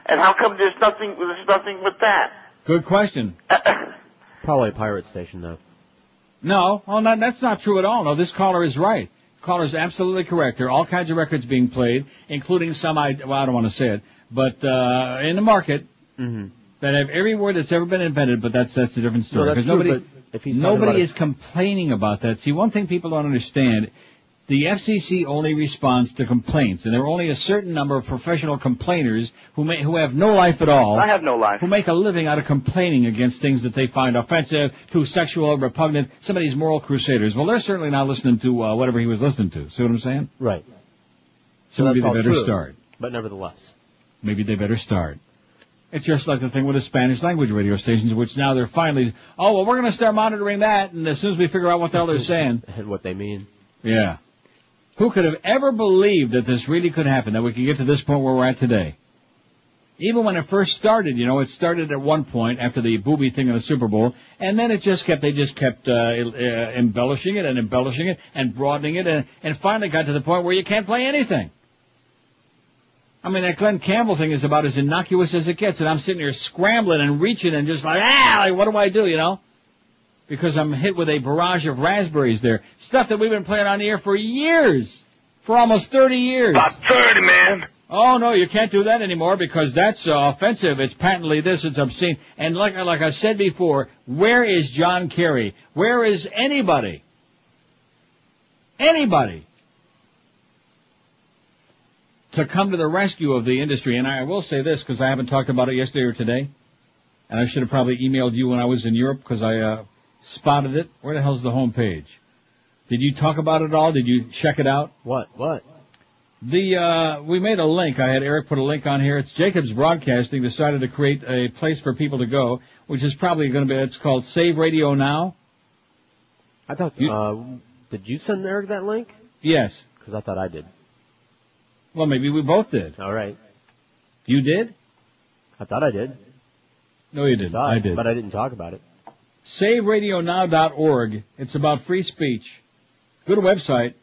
And how come there's nothing with that? Good question. Probably a pirate station, though. No, that's not true at all. No, this caller is right. Caller is absolutely correct. There are all kinds of records being played, including some, I don't want to say it, but in the market that have every word that's ever been invented. But that's a different story. No, that's Because true, but if he's talking nobody about is complaining about that. See, one thing people don't understand. The FCC only responds to complaints, and there are only a certain number of professional complainers who have no life at all. I have no life. Who make a living out of complaining against things that they find offensive, too sexual, repugnant. Some of these moral crusaders. Well, they're certainly not listening to whatever he was listening to. See what I'm saying? Right. So maybe that's they all better true, start. But nevertheless. Maybe they better start. It's just like the thing with the Spanish language radio stations, which now they're finally, we're going to start monitoring that, and as soon as we figure out what the hell they're saying. And what they mean. Yeah. Who could have ever believed that this really could happen, that we could get to this point where we're at today? Even when it first started, it started at one point after the booby thing in the Super Bowl, and then they just kept embellishing it and broadening it, and finally got to the point where you can't play anything. I mean, that Glen Campbell thing is about as innocuous as it gets, and I'm sitting here scrambling and reaching and just like what do I do, Because I'm hit with a barrage of raspberries there. Stuff that we've been playing on the air for years. For almost 30 years. About 30, man. Oh, no, you can't do that anymore because that's offensive. It's patently this. It's obscene. And like I said before, where is John Kerry? Where is anybody? Anybody? To come to the rescue of the industry. And I will say this because I haven't talked about it yesterday or today. And I should have probably emailed you when I was in Europe because I spotted it. Where the hell's the home page? Did you talk about it all? Did you check it out? What? We made a link. I had Eric put a link on here. It's Jacobs Broadcasting decided to create a place for people to go, which is probably going to be, it's called Save Radio Now. I thought, did you send Eric that link? Yes. Because I thought I did. Well, maybe we both did. All right. You did? I thought I did. No, you didn't. I did. But I didn't talk about it. SaveRadioNow.org. It's about free speech. Good website.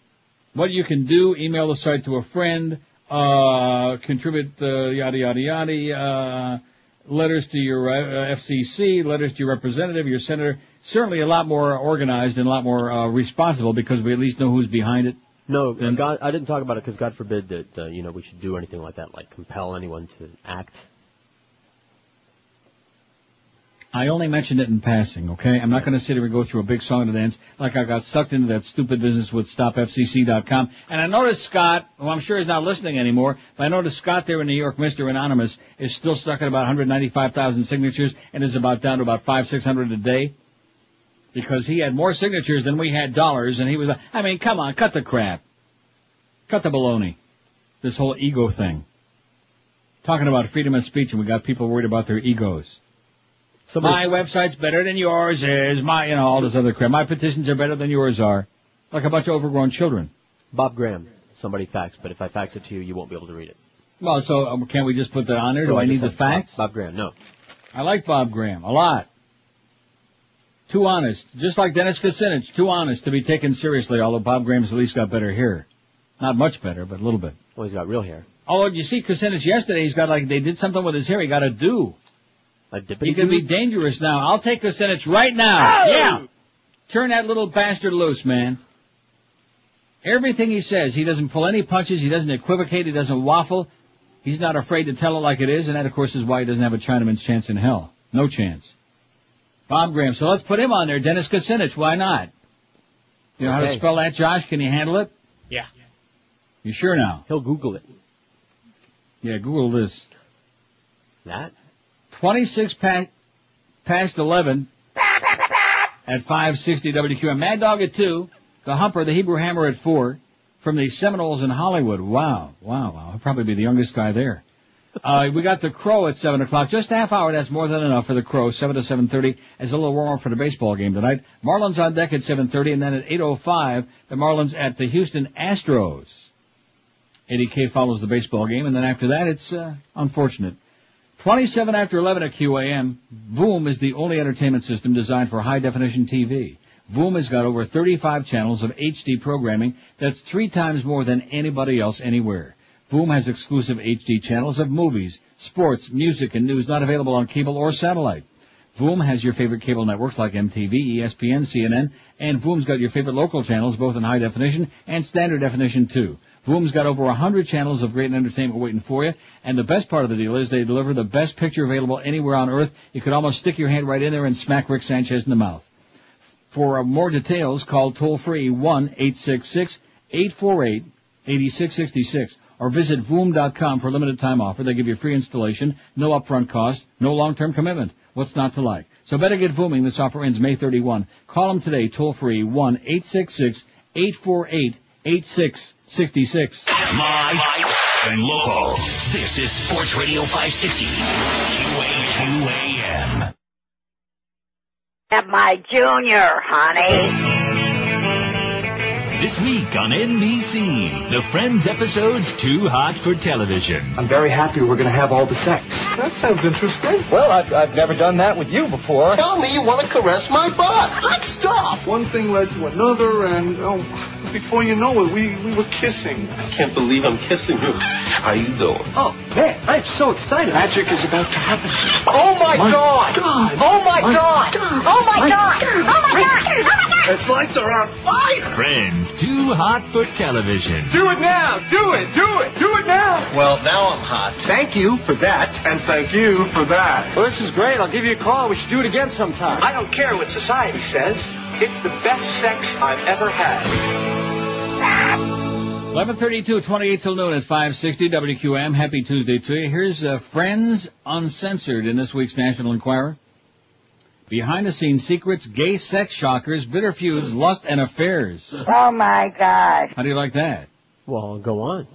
What you can do, email the site to a friend, contribute, yada, yada, yada, letters to your FCC, letters to your representative, your senator. Certainly a lot more organized and a lot more responsible because we at least know who's behind it. No, I didn't talk about it because God forbid that, we should do anything like that, like compel anyone to act. I only mentioned it in passing, okay? I'm not going to sit here and go through a big song and dance like I got sucked into that stupid business with StopFCC.com. And I noticed Scott, well, I'm sure he's not listening anymore, but I noticed Scott there in New York, Mr. Anonymous, is still stuck at about 195,000 signatures and is about down to about 500-600 a day. Because he had more signatures than we had dollars, and he was, come on, cut the crap. Cut the baloney. This whole ego thing. Talking about freedom of speech, and we got people worried about their egos. My website's better than yours is, all this other crap. My petitions are better than yours are. Like a bunch of overgrown children. Bob Graham, somebody faxed, but if I fax it to you, you won't be able to read it. Well, so can't we just put that on there? Do I need the facts? Bob Graham, no. I like Bob Graham a lot. Too honest. Just like Dennis Kucinich, too honest to be taken seriously, although Bob Graham's at least got better hair. Not much better, but a little bit. Well, he's got real hair. Although, you see Kucinich yesterday, he's got they did something with his hair, he got a do. He can be dangerous now. I'll take Kucinich right now. Oh! Yeah. Turn that little bastard loose, man. Everything he says, he doesn't pull any punches, he doesn't equivocate, he doesn't waffle. He's not afraid to tell it like it is, and that, of course, is why he doesn't have a Chinaman's chance in hell. No chance. Bob Graham. So let's put him on there. Dennis Kucinich. Why not? You know how to spell that, Josh? Can you handle it? Yeah. You sure now? He'll Google it. Yeah, Google this. That? 26 past 11 at 560 WQM. Mad Dog at 2. The Humper, the Hebrew Hammer at 4. From the Seminoles in Hollywood. Wow. I'll probably be the youngest guy there. We got the Crow at 7 o'clock. Just a half hour, that's more than enough for the Crow. 7 to 7:30 as a little warm-up for the baseball game tonight. Marlins on deck at 7:30, and then at 8:05, the Marlins at the Houston Astros. Eddie K follows the baseball game, and then after that, it's unfortunate. 27 after 11 at QAM. Voom is the only entertainment system designed for high-definition TV. Voom has got over 35 channels of HD programming. That's 3 times more than anybody else anywhere. Voom has exclusive HD channels of movies, sports, music, and news not available on cable or satellite. Voom has your favorite cable networks like MTV, ESPN, CNN, and Voom's got your favorite local channels both in high definition and standard definition too. Voom's got over 100 channels of great entertainment waiting for you. And the best part of the deal is they deliver the best picture available anywhere on earth. You could almost stick your hand right in there and smack Rick Sanchez in the mouth. For more details, call toll-free 1-866-848-8666 or visit Voom.com for a limited time offer. They give you free installation, no upfront cost, no long-term commitment. What's not to like? So better get Vooming. This offer ends May 31. Call them today, toll-free 1-866-848-8666. Live and local. This is Sports Radio 560. QAM. At my junior, honey. This week on NBC, the Friends episode's Too Hot for Television. I'm very happy we're going to have all the sex. That sounds interesting. Well, I've never done that with you before. Tell me you want to caress my butt. Hot stuff. One thing led to another, and before you know it, we were kissing. I can't believe I'm kissing you. How you doing? Oh, man, I'm so excited. Magic is about to happen. Oh, my God! Oh, my God! Oh, my God! Oh, my God! Oh, my God! Its lights are on fire! Friends, Too Hot for Television. Do it now! Do it! Do it! Do it now! Well, now I'm hot. Thank you for that. And thank you for that. Well, this is great. I'll give you a call. We should do it again sometime. I don't care what society says. It's the best sex I've ever had. 11:32, 28 till noon at 560 WQAM. Happy Tuesday to you. Here's Friends Uncensored in this week's National Enquirer. Behind-the-scenes secrets, gay sex shockers, bitter feuds, lust, and affairs. Oh, my God. How do you like that? Well, go on.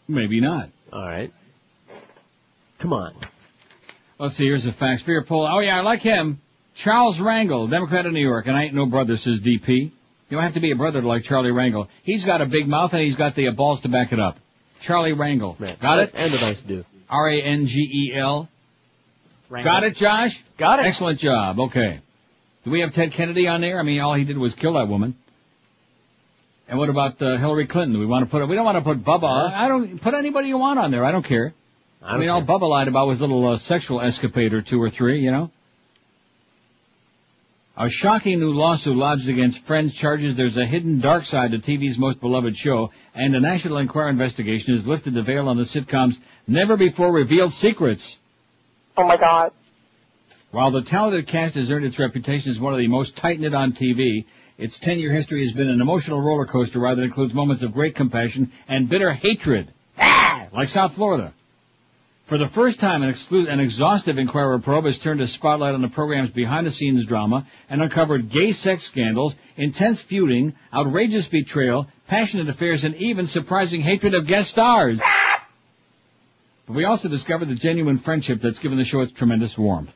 Maybe not. All right. Come on. Let's see, here's the facts. For your poll. Oh, yeah, I like him. Charles Rangel, Democrat of New York. And I ain't no brother, says DP. You don't have to be a brother to like Charlie Rangel. He's got a big mouth, and he's got the balls to back it up. Charlie Rangel. Man, got it? And a nice dude. R-A-N-G-E-L. Rangel. Got it, Josh? Got it. Excellent job. Okay. Do we have Ted Kennedy on there? I mean, all he did was kill that woman. And what about Hillary Clinton? Do we want to put? We don't want to put Bubba. I don't put anybody you want on there. I don't care. I mean, all Bubba lied about was a little sexual escapade or two or three, you know. A shocking new lawsuit lodged against Friends charges there's a hidden dark side to TV's most beloved show, and a National Enquirer investigation has lifted the veil on the sitcom's never-before-revealed secrets. Oh, my God. While the talented cast has earned its reputation as one of the most tight-knit on TV, its 10-year history has been an emotional roller coaster ride that includes moments of great compassion and bitter hatred, like South Florida. For the first time, an exhaustive Enquirer probe has turned a spotlight on the program's behind-the-scenes drama and uncovered gay sex scandals, intense feuding, outrageous betrayal, passionate affairs, and even surprising hatred of guest stars. But we also discovered the genuine friendship that's given the show its tremendous warmth.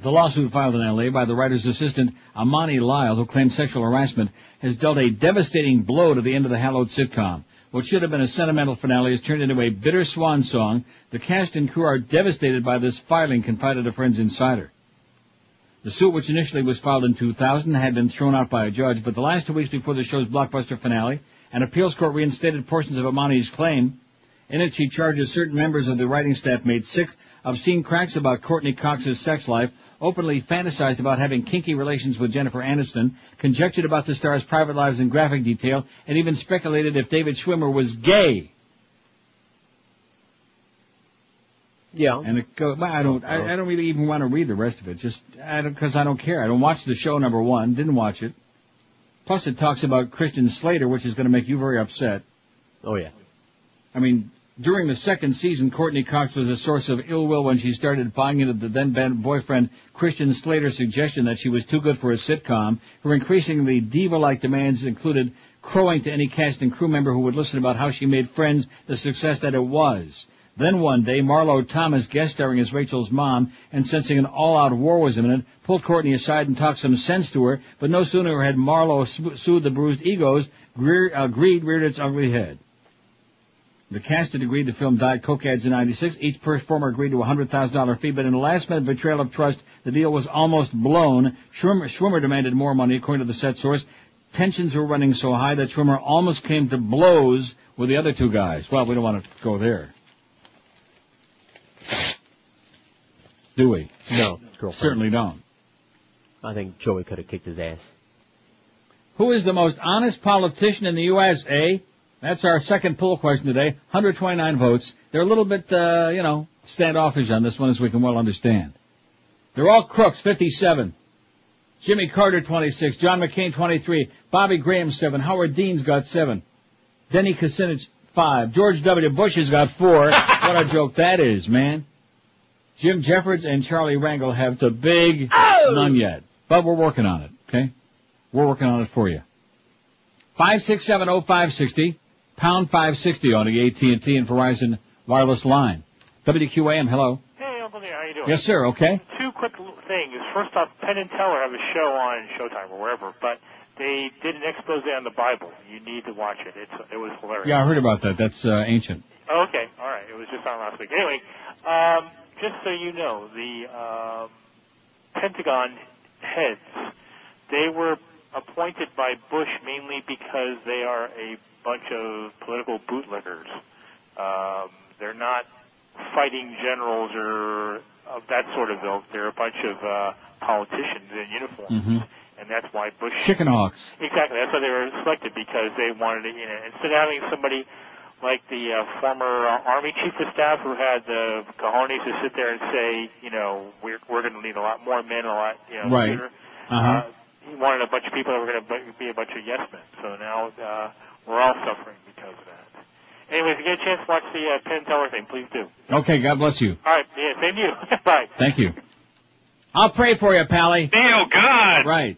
The lawsuit filed in L.A. by the writer's assistant, Amani Lyle, who claimed sexual harassment, has dealt a devastating blow to the end of the hallowed sitcom. What should have been a sentimental finale has turned into a bitter swan song. The cast and crew are devastated by this filing, confided a Friends insider. The suit, which initially was filed in 2000, had been thrown out by a judge, but the last 2 weeks before the show's blockbuster finale, an appeals court reinstated portions of Amani's claim. In it, she charges certain members of the writing staff made sick, obscene cracks about Courtney Cox's sex life, openly fantasized about having kinky relations with Jennifer Aniston, conjectured about the star's private lives in graphic detail, and even speculated if David Schwimmer was gay. Yeah. And it I don't really even want to read the rest of it, just because I don't care. I don't watch the show, number one. Didn't watch it. Plus, it talks about Christian Slater, which is going to make you very upset. Oh, yeah. I mean, during the second season, Courtney Cox was a source of ill will when she started buying into the then-boyfriend Christian Slater's suggestion that she was too good for a sitcom. Her increasingly diva-like demands included crowing to any cast and crew member who would listen about how she made Friends the success that it was. Then one day, Marlo Thomas, guest starring as Rachel's mom, and sensing an all-out war was imminent, pulled Courtney aside and talked some sense to her, but no sooner had Marlo soothed the bruised egos, greed reared its ugly head. The cast had agreed to film Diet Coke ads in '96. Each performer agreed to a $100,000 fee, but in a last-minute betrayal of trust, the deal was almost blown. Schwimmer demanded more money, according to the set source. Tensions were running so high that Schwimmer almost came to blows with the other two guys. Well, we don't want to go there. Do we? No. Girlfriend. Certainly don't. I think Joey could have kicked his ass. Who is the most honest politician in the U.S., eh? That's our second poll question today. 129 votes. They're a little bit, standoffish on this one, as we can well understand. They're all crooks, 57. Jimmy Carter, 26. John McCain, 23. Bobby Graham, 7. Howard Dean's got 7. Denny Kucinich, 5. George W. Bush has got 4. What a joke that is, man. Jim Jeffords and Charlie Rangel have the big none yet. But we're working on it, okay? We're working on it for you. 5670560, pound 560 on the AT&T and Verizon wireless line. WQAM, hello. Hey, Uncle Neil, how you doing? Yes, sir, okay. Two quick things. First off, Penn and Teller have a show on Showtime or wherever, but they did an expose on the Bible. You need to watch it. It was hilarious. Yeah, I heard about that. That's ancient. Okay, all right. It was just on last week. Anyway, just so you know, the Pentagon heads, they were appointed by Bush mainly because they are a bunch of political bootlickers. They're not fighting generals or of that sort of ilk. They're a bunch of politicians in uniforms, and that's why Bush... Chicken hawks. Exactly. That's why they were selected, because they wanted to, instead of having somebody like the former Army Chief of Staff who had the cojones to sit there and say, we're going to need a lot more men, a lot, right. sooner. Uh-huh. He wanted a bunch of people that were going to be a bunch of yes men. So now we're all suffering because of that. Anyway, if you get a chance to watch the Penn Teller thing, please do. Okay, God bless you. All right, yeah, same to you. Bye. Thank you. I'll pray for you, Pally. Neil, God! Right.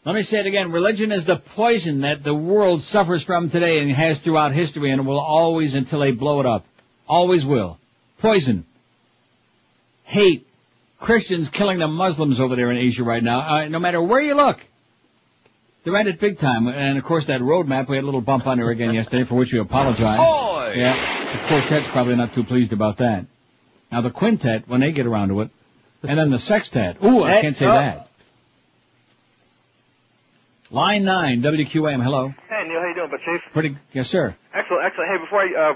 Let me say it again. Religion is the poison that the world suffers from today and has throughout history, and will always until they blow it up. Always will. Poison. Hate. Christians killing the Muslims over there in Asia right now. No matter where you look. They're at it big time. And, of course, that roadmap, we had a little bump on there again yesterday, for which we apologize. Boy! Yeah, the quartet's probably not too pleased about that. Now, the quintet, when they get around to it, and then the sextet. Ooh, I can't say that. Line 9, WQAM, hello. Hey, Neil, how you doing, but Chief? Pretty, yes, sir. Excellent. Hey, before I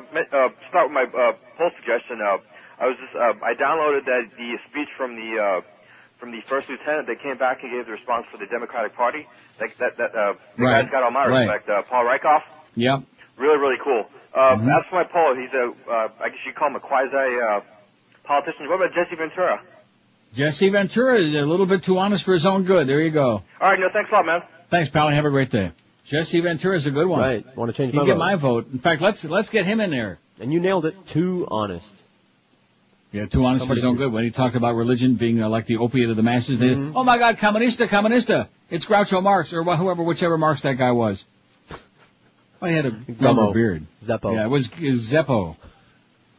start with my poll suggestion, I downloaded the speech from the first lieutenant. They came back and gave the response for the Democratic Party. The Right. guy's got all my respect. Paul Rykoff. Yep. Really, really cool. As for my poll, he's I guess you call him a quasi politician. What about Jesse Ventura? Jesse Ventura is a little bit too honest for his own good. There you go. All right, Neil, thanks a lot, man. Thanks, pal, and have a great day. Jesse Ventura is a good one. Right. Want to change you my get vote. my vote. In fact, let's get him in there. And you nailed it. Too honest. Yeah, too honest for his own good. When he talked about religion being like the opiate of the masses, they, oh my God, comunista. It's Groucho Marx, or whichever Marx that guy was. Well, he had a rubber beard. Zeppo. Yeah, it was Zeppo.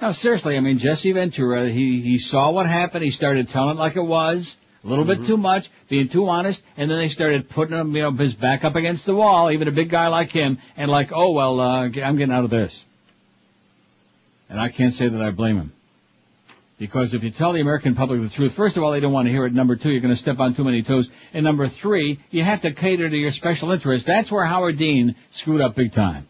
No, seriously, I mean, Jesse Ventura, he saw what happened. He started telling it like it was. A little bit too much, being too honest, and then they started putting him, his back up against the wall, even a big guy like him, and like, oh, well, I'm getting out of this. And I can't say that I blame him. Because if you tell the American public the truth, first of all, they don't want to hear it. Number two, you're going to step on too many toes. And number three, you have to cater to your special interests. That's where Howard Dean screwed up big time.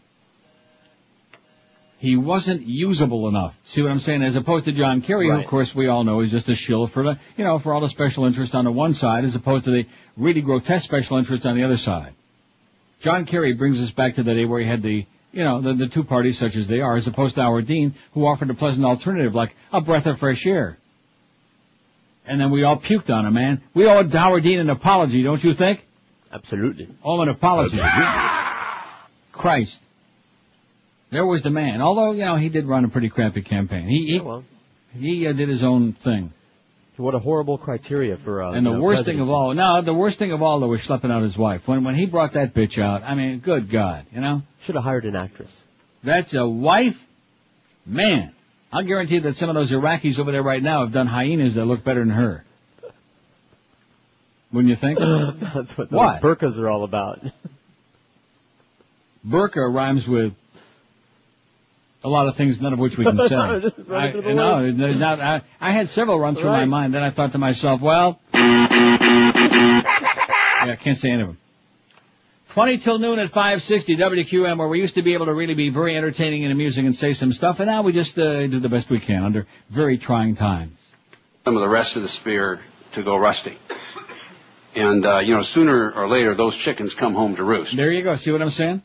He wasn't usable enough. See what I'm saying? As opposed to John Kerry, who, of course, we all know is just a shill for the, for all the special interest on the one side, as opposed to the really grotesque special interest on the other side. John Kerry brings us back to the day where he had the two parties such as they are, as opposed to Howard Dean, who offered a pleasant alternative, like a breath of fresh air. And then we all puked on him, man. We owe Howard Dean an apology, don't you think? Absolutely. Oh, an apology. Christ. There was the man. Although, he did run a pretty crappy campaign. He did his own thing. What a horrible criteria for and the worst thing of all, though, was schlepping out his wife. When he brought that bitch out, I mean, good God, Should have hired an actress. That's a wife? Man, I'll guarantee that some of those Iraqis over there right now have done hyenas that look better than her. Wouldn't you think? That's what those burqas are all about. Burqa rhymes with a lot of things, none of which we can say. I had several run through my mind. Then I thought to myself, well, I can't say any of them. 20 till noon at 560 WQM, where we used to be able to really be very entertaining and amusing and say some stuff, and now we just do the best we can under very trying times. Some of the rest of the spear to go rusty. And, sooner or later, those chickens come home to roost. There you go. See what I'm saying?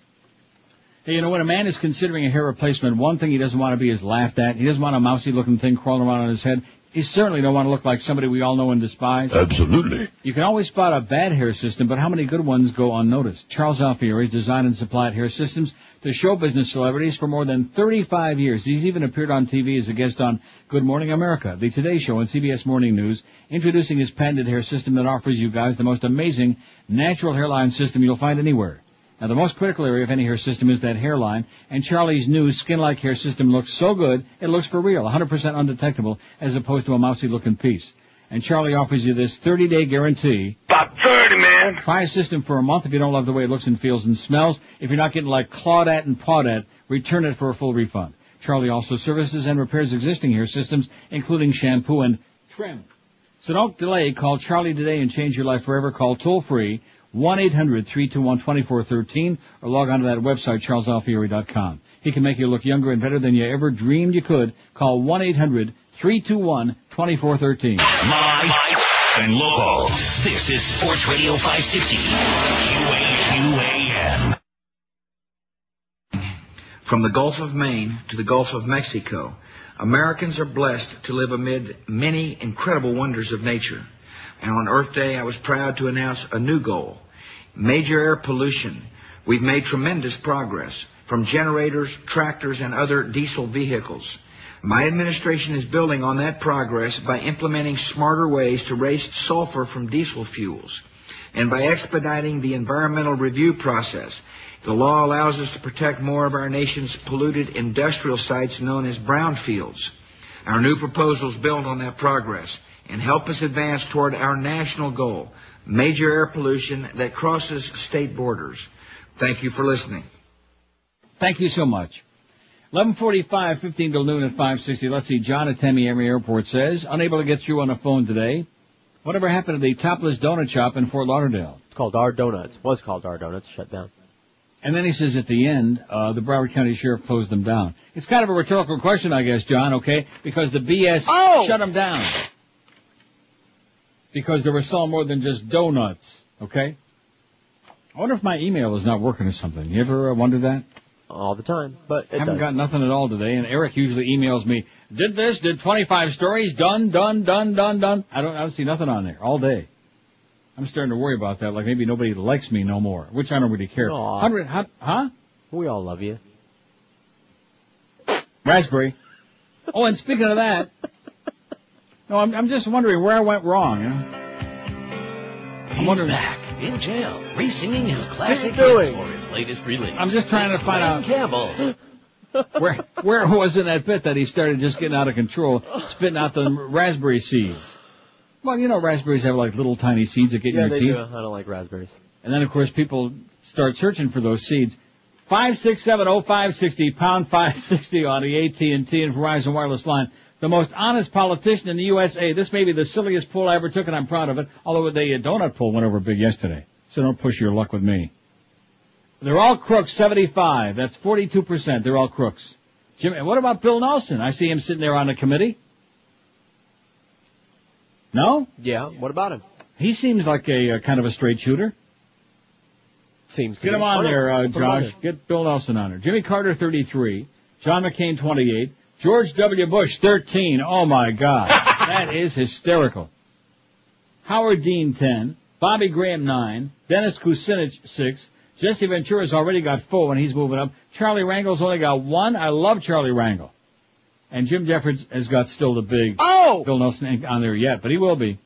Hey, when a man is considering a hair replacement, one thing he doesn't want to be is laughed at. He doesn't want a mousy-looking thing crawling around on his head. He certainly don't want to look like somebody we all know and despise. Absolutely. You can always spot a bad hair system, but how many good ones go unnoticed? Charles Alfieri has designed and supplied hair systems to show business celebrities for more than 35 years. He's even appeared on TV as a guest on Good Morning America, the Today Show, and CBS Morning News, introducing his patented hair system that offers you guys the most amazing natural hairline system you'll find anywhere. Now, the most critical area of any hair system is that hairline, and Charlie's new skin-like hair system looks so good, it looks for real, 100% undetectable, as opposed to a mousy-looking piece. And Charlie offers you this 30-day guarantee. About 30, man. Try a system for a month if you don't love the way it looks and feels and smells. If you're not getting like clawed at and pawed at, return it for a full refund. Charlie also services and repairs existing hair systems, including shampoo and trim. So don't delay. Call Charlie today and change your life forever. Call toll-free 1-800-321-2413 or log on to that website, charlesalfieri.com. He can make you look younger and better than you ever dreamed you could. Call 1-800-321-2413. Live and local. This is Sports Radio 560. QAM. From the Gulf of Maine to the Gulf of Mexico, Americans are blessed to live amid many incredible wonders of nature. And on Earth Day, I was proud to announce a new goal. Major air pollution. We've made tremendous progress from generators, tractors, and other diesel vehicles. My administration is building on that progress by implementing smarter ways to raise sulfur from diesel fuels and by expediting the environmental review process. The law allows us to protect more of our nation's polluted industrial sites known as brownfields. Our new proposals build on that progress and help us advance toward our national goal, major air pollution that crosses state borders. Thank you for listening. Thank you so much. 11:45, 15 till noon at 560. Let's see. John at Tamiami Airport says, unable to get through on the phone today. Whatever happened to the Topless Donut Shop in Fort Lauderdale? It's called Our Donuts. Was called Our Donuts. Shut down. And then he says at the end, the Broward County Sheriff closed them down. It's kind of a rhetorical question, I guess, John, okay? Because the BS shut them down. Because they were selling more than just donuts, okay? I wonder if my email is not working or something. You ever wonder that? All the time, but I haven't got nothing at all today, and Eric usually emails me, did 25 stories, done. I don't see nothing on there all day. I'm starting to worry about that, like maybe nobody likes me no more, which I don't really care. 100, huh? We all love you. Raspberry. Oh, and speaking of that, no, I'm just wondering where I went wrong, you know? He's back in jail, re-singing his classic hits for his latest release. I'm just trying to find out Campbell. where was in that bit that he started just getting out of control, spitting out the raspberry seeds. Well, you know, raspberries have like little tiny seeds that get in your teeth. Yeah, they do. I don't like raspberries. And then, of course, people start searching for those seeds. 5670560, pound 560 on the AT&T and Verizon wireless line. The most honest politician in the USA. This may be the silliest poll I ever took, and I'm proud of it. Although the donut poll went over big yesterday. So don't push your luck with me. They're all crooks, 75. That's 42%. They're all crooks. Jimmy, what about Bill Nelson? I see him sitting there on the committee. No? Yeah, what about him? He seems like a kind of a straight shooter. Seems to Get be. him on there, Josh. It. Get Bill Nelson on there. Jimmy Carter, 33. John McCain, 28. George W. Bush, 13. Oh, my God. That is hysterical. Howard Dean, 10. Bobby Graham, 9. Dennis Kucinich, 6. Jesse Ventura's already got 4, and he's moving up. Charlie Rangel's only got 1. I love Charlie Rangel. And Jim Jeffords has got still the big Bill Nelson ain't on there yet, but he will be.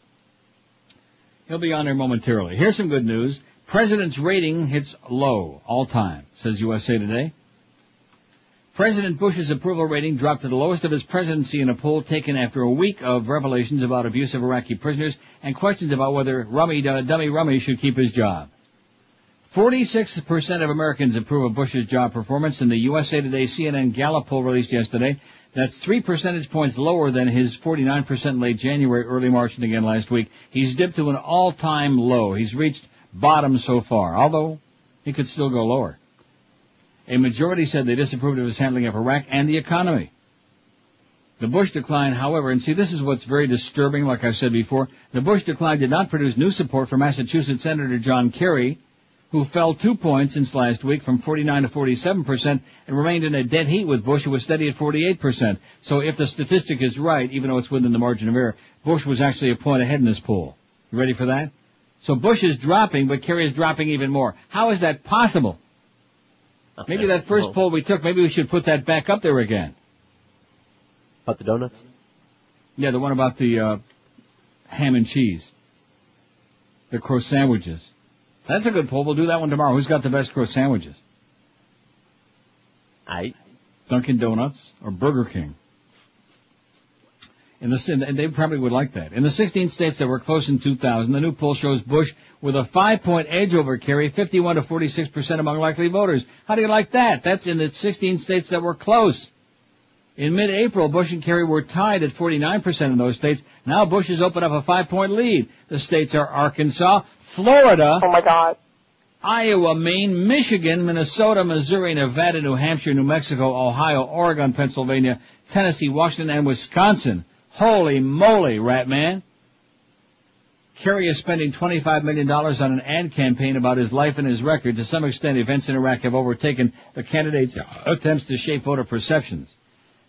He'll be on there momentarily. Here's some good news. President's rating hits low all time, says USA Today. President Bush's approval rating dropped to the lowest of his presidency in a poll taken after a week of revelations about abuse of Iraqi prisoners and questions about whether Dummy Rummy should keep his job. 46% of Americans approve of Bush's job performance in the USA Today CNN Gallup poll released yesterday. That's 3 percentage points lower than his 49% in late January, early March, and again last week. He's dipped to an all-time low. He's reached bottom so far, although he could still go lower. A majority said they disapproved of his handling of Iraq and the economy. The Bush decline, however, and see, this is what's very disturbing, like I said before, the Bush decline did not produce new support for Massachusetts Senator John Kerry, who fell 2 points since last week from 49 to 47% and remained in a dead heat with Bush, who was steady at 48%. So if the statistic is right, even though it's within the margin of error, Bush was actually a point ahead in this poll. You ready for that? So Bush is dropping, but Kerry is dropping even more. How is that possible? Maybe that first poll we took, maybe we should put that back up there again. About the donuts? Yeah, the one about the ham and cheese. The croissant sandwiches. That's a good poll. We'll do that one tomorrow. Who's got the best croissant sandwiches? Dunkin' Donuts or Burger King? And they probably would like that. In the 16 states that were close in 2000, the new poll shows Bush with a 5-point edge over Kerry, 51 to 46% among likely voters. How do you like that? That's in the 16 states that were close. In mid-April, Bush and Kerry were tied at 49% in those states. Now Bush has opened up a 5-point lead. The states are Arkansas, Florida, oh my God, Iowa, Maine, Michigan, Minnesota, Missouri, Nevada, New Hampshire, New Mexico, Ohio, Oregon, Pennsylvania, Tennessee, Washington, and Wisconsin. Holy moly, rat man. Kerry is spending $25 million on an ad campaign about his life and his record. To some extent, events in Iraq have overtaken the candidate's attempts to shape voter perceptions.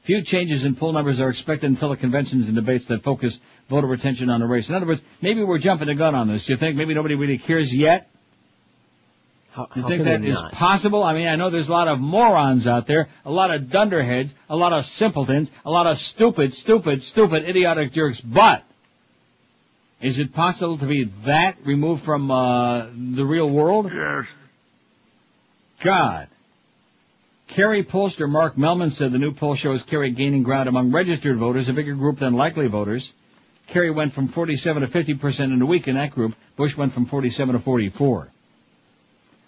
Few changes in poll numbers are expected until the conventions and debates that focus voter attention on the race. In other words, maybe we're jumping the gun on this. You think maybe nobody really cares yet? You think that is possible? I mean, I know there's a lot of morons out there, a lot of dunderheads, a lot of simpletons, a lot of stupid, idiotic jerks, but is it possible to be that removed from the real world? Yes. God. Kerry pollster Mark Mellman said the new poll shows Kerry gaining ground among registered voters, a bigger group than likely voters. Kerry went from 47 to 50% in a week in that group. Bush went from 47 to 44.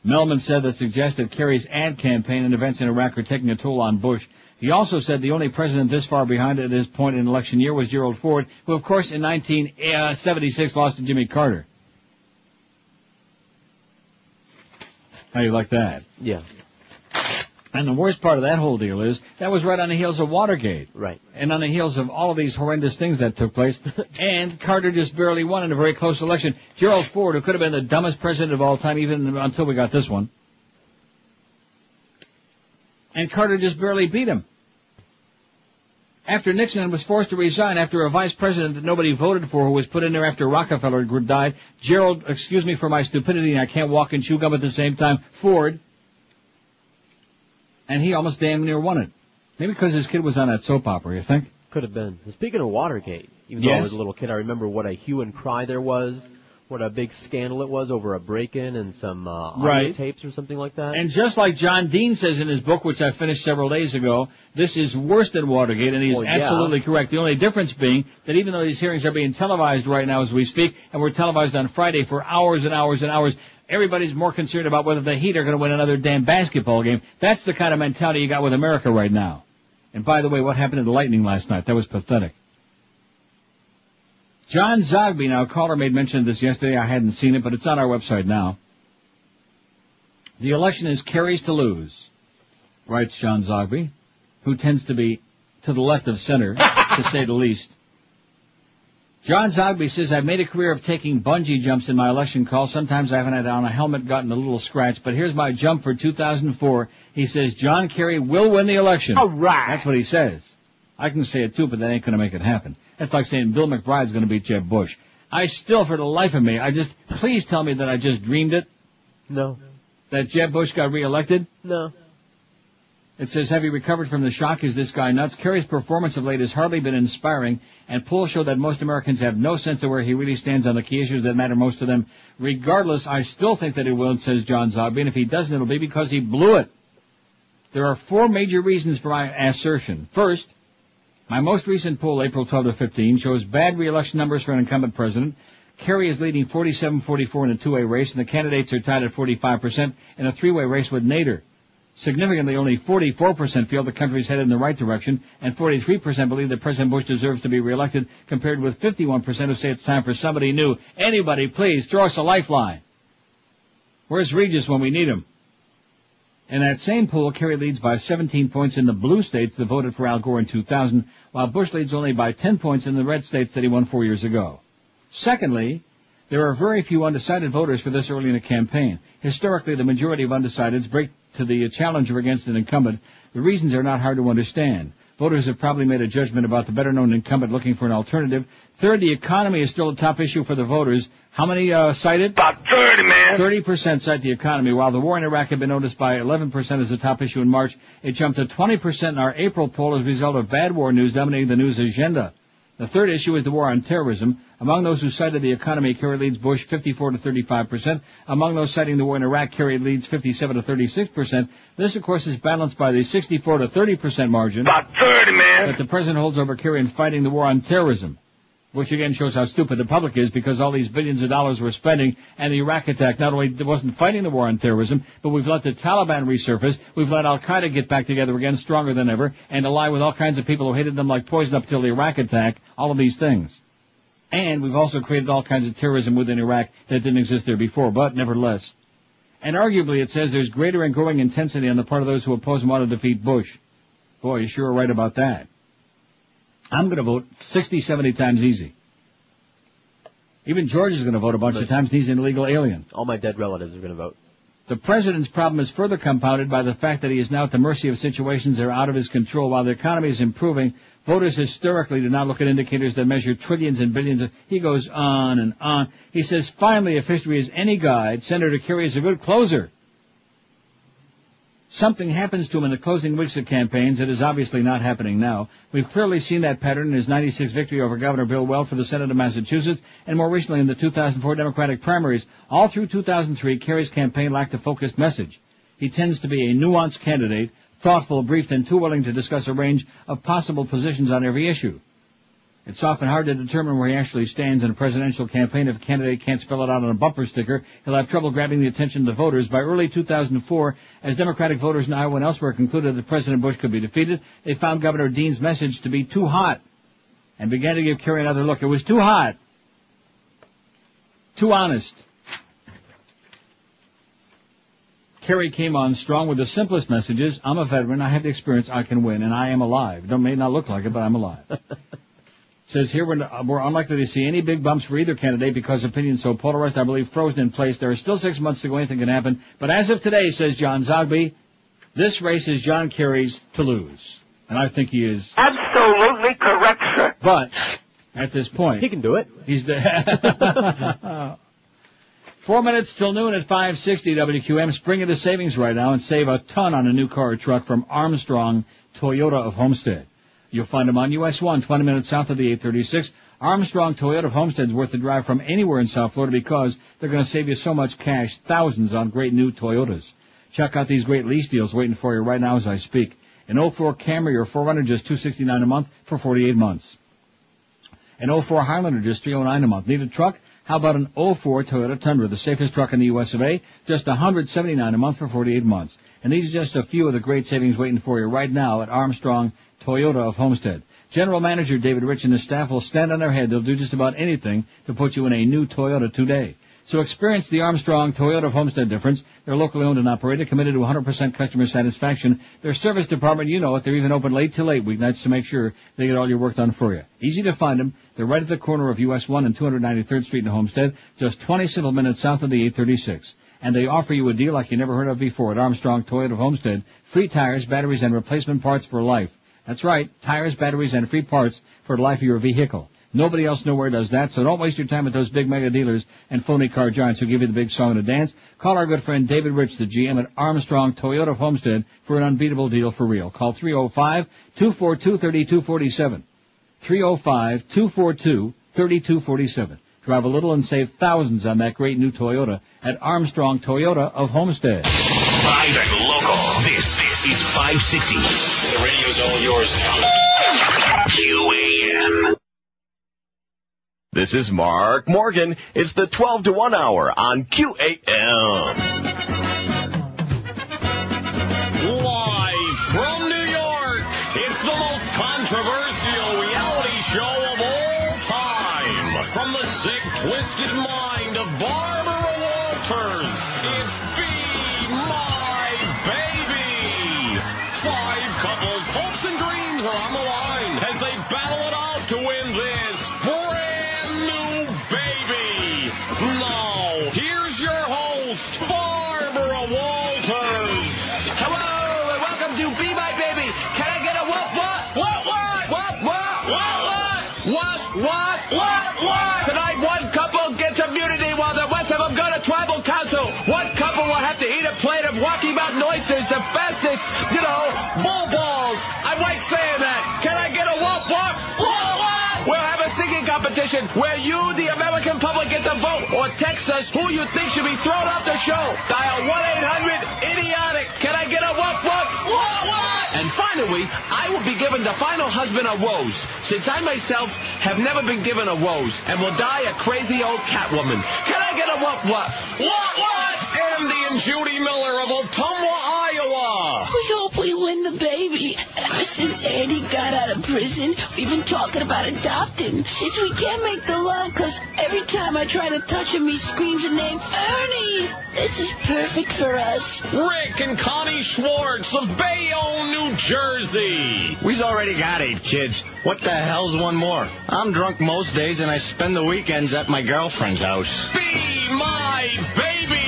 Mellman said that suggests that Kerry's ad campaign and events in Iraq are taking a toll on Bush. He also said the only president this far behind at this point in election year was Gerald Ford, who of course in 1976 lost to Jimmy Carter. How do you like that? Yeah. And the worst part of that whole deal is that was right on the heels of Watergate. Right. And on the heels of all of these horrendous things that took place. And Carter just barely won in a very close election. Gerald Ford, who could have been the dumbest president of all time, even until we got this one. And Carter just barely beat him. After Nixon was forced to resign after a vice president that nobody voted for, who was put in there after Rockefeller died, Gerald, excuse me for my stupidity, I can't walk and chew gum at the same time, Ford, and he almost damn near won it. Maybe because his kid was on that soap opera, you think? Could have been. Speaking of Watergate, even though I was a little kid, I remember what a hue and cry there was, what a big scandal it was over a break-in and some audio tapes or something like that. And just like John Dean says in his book, which I finished several days ago, this is worse than Watergate, and he's absolutely correct. The only difference being that even though these hearings are being televised right now as we speak, and were televised on Friday for hours and hours and hours, everybody's more concerned about whether the Heat are going to win another damn basketball game. That's the kind of mentality you got with America right now. And by the way, what happened to the Lightning last night? That was pathetic. John Zogby, now a caller made mention of this yesterday. I hadn't seen it, but it's on our website now. The election is Kerry's to lose, writes John Zogby, who tends to be to the left of center, to say the least. John Zogby says, I've made a career of taking bungee jumps in my election call. Sometimes I haven't had on a helmet, gotten a little scratch, but here's my jump for 2004. He says, John Kerry will win the election. All right. That's what he says. I can say it too, but that ain't going to make it happen. That's like saying Bill McBride's going to beat Jeb Bush. I still, for the life of me, please tell me that I just dreamed it. No. That Jeb Bush got reelected? No. It says, have you recovered from the shock? Is this guy nuts? Kerry's performance of late has hardly been inspiring, and polls show that most Americans have no sense of where he really stands on the key issues that matter most to them. Regardless, I still think that he will, says John Zogby, and if he doesn't, it'll be because he blew it. There are 4 major reasons for my assertion. First, my most recent poll, April 12 to 15, shows bad re-election numbers for an incumbent president. Kerry is leading 47-44 in a two-way race, and the candidates are tied at 45% in a three-way race with Nader. Significantly, only 44% feel the country is headed in the right direction, and 43% believe that President Bush deserves to be reelected, compared with 51% who say it's time for somebody new. Anybody, please, throw us a lifeline. Where's Regis when we need him? In that same poll, Kerry leads by 17 points in the blue states that voted for Al Gore in 2000, while Bush leads only by 10 points in the red states that he won 4 years ago. Secondly, there are very few undecided voters for this early in a campaign. Historically, the majority of undecideds break to the challenger against an incumbent. The reasons are not hard to understand. Voters have probably made a judgment about the better-known incumbent looking for an alternative. Third, the economy is still a top issue for the voters. How many cited? About 30, man. 30% cite the economy. While the war in Iraq had been noticed by 11% as a top issue in March, it jumped to 20% in our April poll as a result of bad war news dominating the news agenda. The third issue is the war on terrorism. Among those who cited the economy, Kerry leads Bush 54 to 35%. Among those citing the war in Iraq, Kerry leads 57 to 36%. This, of course, is balanced by the 64 to 30% margin. About 30, man. That the president holds over Kerry in fighting the war on terrorism. Which again shows how stupid the public is, because all these billions of dollars we're spending and the Iraq attack not only wasn't fighting the war on terrorism, but we've let the Taliban resurface, we've let Al-Qaeda get back together again stronger than ever, and ally with all kinds of people who hated them like poison up till the Iraq attack, all of these things. And we've also created all kinds of terrorism within Iraq that didn't exist there before, but nevertheless. And arguably it says there's greater and growing intensity on the part of those who oppose and want to defeat Bush. Boy, you sure are right about that. I'm going to vote 60, 70 times easy. Even George is going to vote a bunch of times, and he's an illegal alien. All my dead relatives are going to vote. The president's problem is further compounded by the fact that he is now at the mercy of situations that are out of his control. While the economy is improving, voters historically do not look at indicators that measure trillions and billions. He goes on and on. He says, finally, if history is any guide, Senator Kerry is a good closer. Something happens to him in the closing weeks of campaigns. It is obviously not happening now. We've clearly seen that pattern in his 96 victory over Governor Bill Weld for the Senate of Massachusetts, and more recently in the 2004 Democratic primaries. All through 2003, Kerry's campaign lacked a focused message. He tends to be a nuanced candidate, thoughtful, brief, and too willing to discuss a range of possible positions on every issue. It's often hard to determine where he actually stands in a presidential campaign. If a candidate can't spell it out on a bumper sticker, he'll have trouble grabbing the attention of the voters. By early 2004, as Democratic voters in Iowa and elsewhere concluded that President Bush could be defeated, they found Governor Dean's message to be too hot and began to give Kerry another look. It was too hot. Too honest. Kerry came on strong with the simplest messages. I'm a veteran. I have the experience. I can win. And I am alive. It may not look like it, but I'm alive. Says here we're unlikely to see any big bumps for either candidate because opinions so polarized, I believe, frozen in place. There are still 6 months to go. Anything can happen. But as of today, says John Zogby, this race is John Kerry's to lose. And I think he is absolutely correct, sir. But at this point, he can do it. He's the 4 minutes till noon at 560 WQM. Spring into savings right now and save a ton on a new car or truck from Armstrong Toyota of Homestead. You'll find them on US 1, 20 minutes south of the 836. Armstrong Toyota of Homestead is worth the drive from anywhere in South Florida because they're going to save you so much cash, thousands on great new Toyotas. Check out these great lease deals waiting for you right now as I speak. An 04 Camry or 4Runner, just $269 a month for 48 months. An 04 Highlander, just $309 a month. Need a truck? How about an 04 Toyota Tundra, the safest truck in the US of A, just $179 a month for 48 months. And these are just a few of the great savings waiting for you right now at Armstrong Toyota of Homestead. General Manager David Rich and his staff will stand on their head. They'll do just about anything to put you in a new Toyota today. So experience the Armstrong Toyota of Homestead difference. They're locally owned and operated, committed to 100% customer satisfaction. Their service department, you know it, they're even open late till 8 weeknights to make sure they get all your work done for you. Easy to find them. They're right at the corner of US 1 and 293rd Street in Homestead, just 20 simple minutes south of the 836. And they offer you a deal like you never heard of before at Armstrong Toyota of Homestead. Free tires, batteries, and replacement parts for life. That's right, tires, batteries, and free parts for the life of your vehicle. Nobody else nowhere does that, so don't waste your time with those big mega dealers and phony car giants who give you the big song and dance. Call our good friend David Rich, the GM at Armstrong Toyota of Homestead, for an unbeatable deal for real. Call 305-242-3247. 305-242-3247. Drive a little and save thousands on that great new Toyota at Armstrong Toyota of Homestead. Live and local. This is 560. The radio's all yours now. QAM. This is Mark Morgan. It's the 12 to 1 hour on QAM. Live from New York, it's the most controversial reality show of all time. From the sick, twisted mind of Barbara Walters. It's Be My Baby. 5 couples, hopes and dreams are on the line as they battle it out to win this brand new baby. Now, here's your host, Barbara Walters. Hello, and welcome to Be My Baby. Can I get a what? Tonight, one couple gets immunity while the rest of them go to tribal council. One couple will have to eat a plate of Rocky Mountain oysters, the fastest, bull balls. I like saying that. Can I get a what? We'll have a singing competition where you, the American public, get to vote or text us who you think should be thrown off the show. Dial 1-800-IDIOTIC. Can I get a what? And finally, I will be giving the final husband a rose, since I myself have never been given a rose and will die a crazy old Catwoman. Can I get a what? Andy and Judy Miller of Ottumwa, Iowa. We hope we win the baby. Ever since Andy got out of prison, we've been talking about adopting. Since we can't make the love, because every time I try to touch him, he screams the name Ernie. This is perfect for us. Rick and Connie Schwartz of Bayonne, New Jersey. We've already got 8 kids. What the hell's one more? I'm drunk most days, and I spend the weekends at my girlfriend's house. Be My Baby.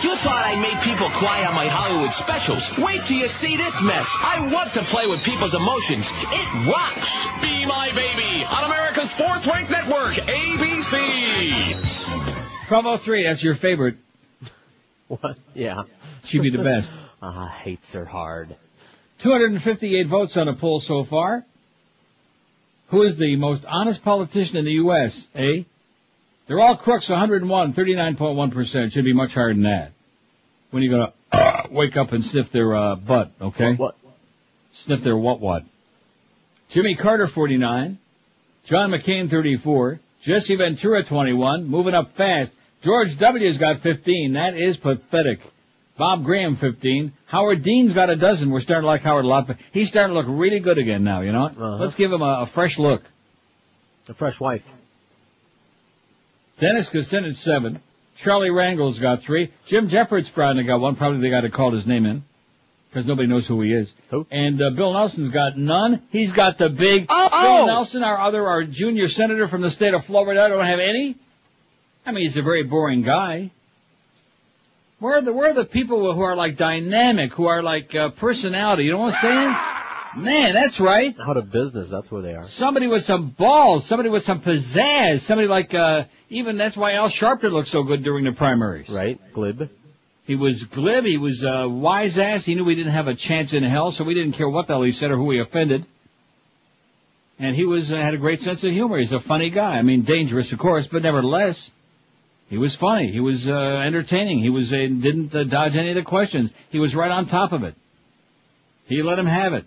You thought I made people cry on my Hollywood specials. Wait till you see this mess. I love to play with people's emotions. It rocks. Be My Baby on America's 4th-ranked network, ABC. 1203, that's your favorite. What? Yeah. She'd be the best. Hates her hard. 258 votes on a poll so far. Who is the most honest politician in the U.S., eh? They're all crooks, 101, 39.1%. Should be much higher than that. When are you going to wake up and sniff their butt, okay? What? Sniff their what? Jimmy Carter, 49. John McCain, 34. Jesse Ventura, 21. Moving up fast. George W.'s got 15. That is pathetic. Bob Graham, 15. Howard Dean's got a dozen. We're starting to like Howard a lot, but he's starting to look really good again now, you know? Let's give him a fresh look. A fresh wife. Dennis Kucinich, 7. Charlie Rangel's got 3. Jim Jeffords probably got 1. Probably the guy that called his name in, because nobody knows who he is. Who? And Bill Nelson's got none. He's got the big Bill Nelson, our junior senator from the state of Florida. I don't have any. I mean, he's a very boring guy. Where are the people who are like dynamic, who are like personality? You know what I'm saying? Man, that's right. Out of business, that's where they are. Somebody with some balls, somebody with some pizzazz, somebody like, even that's why Al Sharpton looked so good during the primaries. Right, glib. He was glib, he was wise ass, he knew he didn't have a chance in hell, so we didn't care what the hell he said or who he offended. And he was had a great sense of humor. He's a funny guy. I mean, dangerous, of course, but nevertheless, he was funny. He was entertaining. He was didn't dodge any of the questions. He was right on top of it. He let him have it.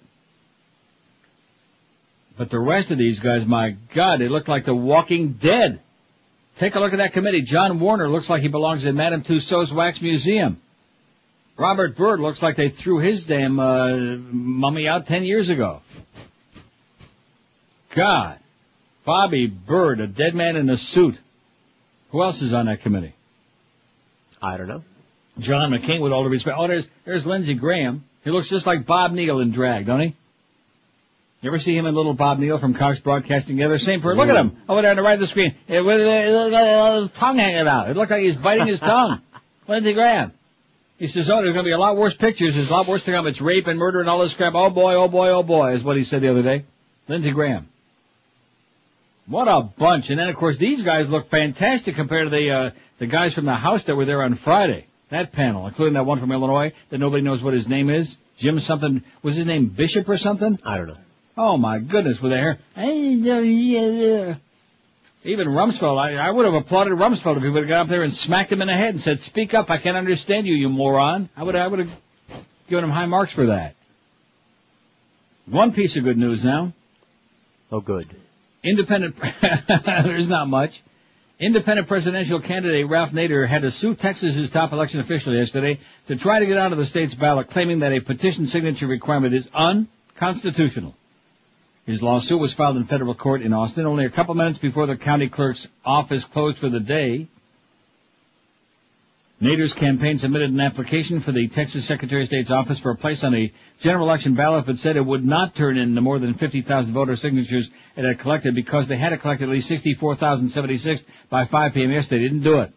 But the rest of these guys, my God, they look like the Walking Dead. Take a look at that committee. John Warner looks like he belongs in Madame Tussauds Wax Museum. Robert Byrd looks like they threw his damn mummy out 10 years ago. God. Bobby Byrd, a dead man in a suit. Who else is on that committee? I don't know. John McCain, with all due respect. Oh, there's Lindsey Graham. He looks just like Bob Neal in drag, don't he? You ever see him and little Bob Neal from Cox Broadcasting together? Same person. Look at him over there on the right of the screen. With his tongue hanging out. It looked like he's biting his tongue. Lindsey Graham. He says, there's going to be a lot worse pictures. There's a lot worse to come. It's rape and murder and all this crap. Oh, boy, is what he said the other day. Lindsey Graham. What a bunch. And then, of course, these guys look fantastic compared to the guys from the House that were there on Friday. That panel, including that one from Illinois that nobody knows what his name is. Jim something. Was his name Bishop or something? I don't know. Oh, my goodness, with the hair. Even Rumsfeld, I would have applauded Rumsfeld if he would have got up there and smacked him in the head and said, speak up, I can't understand you, you moron. I would have given him high marks for that. One piece of good news now. Oh, good. Independent, there's not much. Independent presidential candidate Ralph Nader had to sue Texas's top election official yesterday to try to get out of the state's ballot, claiming that a petition signature requirement is unconstitutional. His lawsuit was filed in federal court in Austin only a couple minutes before the county clerk's office closed for the day. Nader's campaign submitted an application for the Texas Secretary of State's office for a place on the general election ballot, but said it would not turn in the more than 50,000 voter signatures it had collected because they had to collect at least 64,076 by 5 p.m. yesterday. They didn't do it.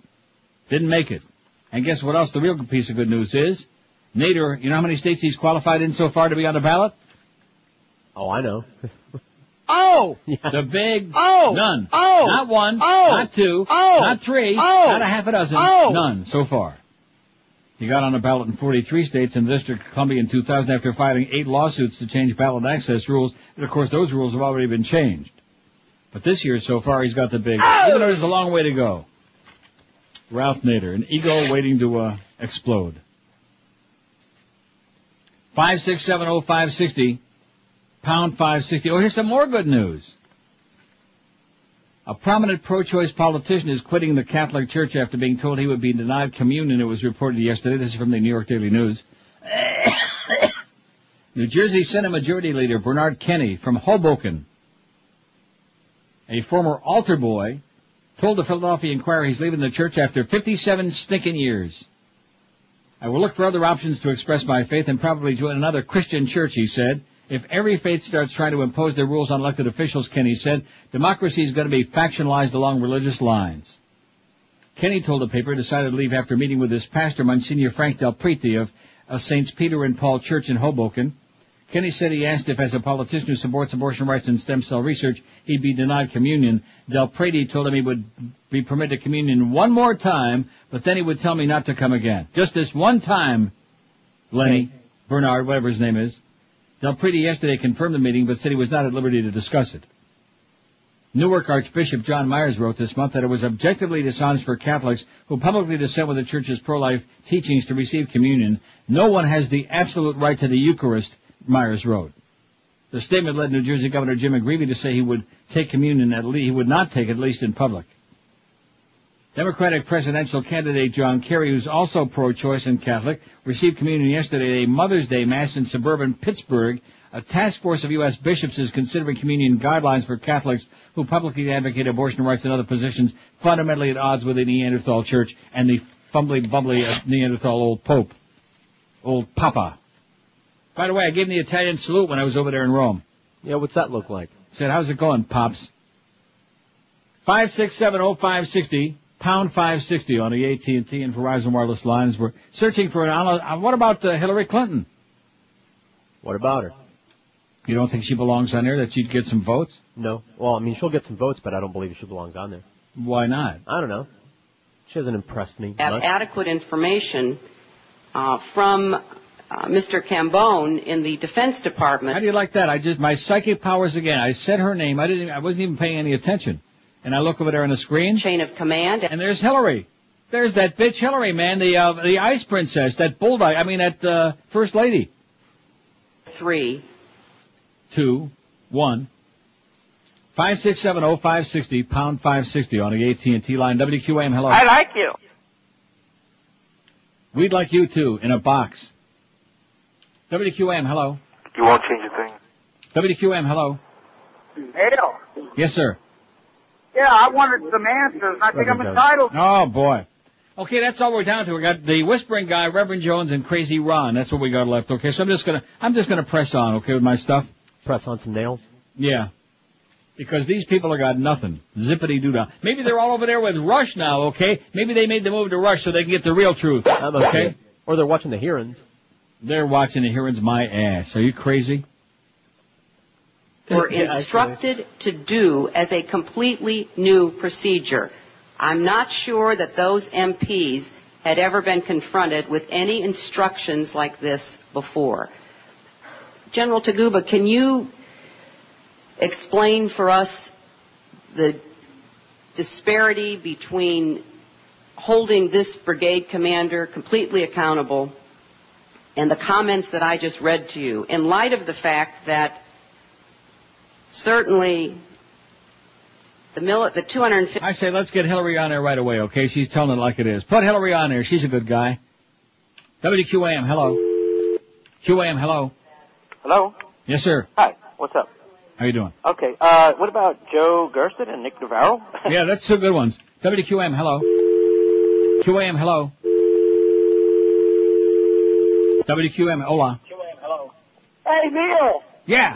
Didn't make it. And guess what else? The real piece of good news is, Nader, you know how many states he's qualified in so far to be on the ballot? Oh, I know. Oh! Yeah. The big none. Oh! Not one, not two, not three, not a half a dozen, none so far. He got on the ballot in 43 states in the District of Columbia in 2000 after filing 8 lawsuits to change ballot access rules. And, of course, those rules have already been changed. But this year, so far, he's got the big, even though there's a long way to go. Ralph Nader, an ego waiting to explode. 5670560, pound 560. Oh, here's some more good news. A prominent pro-choice politician is quitting the Catholic Church after being told he would be denied communion. It was reported yesterday. This is from the New York Daily News. New Jersey Senate Majority Leader Bernard Kenny from Hoboken, a former altar boy, told the Philadelphia Inquirer he's leaving the church after 57 stinking years. I will look for other options to express my faith and probably join another Christian church, he said. If every faith starts trying to impose their rules on elected officials, Kenny said, democracy is going to be factionalized along religious lines. Kenny told the paper he decided to leave after meeting with his pastor, Monsignor Frank Del Prete of Saints Peter and Paul Church in Hoboken. Kenny said he asked if, as a politician who supports abortion rights and stem cell research, he'd be denied communion. Del Prete told him he would be permitted communion one more time, but then he would tell me not to come again. Just this one time, Lenny, Bernard, whatever his name is. Del Prete yesterday confirmed the meeting, but said he was not at liberty to discuss it. Newark Archbishop John Myers wrote this month that it was objectively dishonest for Catholics who publicly dissent with the Church's pro-life teachings to receive communion. No one has the absolute right to the Eucharist, Myers wrote. The statement led New Jersey Governor Jim McGreevey to say he would take communion he would not take it, at least in public. Democratic presidential candidate John Kerry, who's also pro-choice and Catholic, received communion yesterday at a Mother's Day Mass in suburban Pittsburgh. A task force of U.S. bishops is considering communion guidelines for Catholics who publicly advocate abortion rights and other positions fundamentally at odds with the Neanderthal Church and the fumbly-bumbly Neanderthal old Pope, old Papa. By the way, I gave him the Italian salute when I was over there in Rome. Yeah, what's that look like? Said, how's it going, Pops? 5670560. Pound 560 on the AT&T and Verizon wireless lines. We're searching for what about Hillary Clinton? What about her? You don't think she belongs on there, that she'd get some votes? No. Well, I mean, she'll get some votes, but I don't believe she belongs on there. Why not? I don't know. She hasn't impressed me have much. Adequate information from Mr. Cambone in the Defense Department. How do you like that? My psychic powers again. I said her name. I wasn't even paying any attention. And I look over there on the screen. Chain of command. And there's Hillary. There's that bitch Hillary, man, the ice princess, that bulldog, that first lady. 3, 2, 1. 5670560, pound 560 on the AT&T line. WQAM, hello. I like you. We'd like you too, in a box. WQAM, hello. You won't change a thing. WQAM, hello. Hell. Yes, sir. Yeah, I wanted some answers. I think I'm entitled. Oh, boy. Okay, that's all we're down to. We got the whispering guy, Reverend Jones, and Crazy Ron. That's what we got left. Okay, so I'm just gonna press on, okay, with my stuff. Press on some nails? Yeah. Because these people have got nothing. Zippity-doo-dah. Maybe they're all over there with Rush now, okay? Maybe they made the move to Rush so they can get the real truth. Okay? Or they're watching the hearings. They're watching the hearings, my ass. Are you crazy? Were instructed to do as a completely new procedure. I'm not sure that those MPs had ever been confronted with any instructions like this before. General Taguba, can you explain for us the disparity between holding this brigade commander completely accountable and the comments that I just read to you, in light of the fact that certainly the 250... I say let's get Hillary on there right away, okay? She's telling it like it is. Put Hillary on there. She's a good guy. WQAM, hello. QAM, hello. Hello? Yes, sir. Hi. What's up? How you doing? Okay. What about Joe Gersten and Nick Navarro? Yeah, that's two good ones. WQAM, hello. QAM, hello. WQM, hola. Hello. Hey, Neil. Yeah.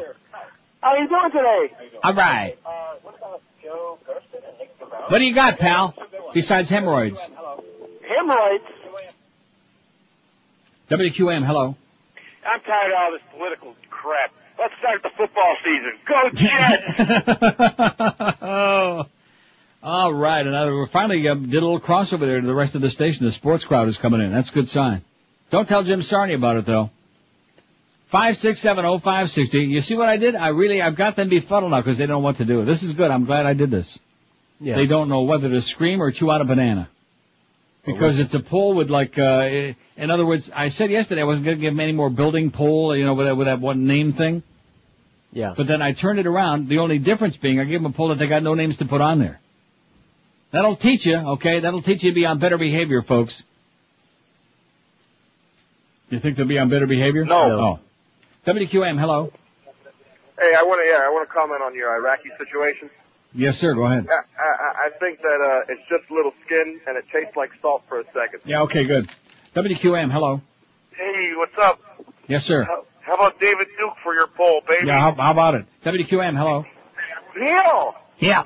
How you doing today? All right. What about Joe Gersten and Nick Cabral? What do you got, pal? Besides hemorrhoids. Hemorrhoids? WQM, hello. I'm tired of all this political crap. Let's start the football season. Go Jets! Oh. All right. And we finally did a little crossover there to the rest of the station. The sports crowd is coming in. That's a good sign. Don't tell Jim Sarney about it, though. 5670560. You see what I did? I've got them befuddled now because they don't know what to do. This is good. I'm glad I did this. Yeah. They don't know whether to scream or chew out a banana. Because it's a poll with in other words, I said yesterday I wasn't going to give them any more building poll, with that one name thing. Yeah. But then I turned it around. The only difference being I gave them a poll that they got no names to put on there. That'll teach you, okay? That'll teach you to be on better behavior, folks. You think they'll be on better behavior? No. Oh. WQM, hello. Hey, I want to comment on your Iraqi situation. Yes, sir. Go ahead. I think that it's just a little skin and it tastes like salt for a second. Yeah, okay, good. WQM, hello. Hey, what's up? Yes, sir. How about David Duke for your poll, baby? Yeah, how about it? WQM, hello. Neil, Yeah.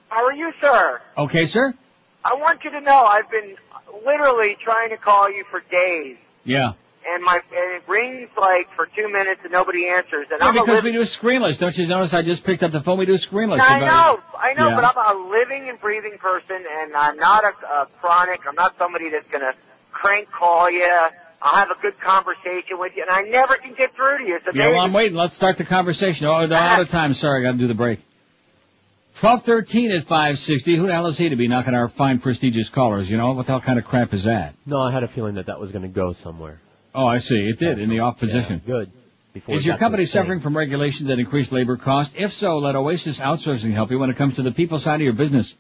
how are you, sir? Okay, sir. I want you to know I've been literally trying to call you for days, Yeah. and it rings like for 2 minutes and nobody answers. And Yeah, because we do screenless. Don't you notice I just picked up the phone? We do screenless. I know, Yeah. but I'm a living and breathing person, and I'm not a chronic. I'm not somebody that's going to crank call you. I'll have a good conversation with you, and I never can get through to you. So Yeah, well, I'm waiting. Let's start the conversation. Oh, they're out of time. Sorry, I got to do the break. 12:13 at 560. Who the hell is he to be knocking our fine, prestigious callers? What the hell kind of crap is that? No, I had a feeling that was going to go somewhere. Oh, I see. It did, in the off position. Yeah, good. Is your company suffering from regulations that increase labor costs? If so, let Oasis Outsourcing help you when it comes to the people side of your business.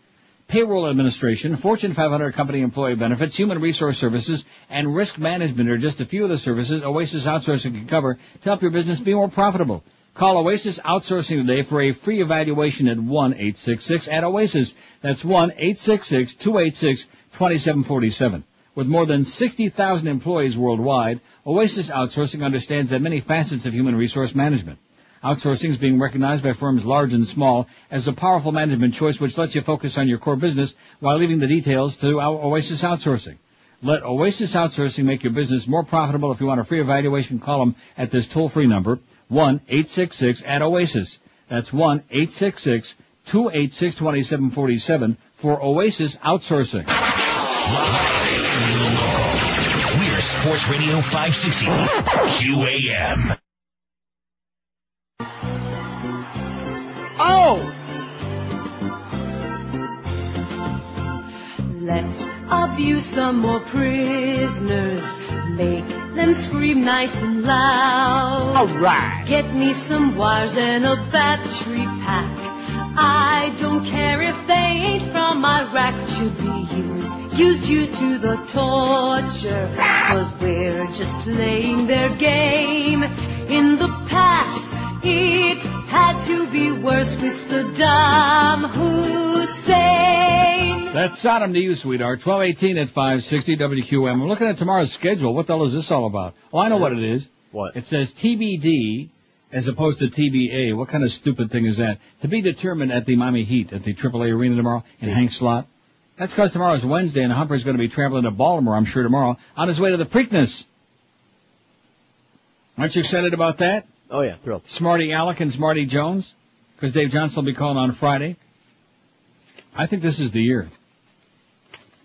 Payroll administration, Fortune 500 company employee benefits, human resource services, and risk management are just a few of the services Oasis Outsourcing can cover to help your business be more profitable. Call Oasis Outsourcing today for a free evaluation at 1-866-OASIS. That's 1-866-286-2747. With more than 60,000 employees worldwide, Oasis Outsourcing understands the many facets of human resource management. Outsourcing is being recognized by firms large and small as a powerful management choice which lets you focus on your core business while leaving the details to Oasis Outsourcing. Let Oasis Outsourcing make your business more profitable. If you want a free evaluation, call them at this toll-free number, 1-866-OASIS. That's 1-866-286-2747 for Oasis Outsourcing. We're Sports Radio 560 QAM. Oh! Let's abuse some more prisoners. Make them scream nice and loud. All right. Get me some wires and a battery pack. I don't care if they ain't from Iraq. Should be used to the torture. 'Cause we're just playing their game. In the past, it had to be worse with Saddam Hussein. That's Sodom to you, sweetheart. 12:18 at 560 WQM. We're looking at tomorrow's schedule. What the hell is this all about? Oh, I know what it is. What? It says TBD as opposed to TBA. What kind of stupid thing is that? To be determined at the Miami Heat at the AAA Arena tomorrow in Hank Slot. That's because tomorrow's Wednesday and Humper's going to be traveling to Baltimore, I'm sure, tomorrow on his way to the Preakness. Aren't you excited about that? Oh, yeah, thrilled. Smarty Alec and Smarty Jones, because Dave Johnson will be calling on Friday. I think this is the year.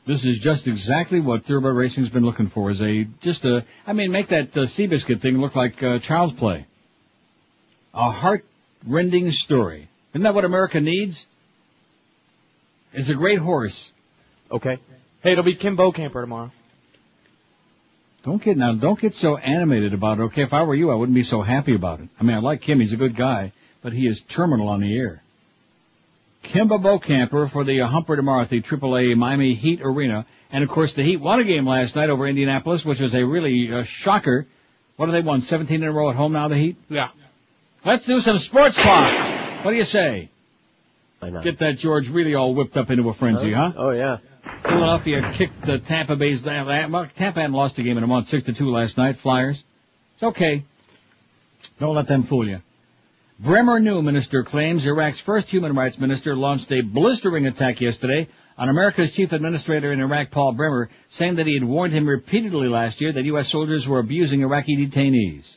This is just exactly what Thoroughbred Racing's been looking for, is make that Seabiscuit thing look like child's play. A heart-rending story. Isn't that what America needs? It's a great horse. Okay. Hey, it'll be Kim Bocamper tomorrow. Don't get so animated about it, okay? If I were you, I wouldn't be so happy about it. I mean, I like Kim, he's a good guy, but he is terminal on the air. Kimba Bocamper for the Humper tomorrow at the AAA Miami Heat Arena. And, of course, the Heat won a game last night over Indianapolis, which was a really shocker. What have they won, 17 in a row at home now, the Heat? Yeah. Let's do some sports talk. What do you say? I know. Get that George really all whipped up into a frenzy, huh? Oh, yeah. Philadelphia kicked the Tampa Bay's... Well, Tampa hadn't lost a game in a month, 6-2 last night, Flyers. It's okay. Don't let them fool you. Bremer new minister claims Iraq's first human rights minister launched a blistering attack yesterday on America's chief administrator in Iraq, Paul Bremer, saying that he had warned him repeatedly last year that U.S. soldiers were abusing Iraqi detainees.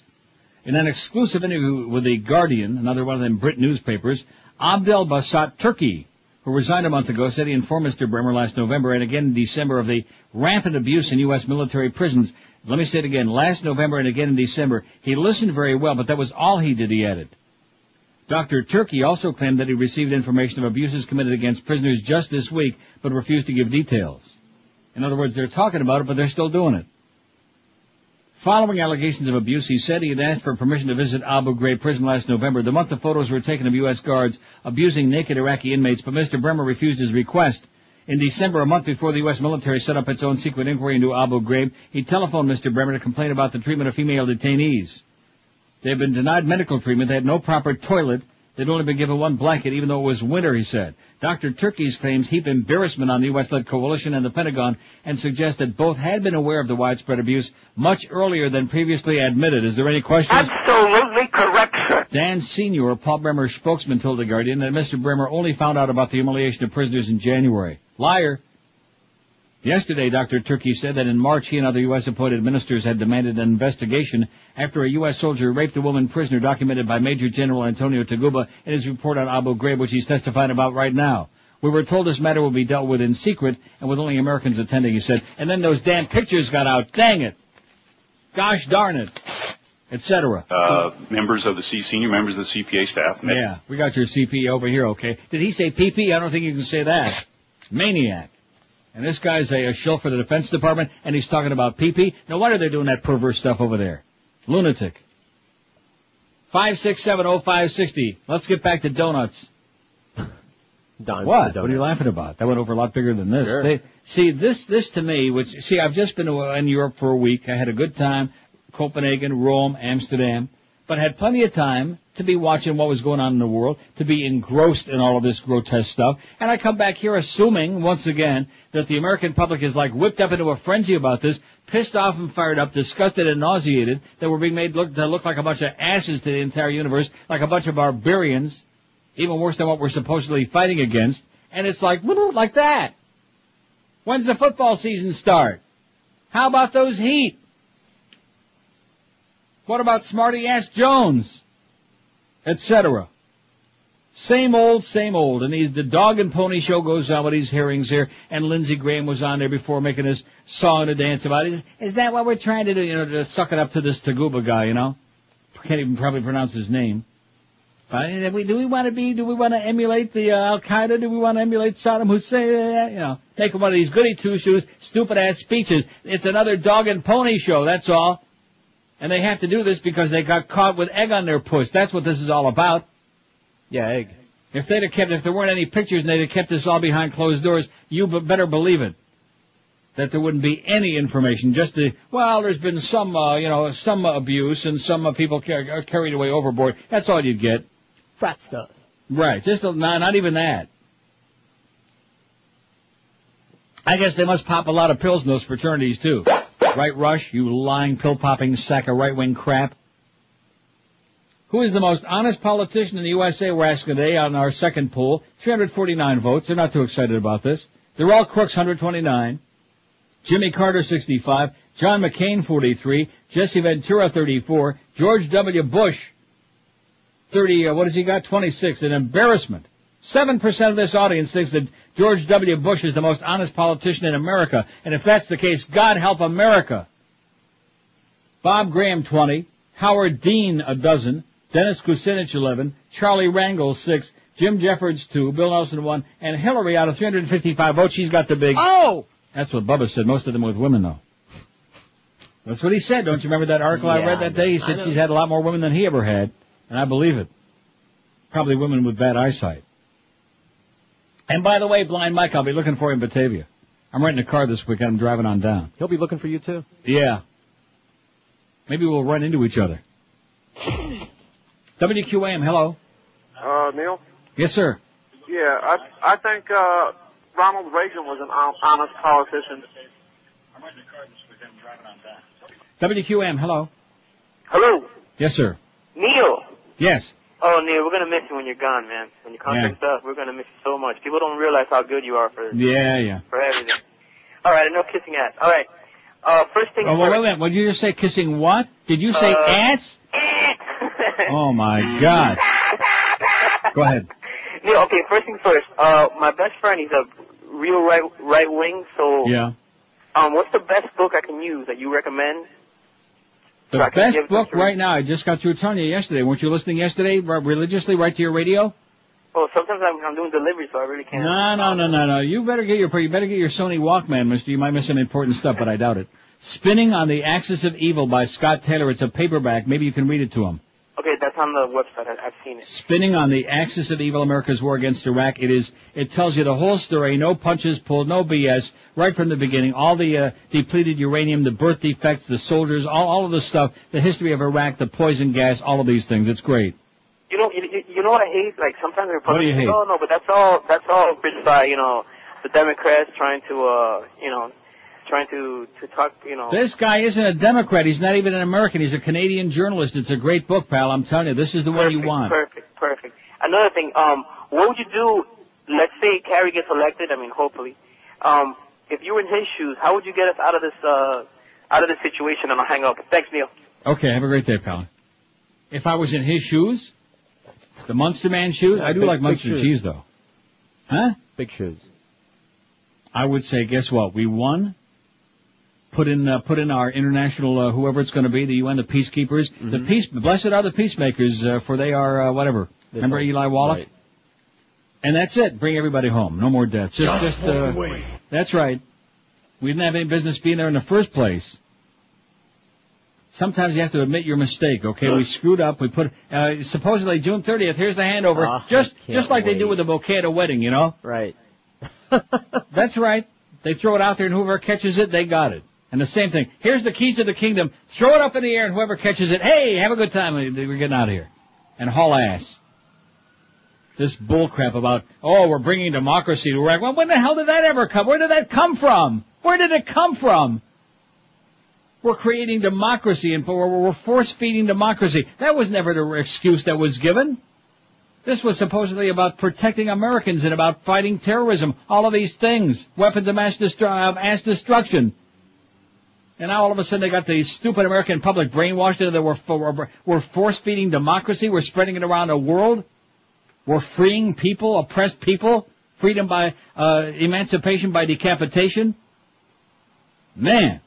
In an exclusive interview with The Guardian, another one of them Brit newspapers, Abdel Bassat Turki, who resigned a month ago, said he informed Mr. Bremer last November and again in December of the rampant abuse in U.S. military prisons. Let me say it again, last November and again in December. He listened very well, but that was all he did, he added. Dr. Turki also claimed that he received information of abuses committed against prisoners just this week, but refused to give details. In other words, they're talking about it, but they're still doing it. Following allegations of abuse, he said he had asked for permission to visit Abu Ghraib prison last November. The month the photos were taken of U.S. guards abusing naked Iraqi inmates, but Mr. Bremer refused his request. In December, a month before the U.S. military set up its own secret inquiry into Abu Ghraib, he telephoned Mr. Bremer to complain about the treatment of female detainees. They had been denied medical treatment. They had no proper toilet. They'd only been given one blanket, even though it was winter, he said. Dr. Turki's claims heap embarrassment on the U.S.-led coalition and the Pentagon and suggest that both had been aware of the widespread abuse much earlier than previously admitted. Is there any question? Absolutely correct, sir. Dan Sr., Paul Bremer's spokesman, told The Guardian that Mr. Bremer only found out about the humiliation of prisoners in January. Liar. Yesterday, Dr. Turki said that in March he and other U.S.-appointed ministers had demanded an investigation after a U.S. soldier raped a woman prisoner, documented by Major General Antonio Taguba in his report on Abu Ghraib, which he's testifying about right now. We were told this matter will be dealt with in secret and with only Americans attending, he said. And then those damn pictures got out. Dang it. Gosh darn it. Etc. Members of the senior members of the CPA staff. Yeah, we got your CPA over here, okay. Did he say PP? I don't think you can say that. Maniac. And this guy's a shill for the Defense Department, and he's talking about PP. No wonder they're doing that perverse stuff over there. Lunatic. 5670560. Let's get back to donuts. What? What are you laughing about? That went over a lot bigger than this. Sure. This to me, I've just been in Europe for a week. I had a good time. Copenhagen, Rome, Amsterdam. But had plenty of time to be watching what was going on in the world, to be engrossed in all of this grotesque stuff. And I come back here assuming, once again, that the American public is like whipped up into a frenzy about this, pissed off and fired up, disgusted and nauseated, that we're being made to look like a bunch of asses to the entire universe, like a bunch of barbarians, even worse than what we're supposedly fighting against. And it's like that. When's the football season start? How about those Heat? What about Smarty-Ass Jones? Etc. Same old. And the dog and pony show goes on with these hearings here, and Lindsey Graham was on there before making his song and dance about it. Is that what we're trying to do, to suck it up to this Taguba guy, Can't even probably pronounce his name. Do we want to emulate the Al-Qaeda? Do we want to emulate Saddam Hussein? Make one of these goody two-shoes, stupid-ass speeches. It's another dog and pony show, that's all. And they have to do this because they got caught with egg on their puss. That's what this is all about. Yeah, egg. If there weren't any pictures and they'd have kept this all behind closed doors, you better believe it, that there wouldn't be any information. Just there's been some abuse and some people are carried away overboard. That's all you'd get. Frat stuff. Right. Not even that. I guess they must pop a lot of pills in those fraternities, too. Right, Rush? You lying, pill-popping sack of right-wing crap. Who is the most honest politician in the USA, we're asking today on our second poll. 349 votes. They're not too excited about this. They're all crooks, 129. Jimmy Carter, 65. John McCain, 43. Jesse Ventura, 34. George W. Bush, 30, what has he got? 26. An embarrassment. 7% of this audience thinks that George W. Bush is the most honest politician in America. And if that's the case, God help America. Bob Graham, 20. Howard Dean, 12. Dennis Kucinich, 11. Charlie Rangel, 6. Jim Jeffords, 2. Bill Nelson, 1. And Hillary, out of 355 votes, she's got the big... Oh! That's what Bubba said. Most of them with women, though. That's what he said. Don't you remember that article I read that day? He said she's had a lot more women than he ever had. And I believe it. Probably women with bad eyesight. And by the way, Blind Mike, I'll be looking for you in Batavia. I'm renting a car this weekend. I'm driving on down. He'll be looking for you, too? Yeah. Maybe we'll run into each other. WQAM, hello. Neil? Yes, sir. Yeah, I think Ronald Reagan was an honest politician. WQAM, hello. Hello. Yes, sir. Neil. Yes. Oh, Neil, we're gonna miss you when you're gone, man. When you contact us, we're gonna miss you so much. People don't realize how good you are for for everything. All right, no kissing ass. All right. First thing first. Wait a minute. What did you just say? Kissing what? Did you say ass? Oh my God. Go ahead. Neil, okay, first thing first. My best friend, he's a real right wing, so Yeah. What's the best book I can use that you recommend? The best book right now, I just got through telling you yesterday. Weren't you listening yesterday religiously right to your radio? Well, sometimes I'm doing delivery, so I really can't. No. You better get your Sony Walkman, mister. You might miss some important stuff, but I doubt it. Spinning on the Axis of Evil by Scott Taylor. It's a paperback. Maybe you can read it to him. Okay, that's on the website. I've seen it. Spinning on the Axis of Evil, America's War Against Iraq. It tells you the whole story, no punches pulled, no BS, right from the beginning. All the depleted uranium, the birth defects, the soldiers, all of the stuff, the history of Iraq, the poison gas, all of these things. It's great. You know what I hate? Like sometimes the What do you Republicans hate? say, oh no, but that's all written by, the Democrats trying to talk, This guy isn't a Democrat. He's not even an American. He's a Canadian journalist. It's a great book, pal. I'm telling you, this is the one you want. Perfect. Another thing, what would you do, let's say Kerry gets elected, hopefully, if you were in his shoes, how would you get us out of this situation? And I'll hang up. Thanks, Neil. Okay, have a great day, pal. If I was in his shoes, the Munster Man shoes, I do like Munster cheese, though. Huh? Big shoes. I would say, guess what? We won. Put in our international, whoever it's going to be, the UN, the peacekeepers. Mm-hmm. Blessed are the peacemakers, for they are, whatever. Remember Eli Wallach? Right. And that's it. Bring everybody home. No more deaths. That's right. We didn't have any business being there in the first place. Sometimes you have to admit your mistake, okay? We screwed up. We put, supposedly June 30th, here's the handover. Just like they do with a bouquet at a wedding, you know? Right. That's right. They throw it out there and whoever catches it, they got it. And the same thing. Here's the keys to the kingdom. Throw it up in the air and whoever catches it, hey, have a good time. We're getting out of here. And haul ass. This bullcrap about, we're bringing democracy to Iraq. Well, when the hell did that ever come? Where did that come from? Where did it come from? We're creating democracy and we're force-feeding democracy. That was never the excuse that was given. This was supposedly about protecting Americans and about fighting terrorism. All of these things. Weapons of mass destruction. And now all of a sudden they got the stupid American public brainwashed into that we're force-feeding democracy. We're spreading it around the world. We're freeing people, oppressed people. Freedom by emancipation by decapitation. Man.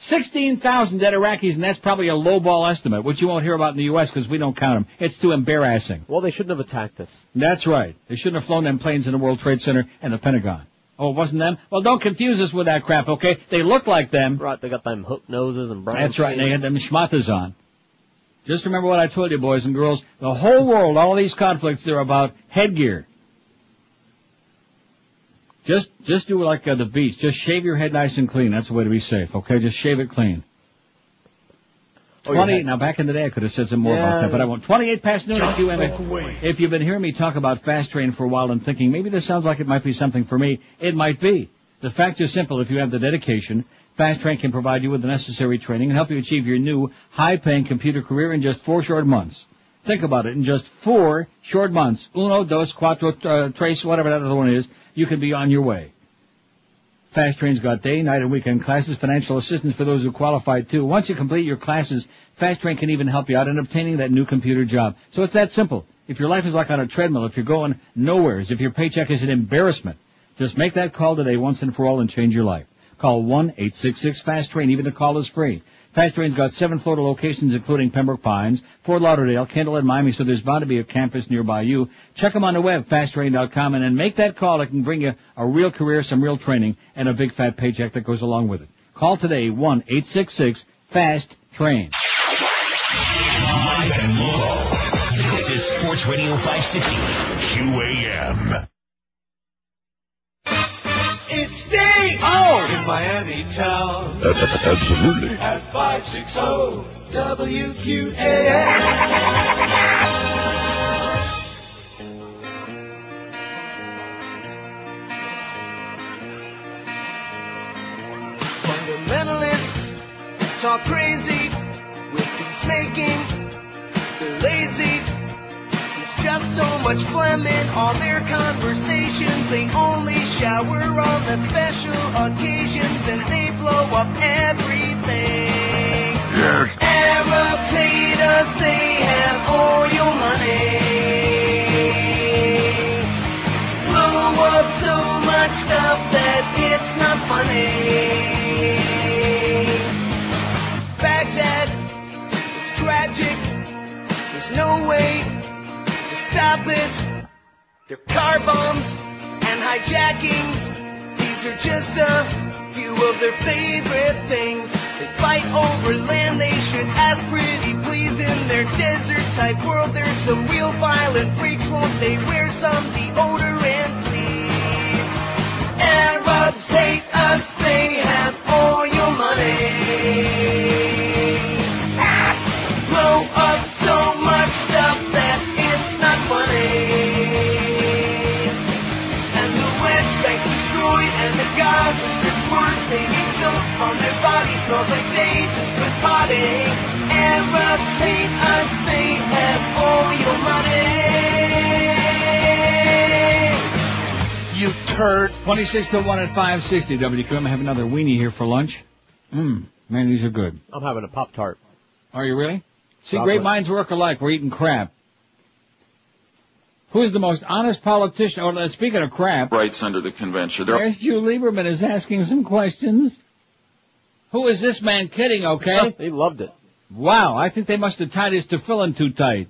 16,000 dead Iraqis, and that's probably a lowball estimate, which you won't hear about in the U.S. because we don't count them. It's too embarrassing. Well, they shouldn't have attacked us. That's right. They shouldn't have flown them planes in the World Trade Center and the Pentagon. Oh, it wasn't them? Well, don't confuse us with that crap, okay? They look like them. Right, they got them hook noses and brown That's right, and skins. they had them schmatas on. Just remember what I told you, boys and girls. The whole world, all of these conflicts, they're about headgear. Just do like the beach. Just shave your head nice and clean. That's the way to be safe, okay? Just shave it clean. 20, now back in the day I could have said some more about that, but I won't. 28 past noon at QM. If you've been hearing me talk about fast train for a while and thinking, maybe this sounds like it might be something for me, it might be. The fact is simple. If you have the dedication, Fast Train can provide you with the necessary training and help you achieve your new high-paying computer career in just 4 short months. Think about it. In just 4 short months, uno, dos, cuatro, tres, whatever that other one is, you can be on your way. Fast Train's got day, night, and weekend classes, financial assistance for those who qualify too. Once you complete your classes, Fast Train can even help you out in obtaining that new computer job. So it's that simple. If your life is like on a treadmill, if you're going nowheres, if your paycheck is an embarrassment, just make that call today once and for all and change your life. Call 1-866-FAST-TRAIN. Even the call is free. Fast Train's got 7 Florida locations, including Pembroke Pines, Fort Lauderdale, Kendall, and Miami, so there's bound to be a campus nearby you. Check them on the web, fasttrain.com, and then make that call. It can bring you a real career, some real training, and a big fat paycheck that goes along with it. Call today, 1-866-FAST-TRAIN. Live and local. This is Sports Radio 560, QAM. It's day in Miami town. Absolutely. At 560 WQAM. Fundamentalists talk crazy with peacemaking. They're lazy. There's just so much phlegm in all their conversations. They only shower on the special occasions and they blow up everything. Arabs hate us, they have oil money. Blow up so much stuff that it's not funny. Baghdad is tragic. There's no way to stop it. They're car bombs and hijackings. These are just a few of their favorite things. They fight over land they should ask pretty please. In their desert type world there's some real violent freaks. Won't they wear some deodorant please? Arabs hate us, they have oil money. Blow up so much stuff that it's not funny. And the West Bank's destroyed and the Gaza Strip's worse. They need soap on their bodies, smells like they just quit potting. Arabs hate us, they have oil money. You turd. 26 to 1 at 560 WQM. I have another weenie here for lunch. Man, these are good. I'm having a Pop-Tart. Are you really? See, Chocolate. great minds work alike. We're eating crap. Who is the most honest politician? Oh, speaking of crap. Rights under the convention. There's Joe Lieberman is asking some questions. Who is this man kidding, okay? He loved it. Wow, I think they must have tied his tefillin too tight.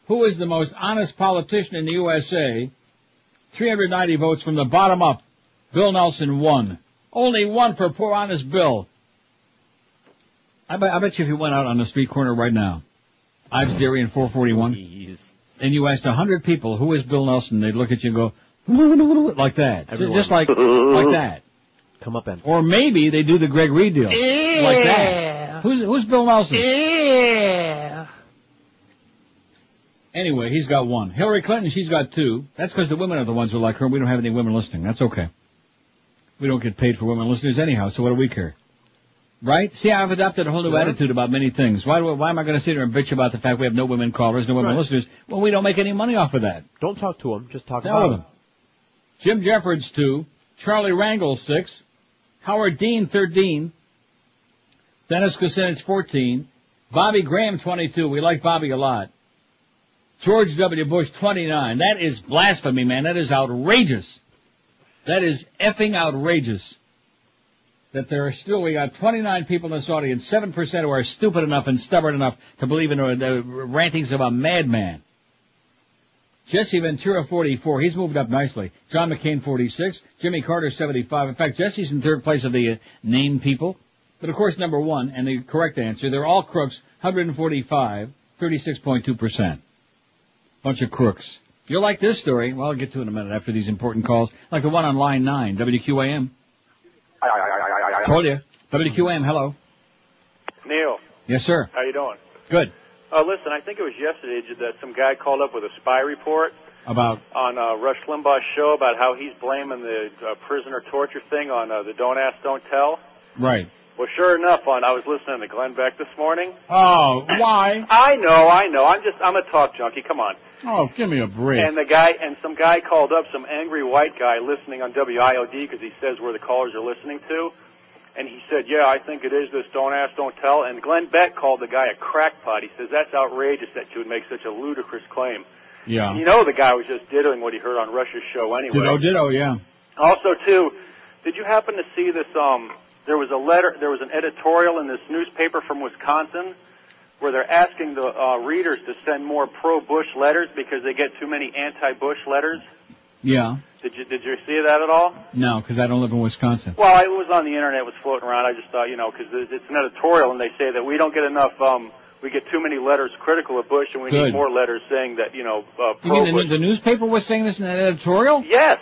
Who is the most honest politician in the USA? 390 votes from the bottom up. Bill Nelson won. Only one for poor honest Bill. I bet you if you went out on the street corner right now, Ives Dairy and 441, and you asked 100 people, who is Bill Nelson, they'd look at you and go, like that. Everyone. Just like that. Come up and. Or maybe they do the Greg Reed deal. Yeah. Like that. Who's Bill Nelson? Yeah. Anyway, he's got one. Hillary Clinton, she's got two. That's because the women are the ones who like her. We don't have any women listening. That's okay. We don't get paid for women listeners anyhow, so what do we care? Right? See, I've adopted a whole new attitude about many things. Why am I going to sit here and bitch about the fact we have no women callers, no women listeners, when we don't make any money off of that? Don't talk to them. Just talk Tell about them. Jim Jeffords, 2. Charlie Rangel, 6. Howard Dean, 13. Dennis Kucinich, 14. Bobby Graham, 22. We like Bobby a lot. George W. Bush, 29. That is blasphemy, man. That is outrageous. That is effing outrageous. That there are still, we got 29 people in this audience, 7% who are stupid enough and stubborn enough to believe in the rantings of a madman. Jesse Ventura, 44. He's moved up nicely. John McCain, 46. Jimmy Carter, 75. In fact, Jesse's in third place of the named people. But of course, number one, and the correct answer, they're all crooks, 145, 36.2%. Bunch of crooks. You'll like this story. Well, I'll get to it in a minute after these important calls. Like the one on line 9, WQAM. Told you. WQAM, hello. Neil. Yes, sir. How you doing? Good. Listen, I think it was yesterday that some guy called up with a spy report about on Rush Limbaugh's show about how he's blaming the prisoner torture thing on the Don't Ask, Don't Tell. Right. Well, sure enough, I was listening to Glenn Beck this morning. Oh, why? I know. I'm a talk junkie. Come on. Oh, give me a break. And some guy called up, some angry white guy listening on WIOD because he says where the callers are listening to. And he said, yeah, I think it is this Don't Ask, Don't Tell. And Glenn Beck called the guy a crackpot. He says, that's outrageous that you would make such a ludicrous claim. Yeah. And you know the guy was just dittoing what he heard on Rush's show anyway. Ditto, yeah. Also, too, did you happen to see this, there was an editorial in this newspaper from Wisconsin where they're asking the readers to send more pro-Bush letters because they get too many anti-Bush letters? Yeah. Did you see that at all? No, because I don't live in Wisconsin. Well, it was on the internet, it was floating around. I just thought, because it's an editorial, and they say that we don't get enough, we get too many letters critical of Bush, and we need more letters saying that, pro-Bush. You mean the newspaper was saying this in an editorial? Yes.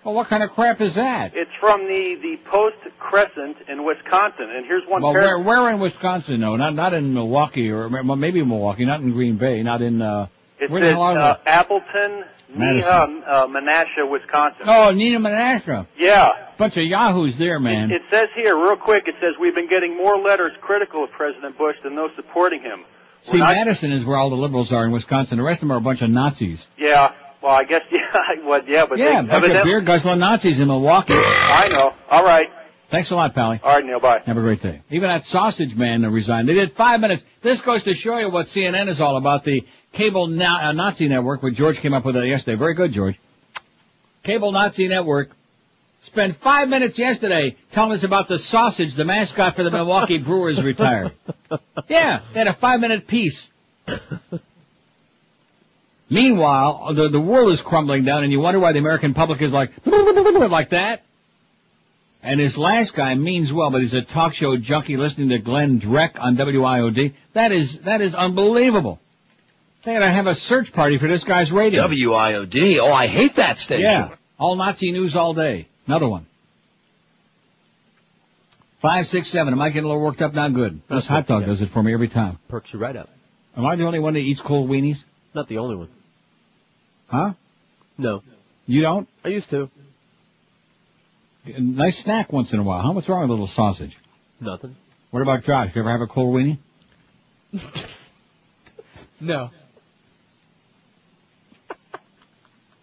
Well, what kind of crap is that? It's from the Post-Crescent in Wisconsin, and here's one paragraph. Where in Wisconsin, though? Not in Milwaukee, or maybe Milwaukee, not in Green Bay, not in, where the hell are they? Appleton, Menasha, Wisconsin. Oh, Nina Menasha. Yeah. Bunch of yahoos there, man. It says here, real quick, it says we've been getting more letters critical of President Bush than those supporting him. See, Madison is where all the liberals are in Wisconsin. The rest of them are a bunch of Nazis. Yeah. Well, I guess, but a bunch of beer guzzling Nazis in Milwaukee. I know. All right. Thanks a lot, Pally. All right, Neil, bye. Have a great day. Even that sausage man resigned. They did 5 minutes. This goes to show you what CNN is all about, the cable Nazi network, which George came up with yesterday. Very good, George. Cable Nazi network. Spent 5 minutes yesterday telling us about the sausage, the mascot for the Milwaukee Brewers retired. Yeah, they had a 5-minute piece. Meanwhile, the world is crumbling down, and you wonder why the American public is like that. And this last guy means well, but he's a talk show junkie listening to Glenn Drek on WIOD. That is unbelievable. They gotta have a search party for this guy's radio. WIOD? Oh, I hate that station. Yeah. All Nazi news all day. Another one. 567. Am I getting a little worked up now? Good. This hot dog does it for me every time. Perks you right up. Am I the only one that eats cold weenies? Not the only one. Huh? No. You don't? I used to. A nice snack once in a while. Huh? What's wrong with a little sausage? Nothing. What about Josh? You ever have a cold weenie? No.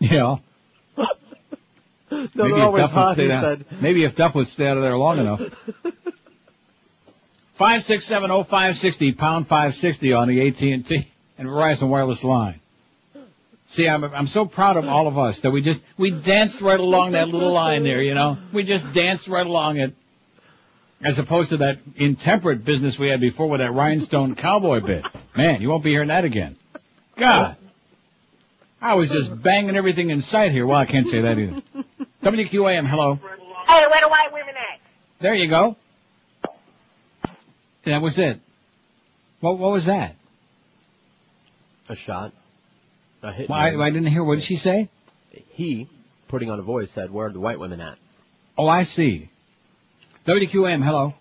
Yeah. No, maybe always hot, he said. Maybe if Duff would stay out of there long enough. 5670560, pound 560 on the AT&T and Verizon wireless line. See, I'm so proud of all of us that we danced right along that little line there, you know. We just danced right along it. As opposed to that intemperate business we had before with that rhinestone cowboy bit. Man, you won't be hearing that again. God. I was just banging everything in sight here. Well, I can't say that either. WQAM, hello. Hey, where the white women at? There you go. That was it. What was that? A shot. A hit. Well, I didn't hear. What did she say? He, putting on a voice, said, where are the white women at? Oh, I see. WQAM, hello.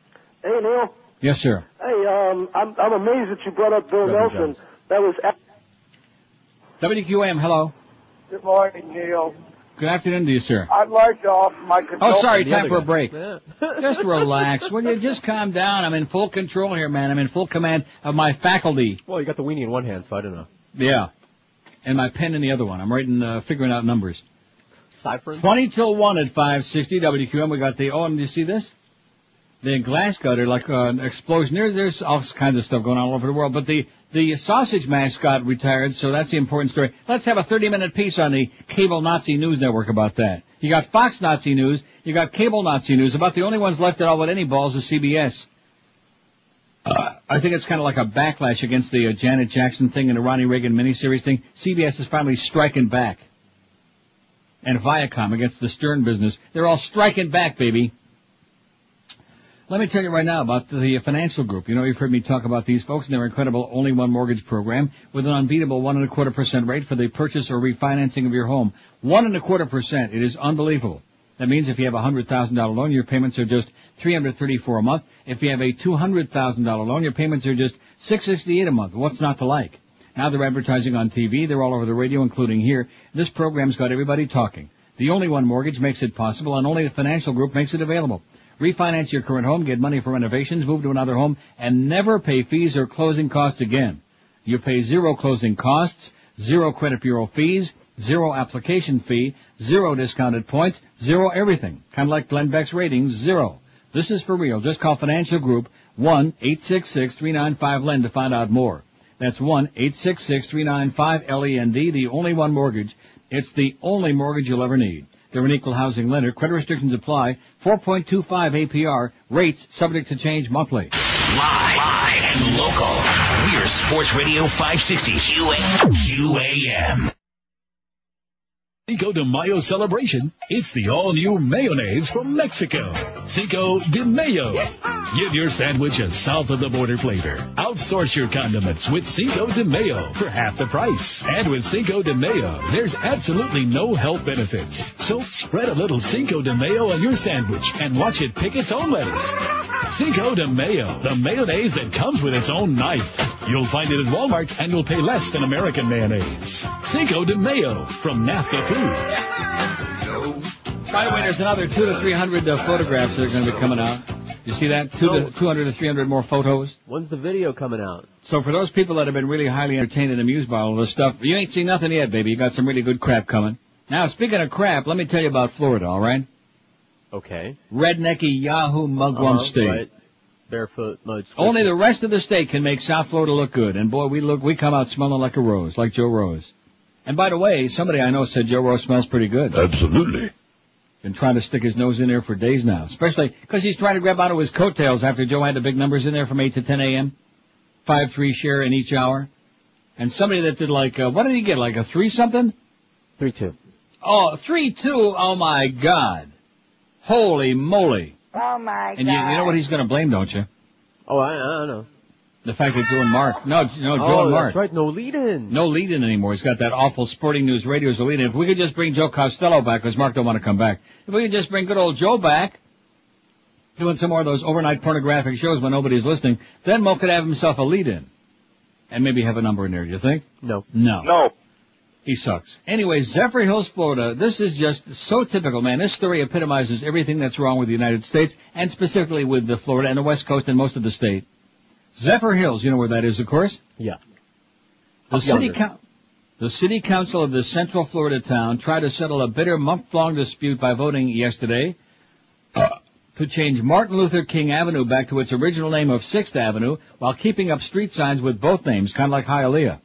Hey, Neil. Yes, sir. Hey, I'm amazed that you brought up Bill Nelson. Jones. That was... WQAM, hello. Good morning, Neil. Good afternoon to you, sir. I'd like to offer my condolences. Oh, sorry, time for a break. Just relax. Will you just calm down? I'm in full control here, man. I'm in full command of my faculty. Well, you got the weenie in one hand, so I don't know. Yeah. And my pen in the other one. I'm writing, figuring out numbers. Ciphering? 20 till 1 at 560 WQM. We got the, and do you see this? The Glasgow, they're like an explosion. There's all kinds of stuff going on all over the world. But the sausage mascot retired, so that's the important story. Let's have a 30-minute piece on the cable Nazi news network about that. You got Fox Nazi news, you got cable Nazi news. About the only ones left at all with any balls is CBS. I think it's kind of like a backlash against the Janet Jackson thing and the Ronnie Reagan miniseries thing. CBS is finally striking back. And Viacom against the Stern business. They're all striking back, baby. Let me tell you right now about the financial group. You know, you've heard me talk about these folks and their incredible Only One Mortgage program with an unbeatable 1.25% rate for the purchase or refinancing of your home. 1.25%. It is unbelievable. That means if you have a $100,000 loan, your payments are just $334 a month. If you have a $200,000 loan, your payments are just $668 a month. What's not to like? Now they're advertising on TV. They're all over the radio, including here. This program's got everybody talking. The Only One Mortgage makes it possible, and only the financial group makes it available. Refinance your current home, get money for renovations, move to another home, and never pay fees or closing costs again. You pay zero closing costs, zero credit bureau fees, zero application fee, zero discounted points, zero everything. Kind of like Glenn Beck's ratings, zero. This is for real. Just call Financial Group 1-866-395-LEND to find out more. That's 1-866-395-LEND, the Only One Mortgage. It's the only mortgage you'll ever need. They're an equal housing lender. Credit restrictions apply. 4.25 APR. Rates subject to change monthly. Live and local. We're Sports Radio 560 QAM. Cinco de Mayo celebration, it's the all-new mayonnaise from Mexico. Cinco de Mayo. Give your sandwich a south-of-the-border flavor. Outsource your condiments with Cinco de Mayo for half the price. And with Cinco de Mayo, there's absolutely no health benefits. So spread a little Cinco de Mayo on your sandwich and watch it pick its own lettuce. Cinco de Mayo, the mayonnaise that comes with its own knife. You'll find it at Walmart and will pay less than American mayonnaise. Cinco de Mayo from NAFTA Foods. By the way, there's another 200 to 300 photographs that are going to be coming out. You see that? 200 to 300 more photos. When's the video coming out? So for those people that have been really highly entertained and amused by all this stuff, you ain't seen nothing yet, baby. You got some really good crap coming. Now, speaking of crap, let me tell you about Florida, all right? Okay. Rednecky Yahoo Mugwump State. Right. Barefoot mud. Only the rest of the state can make South Florida look good. And boy, we come out smelling like a rose, like Joe Rose. And by the way, somebody I know said Joe Rose smells pretty good. Absolutely. Been trying to stick his nose in there for days now, especially because he's trying to grab out of his coattails after Joe had the big numbers in there from 8 to 10 a.m. 5-3 share in each hour. And somebody that did like, what did he get, like a 3-something? 3-2. Oh, 3-2, oh my God. Holy moly. Oh, my God. And you know what he's going to blame, don't you? Oh, I know. The fact that Joe and Mark. No, Joe and Mark. That's right. No lead-in. No lead-in anymore. He's got that awful Sporting News Radio as a lead-in. If we could just bring Joe Costello back, because Mark don't want to come back. If we could just bring good old Joe back, doing some more of those overnight pornographic shows when nobody's listening, then Mo could have himself a lead-in. And maybe have a number in there, do you think? No. No. He sucks. Anyway, Zephyr Hills, Florida, this is just so typical, man. This story epitomizes everything that's wrong with the United States, and specifically with the Florida and the West Coast and most of the state. Zephyr Hills, you know where that is, of course? Yeah. The city council of this central Florida town tried to settle a bitter month-long dispute by voting yesterday to change Martin Luther King Avenue back to its original name of 6th Avenue while keeping up street signs with both names, kind of like Hialeah.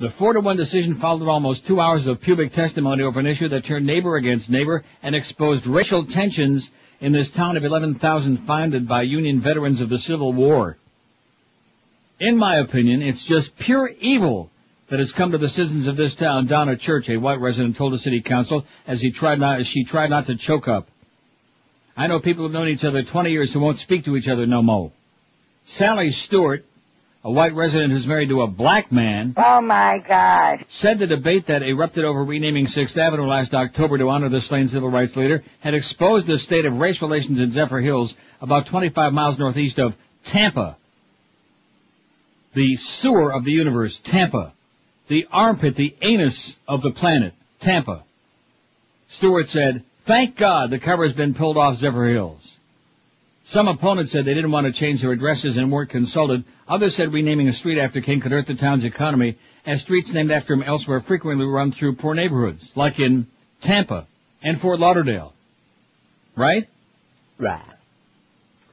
The 4-1 decision followed almost 2 hours of pubic testimony over an issue that turned neighbor against neighbor and exposed racial tensions in this town of 11,000 founded by Union veterans of the Civil War. In my opinion, it's just pure evil that has come to the citizens of this town. Donna Church, a white resident, told the city council as she tried not to choke up. I know people who've known each other 20 years who won't speak to each other no more. Sally Stewart, a white resident who's married to a black man. Oh, my God. Said the debate that erupted over renaming 6th Avenue last October to honor the slain civil rights leader had exposed the state of race relations in Zephyr Hills, about 25 miles northeast of Tampa. The sewer of the universe, Tampa. The armpit, the anus of the planet, Tampa. Stewart said, "Thank God the cover has been pulled off Zephyr Hills." Some opponents said they didn't want to change their addresses and weren't consulted. Others said renaming a street after King could hurt the town's economy, as streets named after him elsewhere frequently run through poor neighborhoods, like in Tampa and Fort Lauderdale. Right? Right.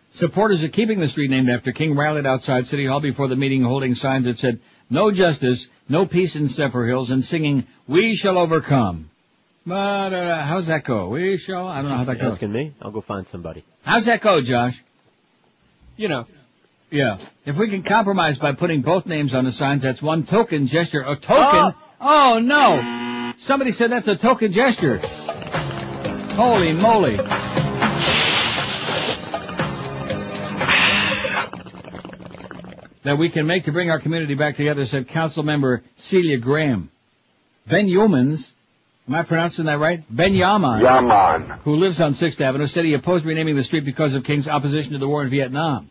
Supporters of keeping the street named after King rallied outside City Hall before the meeting, holding signs that said, "No justice, no peace in Zephyr Hills," and singing, "We shall overcome." But how's that go? We shall? I don't know how that goes. Asking me? I'll go find somebody. How's that go, Josh? You know. Yeah. If we can compromise by putting both names on the signs, that's one token gesture. A token? Oh, no. Somebody said that's a token gesture. Holy moly. That we can make to bring our community back together, said Council Member Celia Graham. Ben Yeomans, am I pronouncing that right? Ben Yaman, who lives on 6th Avenue, said he opposed renaming the street because of King's opposition to the war in Vietnam.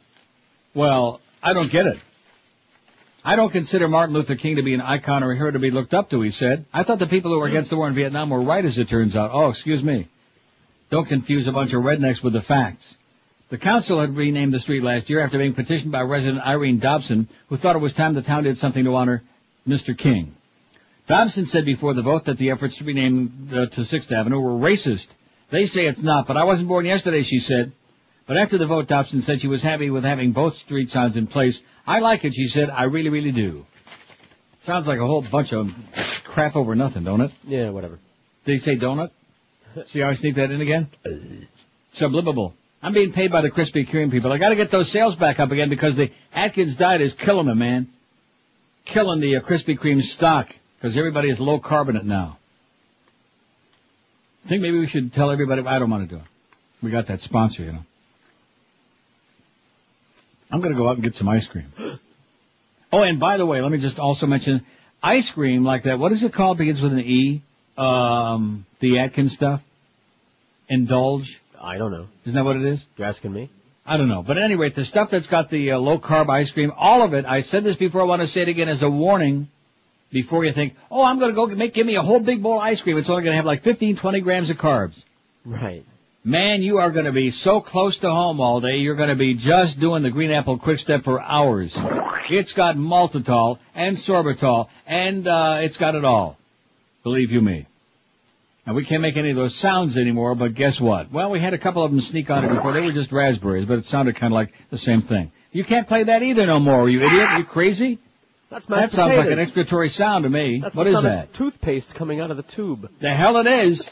Well, I don't get it. I don't consider Martin Luther King to be an icon or a hero to be looked up to, he said. I thought the people who were against the war in Vietnam were right, as it turns out. Oh, excuse me. Don't confuse a bunch of rednecks with the facts. The council had renamed the street last year after being petitioned by resident Irene Dobson, who thought it was time the town did something to honor Mr. King. Dobson said before the vote that the efforts to rename to 6th Avenue were racist. They say it's not, but I wasn't born yesterday, she said. But after the vote, Dobson said she was happy with having both street signs in place. I like it, she said. I really, really do. Sounds like a whole bunch of crap over nothing, don't it? Yeah, whatever. Did he say donut? See how I sneak that in again? Subliminal. I'm being paid by the Krispy Kreme people. I gotta get those sales back up again because the Atkins diet is killing them, man. Killing the Krispy Kreme stock because everybody is low carbonate now. I think maybe we should tell everybody. I don't want to do it. We got that sponsor, you know. I'm going to go out and get some ice cream. Oh, and by the way, let me just also mention ice cream like that. What is it called? Begins with an E. The Atkins stuff. Indulge. I don't know. Isn't that what it is? You're asking me? I don't know. But at any rate, the stuff that's got the low-carb ice cream, all of it, I said this before, I want to say it again as a warning before you think, oh, I'm going to go give me a whole big bowl of ice cream. It's only going to have like 15, 20 grams of carbs. Right. Man, you are going to be so close to home all day, you're going to be just doing the Green Apple Quick Step for hours. It's got maltitol and sorbitol, and it's got it all. Believe you me. Now, we can't make any of those sounds anymore, but guess what? Well, we had a couple of them sneak on it before. They were just raspberries, but it sounded kind of like the same thing. You can't play that either no more, you idiot. You crazy? That sounds like an excretory sound to me. What is that? Toothpaste coming out of the tube. The hell it is.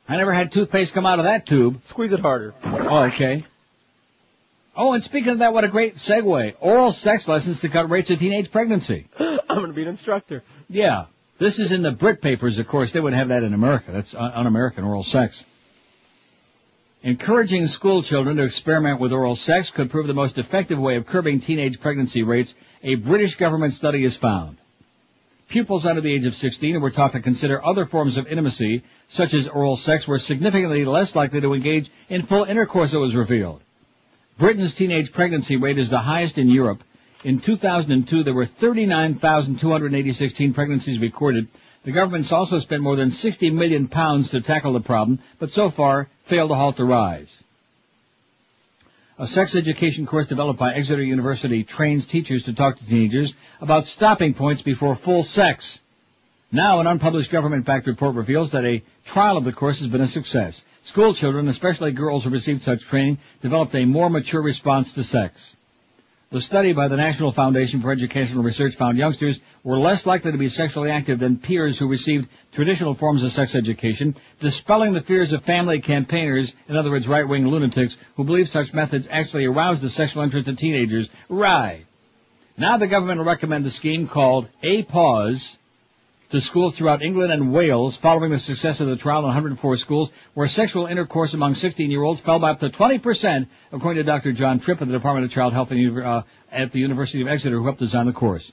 I never had toothpaste come out of that tube. Squeeze it harder. Oh, okay. Oh, and speaking of that, what a great segue. Oral sex lessons to cut rates of teenage pregnancy. I'm going to be an instructor. Yeah. This is in the Brit papers, of course. They wouldn't have that in America. That's un-American oral sex. Encouraging school children to experiment with oral sex could prove the most effective way of curbing teenage pregnancy rates, a British government study has found. Pupils under the age of 16 who were taught to consider other forms of intimacy, such as oral sex, were significantly less likely to engage in full intercourse, it was revealed. Britain's teenage pregnancy rate is the highest in Europe. In 2002, there were 39,286 teen pregnancies recorded. The government's also spent more than £60 million to tackle the problem, but so far failed to halt the rise. A sex education course developed by Exeter University trains teachers to talk to teenagers about stopping points before full sex. Now, an unpublished government-backed report reveals that a trial of the course has been a success. School children, especially girls who received such training, developed a more mature response to sex. The study by the National Foundation for Educational Research found youngsters were less likely to be sexually active than peers who received traditional forms of sex education, dispelling the fears of family campaigners, in other words, right-wing lunatics, who believe such methods actually arouse the sexual interest of teenagers. Right. Now the government will recommend a scheme called A Pause to schools throughout England and Wales, following the success of the trial in 104 schools, where sexual intercourse among 16-year-olds fell by up to 20%, according to Dr. John Tripp of the Department of Child Health at the University of Exeter, who helped design the course.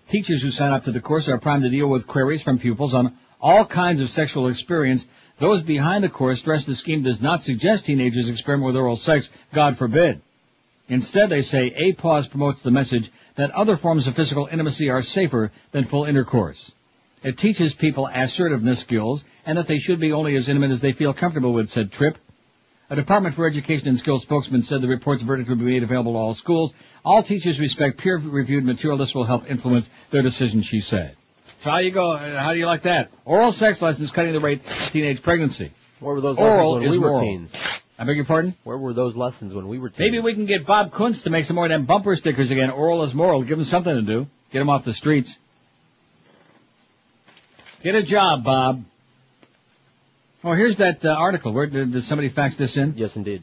Teachers who sign up to the course are primed to deal with queries from pupils on all kinds of sexual experience. Those behind the course stress the scheme does not suggest teenagers experiment with oral sex, God forbid. Instead, they say A Pause promotes the message that other forms of physical intimacy are safer than full intercourse. It teaches people assertiveness skills, and that they should be only as intimate as they feel comfortable with, said Tripp. A Department for Education and Skills spokesman said the report's verdict will be made available to all schools. All teachers respect peer-reviewed material. This will help influence their decision, she said. So how you go? How do you like that? Oral sex lessons cutting the rate of teenage pregnancy. Where were those oral lessons when we were moral. teens? I beg your pardon? Where were those lessons when we were teens? Maybe we can get Bob Kuntz to make some more of them bumper stickers again. Oral is moral. Give him something to do. Get him off the streets. Get a job, Bob. Oh, here's that article. Where did somebody fax this in? Yes, indeed.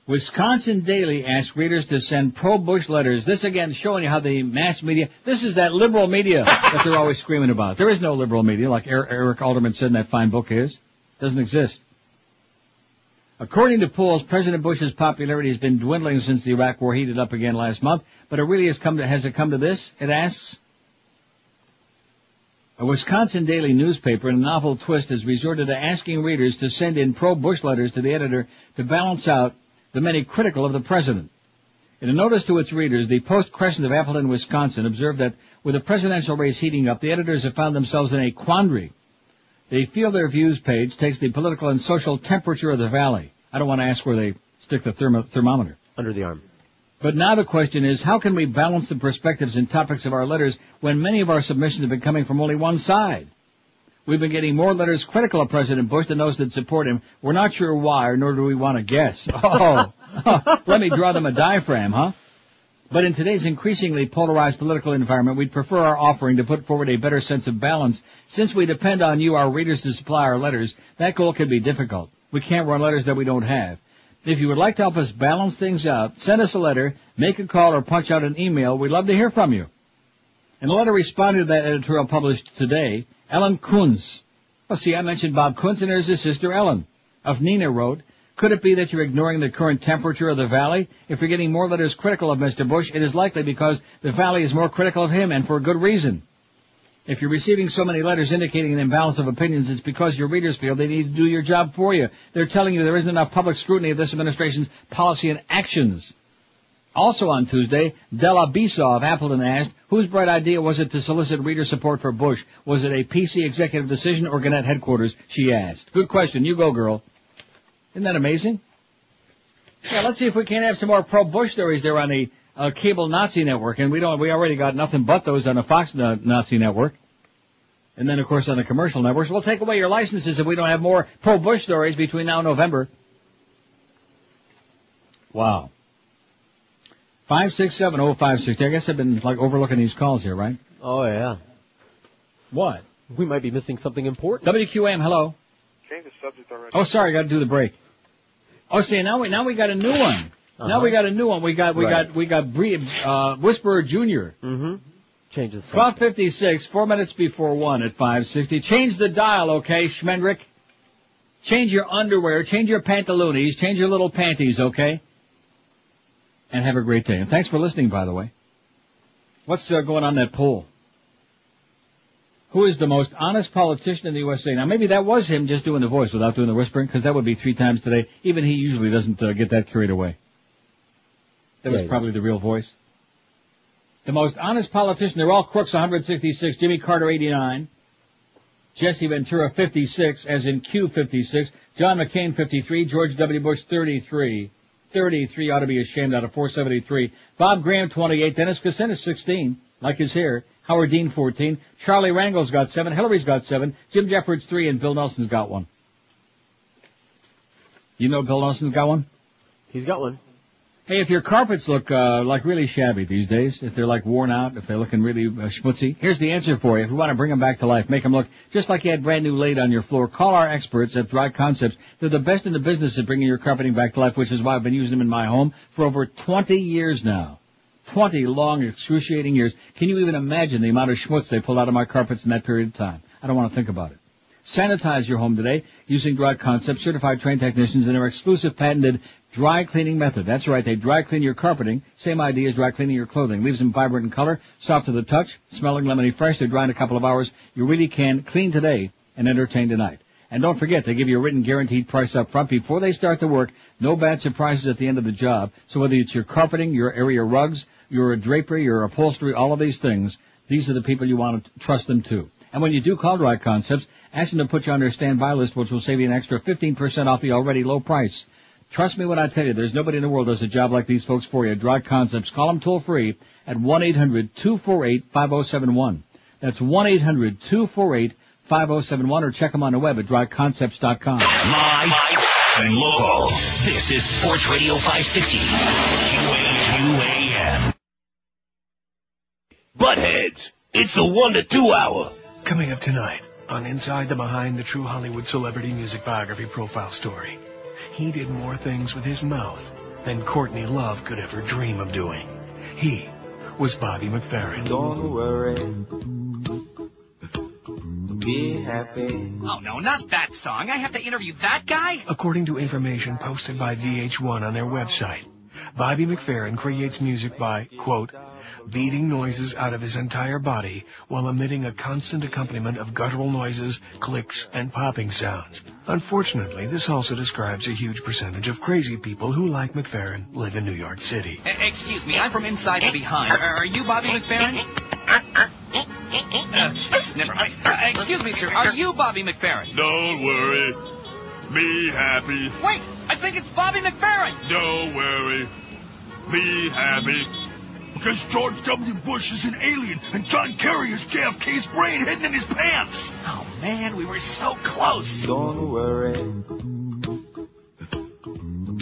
Wisconsin Daily asked readers to send pro-Bush letters. This, again, showing you how the mass media, this is that liberal media that they're always screaming about. There is no liberal media, like Eric Alderman said in that fine book is. Doesn't exist. According to polls, President Bush's popularity has been dwindling since the Iraq War heated up again last month, but it really has it come to this, it asks? A Wisconsin Daily newspaper, in a novel twist, has resorted to asking readers to send in pro-Bush letters to the editor to balance out the many critical of the president. In a notice to its readers, the Post-Crescent of Appleton, Wisconsin, observed that with the presidential race heating up, the editors have found themselves in a quandary. The Feel Their Views page takes the political and social temperature of the valley. I don't want to ask where they stick the thermometer. Under the arm. But now the question is, how can we balance the perspectives and topics of our letters when many of our submissions have been coming from only one side? We've been getting more letters critical of President Bush than those that support him. We're not sure why, nor do we want to guess. Let me draw them a diagram, huh? But in today's increasingly polarized political environment, we'd prefer our offering to put forward a better sense of balance. Since we depend on you, our readers, to supply our letters, that goal can be difficult. We can't run letters that we don't have. If you would like to help us balance things out, send us a letter, make a call, or punch out an email. We'd love to hear from you. In a letter responding to that editorial published today, Ellen Kunz, Well, see, I mentioned Bob Kuntz, and there's his sister Ellen. Of Nina wrote, could it be that you're ignoring the current temperature of the valley? If you're getting more letters critical of Mr. Bush, it is likely because the valley is more critical of him, and for good reason. If you're receiving so many letters indicating an imbalance of opinions, it's because your readers feel they need to do your job for you. They're telling you there isn't enough public scrutiny of this administration's policy and actions. Also on Tuesday, Della Bisa of Appleton asked, whose bright idea was it to solicit reader support for Bush? Was it a PC executive decision or Gannett headquarters? She asked. Good question. You go, girl. Isn't that amazing? Yeah, let's see if we can't have some more pro-Bush stories there on the cable Nazi network, and we already got nothing but those on the Fox Nazi network. And then, of course, on the commercial networks. We'll take away your licenses if we don't have more pro-Bush stories between now and November. Wow. 5670560. I guess I've been, overlooking these calls here, right? Oh, yeah. What? We might be missing something important. WQAM, hello. Change the subject already. Oh, sorry, got to do the break. Oh, see, now we got a new one. Now we got a new one. We got Whisperer Jr. Mm-hmm. Change the 12:56, 4 minutes before 1 at 560. Change the dial, okay, Schmendrick? Change your underwear, change your pantaloonies, change your little panties, okay? And have a great day. And thanks for listening, by the way. What's going on in that poll? Who is the most honest politician in the USA? Now, maybe that was him just doing the voice without doing the whispering, because that would be 3 times today. Even he usually doesn't get that carried away. That was probably the real voice. The most honest politician, they're all crooks, 166. Jimmy Carter, 89. Jesse Ventura, 56, as in Q, 56. John McCain, 53. George W. Bush, 33. 33 ought to be ashamed out of 473. Bob Graham, 28. Dennis Kucinich, 16, like his hair. Howard Dean, 14. Charlie Rangel's got 7. Hillary's got 7. Jim Jeffords, 3. And Bill Nelson's got 1. You know Bill Nelson's got 1? He's got 1. Hey, if your carpets look really shabby these days, if they're worn out, if they're looking really schmutzy, here's the answer for you. If you want to bring them back to life, make them look just like you had brand new laid on your floor, call our experts at Dry Concepts. They're the best in the business at bringing your carpeting back to life, which is why I've been using them in my home for over 20 years now. 20 long, excruciating years. Can you even imagine the amount of schmutz they pulled out of my carpets in that period of time? I don't want to think about it. Sanitize your home today using Dry Concepts, certified trained technicians, and their exclusive patented dry cleaning method. That's right, they dry clean your carpeting. Same idea as dry cleaning your clothing. Leaves them vibrant in color, soft to the touch, smelling lemony fresh. They dry in a couple of hours. You really can clean today and entertain tonight. And don't forget, they give you a written guaranteed price up front before they start the work. No bad surprises at the end of the job. So whether it's your carpeting, your area rugs, your drapery, your upholstery, all of these things, these are the people you want to trust them to. And when you do call Dry Concepts, ask them to put you on their standby list, which will save you an extra 15% off the already low price. Trust me when I tell you, there's nobody in the world does a job like these folks for you. Dry Concepts. Call them toll-free at 1-800-248-5071. That's 1-800-248-5071, or check them on the web at dryconcepts.com. Live and local. This is Sports Radio 560. QAM. Buttheads. It's the 1 to 2 hour. Coming up tonight on Inside the Behind the True Hollywood Celebrity Music Biography Profile Story. He did more things with his mouth than Courtney Love could ever dream of doing. He was Bobby McFerrin. Don't worry. Be happy. Oh, no, not that song. I have to interview that guy? According to information posted by VH1 on their website, Bobby McFerrin creates music by, quote, beating noises out of his entire body while emitting a constant accompaniment of guttural noises, clicks, and popping sounds. Unfortunately, this also describes a huge percentage of crazy people who, like McFerrin, live in New York City. Excuse me, I'm from inside the behind. Are you Bobby McFerrin? Never mind. Excuse me, sir, are you Bobby McFerrin? Don't worry. Be happy. Wait, I think it's Bobby McFerrin. Don't worry. Be happy. Because George W. Bush is an alien and John Kerry is JFK's brain hidden in his pants. Oh, man, we were so close. Don't worry.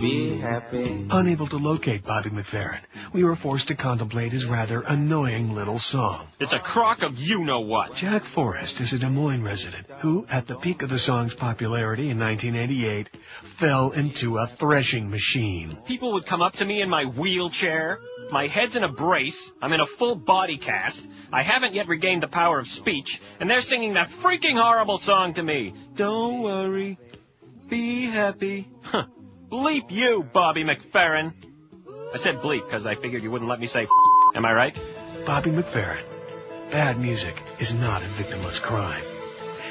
Be happy. Unable to locate Bobby McFerrin, we were forced to contemplate his rather annoying little song. It's a crock of you-know-what. Jack Forrest is a Des Moines resident who, at the peak of the song's popularity in 1988, fell into a threshing machine. People would come up to me in my wheelchair. My head's in a brace. I'm in a full body cast. I haven't yet regained the power of speech, and they're singing that freaking horrible song to me. Don't worry. Be happy. Huh. Bleep you, Bobby McFerrin. I said bleep because I figured you wouldn't let me say am I right? Bobby McFerrin. Bad music is not a victimless crime.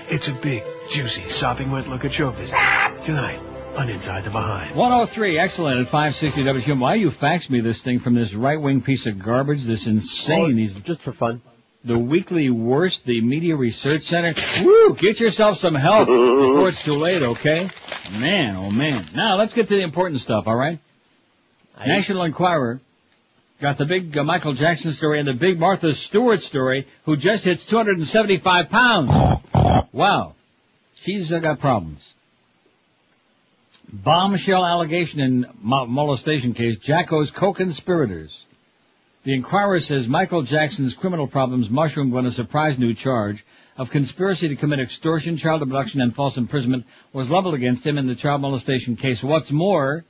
It's a big, juicy, sopping wet look at showbiz. Tonight on Inside the Behind. 103, excellent, at 560 WQM. Why you faxed me this thing from this right-wing piece of garbage, this insane... just for fun. The Weekly Worst, the Media Research Center. Woo! Get yourself some help before it's too late, okay? Man, oh man. Now, let's get to the important stuff, all right? National Enquirer got the big Michael Jackson story and the big Martha Stewart story, who just hits 275 pounds. Wow. She's got problems. Bombshell allegation in molestation case, Jacko's co-conspirators. The Enquirer says Michael Jackson's criminal problems mushroomed when a surprise new charge of conspiracy to commit extortion, child abduction, and false imprisonment was leveled against him in the child molestation case. What's more,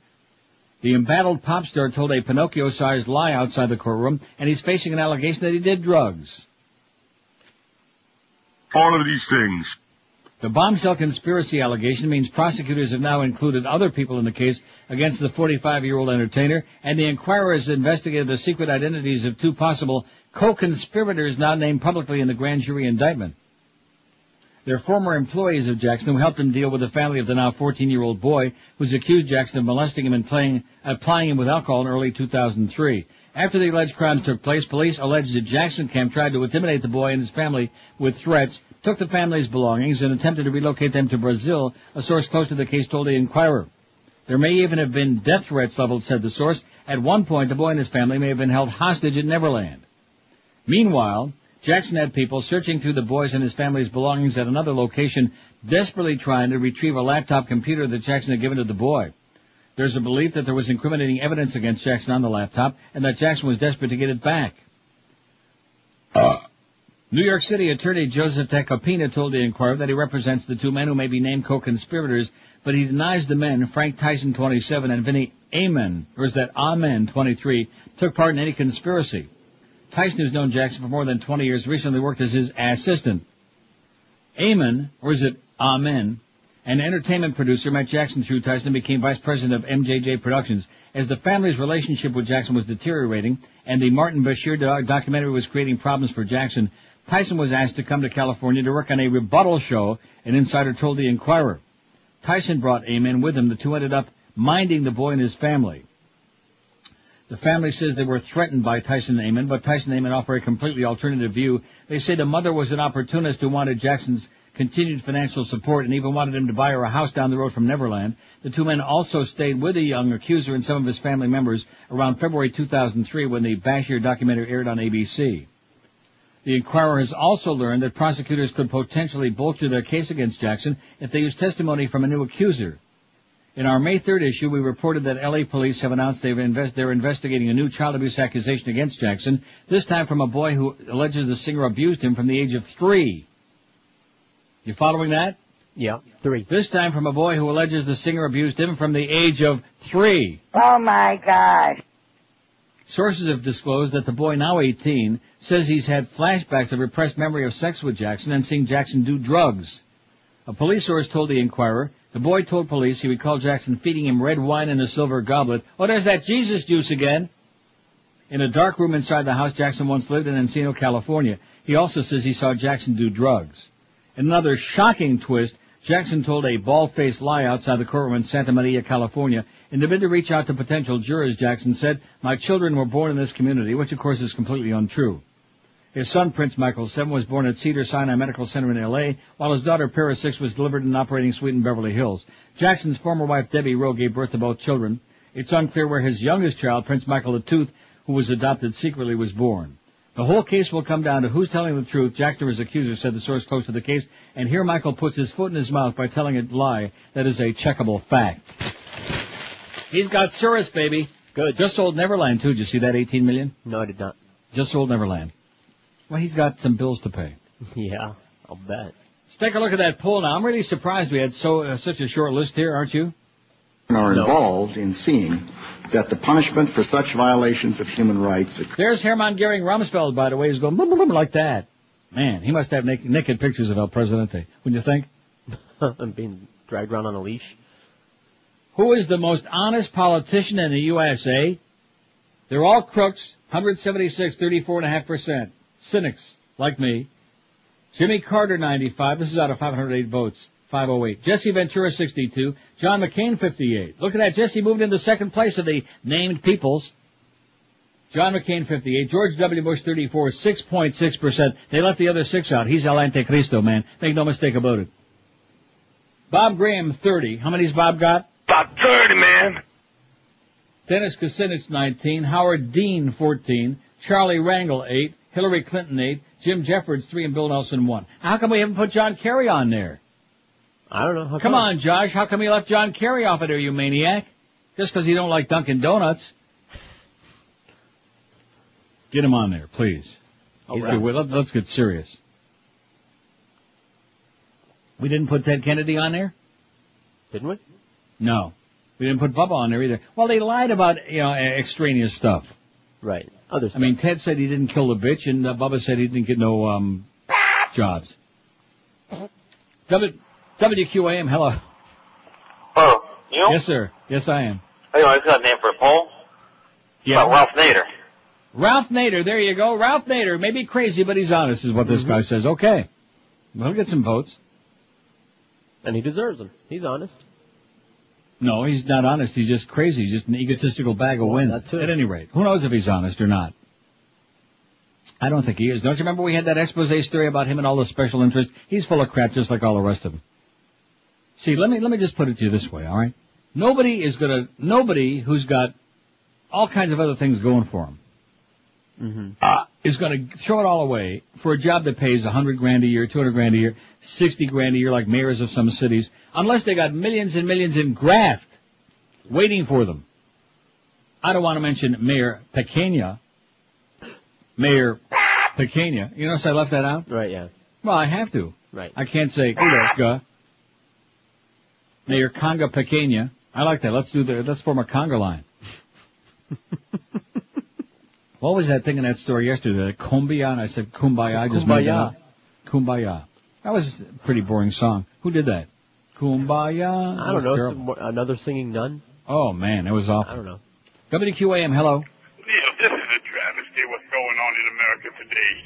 the embattled pop star told a Pinocchio-sized lie outside the courtroom, and he's facing an allegation that he did drugs. All of these things. The bombshell conspiracy allegation means prosecutors have now included other people in the case against the 45-year-old entertainer, and the Enquirer has investigated the secret identities of two possible co-conspirators now named publicly in the grand jury indictment. They're former employees of Jackson who helped him deal with the family of the now 14-year-old boy who's accused Jackson of molesting him and applying him with alcohol in early 2003. After the alleged crime took place, police alleged that Jackson Camp tried to intimidate the boy and his family with threats, took the family's belongings, and attempted to relocate them to Brazil, a source close to the case told the Enquirer. There may even have been death threats leveled, said the source. At one point, the boy and his family may have been held hostage at Neverland. Meanwhile, Jackson had people searching through the boy's and his family's belongings at another location, desperately trying to retrieve a laptop computer that Jackson had given to the boy. There's a belief that there was incriminating evidence against Jackson on the laptop, and that Jackson was desperate to get it back. New York City Attorney Joseph Tacopina told the Enquirer that he represents the two men who may be named co-conspirators, but he denies the men, Frank Tyson, 27, and Vinny Amen, or is that Amen, 23, took part in any conspiracy. Tyson, who's known Jackson for more than 20 years, recently worked as his assistant. Amen, or is it Amen, an entertainment producer, met Jackson through Tyson and became vice president of MJJ Productions. As the family's relationship with Jackson was deteriorating and the Martin Bashir documentary was creating problems for Jackson, Tyson was asked to come to California to work on a rebuttal show, an insider told the Enquirer. Tyson brought Amen with him. The two ended up minding the boy and his family. The family says they were threatened by Tyson and Amen, but Tyson and Amen offer a completely alternative view. They say the mother was an opportunist who wanted Jackson's continued financial support and even wanted him to buy her a house down the road from Neverland. The two men also stayed with the young accuser and some of his family members around February 2003 when the Bashir documentary aired on ABC. The Enquirer has also learned that prosecutors could potentially bolster their case against Jackson if they use testimony from a new accuser. In our May 3rd issue, we reported that L.A. police have announced they're investigating a new child abuse accusation against Jackson, this time from a boy who alleges the singer abused him from the age of 3. You following that? Yeah, 3. This time from a boy who alleges the singer abused him from the age of 3. Oh, my God. Sources have disclosed that the boy, now 18, says he's had flashbacks of repressed memory of sex with Jackson and seeing Jackson do drugs. A police source told the Enquirer the boy told police he recalled Jackson feeding him red wine in a silver goblet. Oh, there's that Jesus juice again. In a dark room inside the house Jackson once lived in Encino, California. He also says he saw Jackson do drugs. In another shocking twist, Jackson told a bald-faced lie outside the courtroom in Santa Maria, California. In the bid to reach out to potential jurors, Jackson said, "My children were born in this community," which of course is completely untrue. His son, Prince Michael, 7, was born at Cedars-Sinai Medical Center in L.A., while his daughter, Paris, 6, was delivered in an operating suite in Beverly Hills. Jackson's former wife, Debbie Rowe, gave birth to both children. It's unclear where his youngest child, Prince Michael II, who was adopted secretly, was born. The whole case will come down to who's telling the truth, Jackson or his accuser, said the source close to the case, and here Michael puts his foot in his mouth by telling a lie that is a checkable fact. He's got Surus, baby. Good. Just sold Neverland, too. Did you see that $18 million? No, I did not. Just sold Neverland. Well, he's got some bills to pay. Yeah, I'll bet. Let's take a look at that poll now. I'm really surprised we had such a short list here, aren't you? Are involved in seeing that the punishment for such violations of human rights... There's Hermann Goering Rumsfeld, by the way, who's going like that. Man, he must have naked pictures of El Presidente, wouldn't you think? I'm being dragged around on a leash. Who is the most honest politician in the USA? They're all crooks. 176, 34.5%. Cynics, like me. Jimmy Carter, 95. This is out of 508 votes. 508. Jesse Ventura, 62. John McCain, 58. Look at that. Jesse moved into second place of the named peoples. John McCain, 58. George W. Bush, 34. 6.6%. They left the other 6 out. He's El Anticristo, man. Make no mistake about it. Bob Graham, 30. How many's Bob got? About 30, man. Dennis Kucinich, 19. Howard Dean, 14. Charlie Rangel, 8. Hillary Clinton, 8. Jim Jeffords, 3. And Bill Nelson, 1. How come we haven't put John Kerry on there? I don't know. Come on, Josh. How come you left John Kerry off of there, you maniac? Just because you don't like Dunkin' Donuts. Get him on there, please. Right. Let's get serious. We didn't put Ted Kennedy on there? Didn't we? No. We didn't put Bubba on there either. Well, they lied about, extraneous stuff. Right. Other stuff. I mean, Ted said he didn't kill the bitch, and Bubba said he didn't get no, jobs. WQAM, hello. Oh, you? Yes, sir. Yes, I am. Hey, I got a name for a poll. Yeah. Ralph Nader. Ralph Nader, there you go. Ralph Nader, maybe crazy, but he's honest, is what this guy says. Okay. We'll get some votes. And he deserves them. He's honest. No, he's not honest. He's just crazy. He's just an egotistical bag of wind. That too. At any rate, who knows if he's honest or not? I don't think he is. Don't you remember we had that expose story about him and all the special interests? He's full of crap just like all the rest of them. See, let me just put it to you this way, all right? Nobody who's got all kinds of other things going for him is going to throw it all away for a job that pays $100,000 a year, $200,000 a year, $60,000 a year, like mayors of some cities, unless they got millions and millions in graft waiting for them. I don't want to mention Mayor Pequena. You notice I left that out? Right, yeah. Well, I have to. Right. I can't say Mayor Conga Pequena. I like that. Let's form a conga line. What was that thing in that story yesterday? Kumbaya, and I said Kumbaya. I just made that up. Kumbaya. That was a pretty boring song. Who did that? Kumbaya. I don't know. Another singing nun? Oh, man, it was awful. I don't know. WQAM, hello. Neil, this is a travesty what's going on in America today.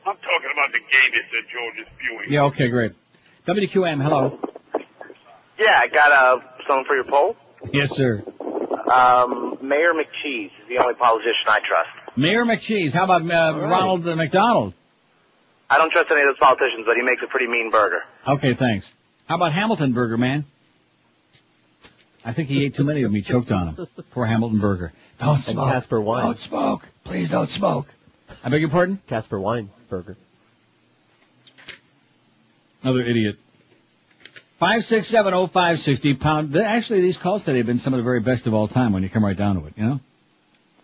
I'm talking about the gayness that George is spewing. Yeah, okay, great. WQAM, hello. Yeah, I got something for your poll. Yes, sir. Mayor McCheese is the only politician I trust. Mayor McCheese. How about Ronald McDonald? I don't trust any of those politicians, but he makes a pretty mean burger. Okay, thanks. How about Hamilton Burger, man? I think he ate too many of them. He choked on them. Poor Hamilton Burger. Don't smoke. And Casper Wine. Don't smoke. Please don't smoke. I beg your pardon? Casper Wine Burger. Another idiot. 5670560 #. Actually, these calls today have been some of the very best of all time when you come right down to it, you know?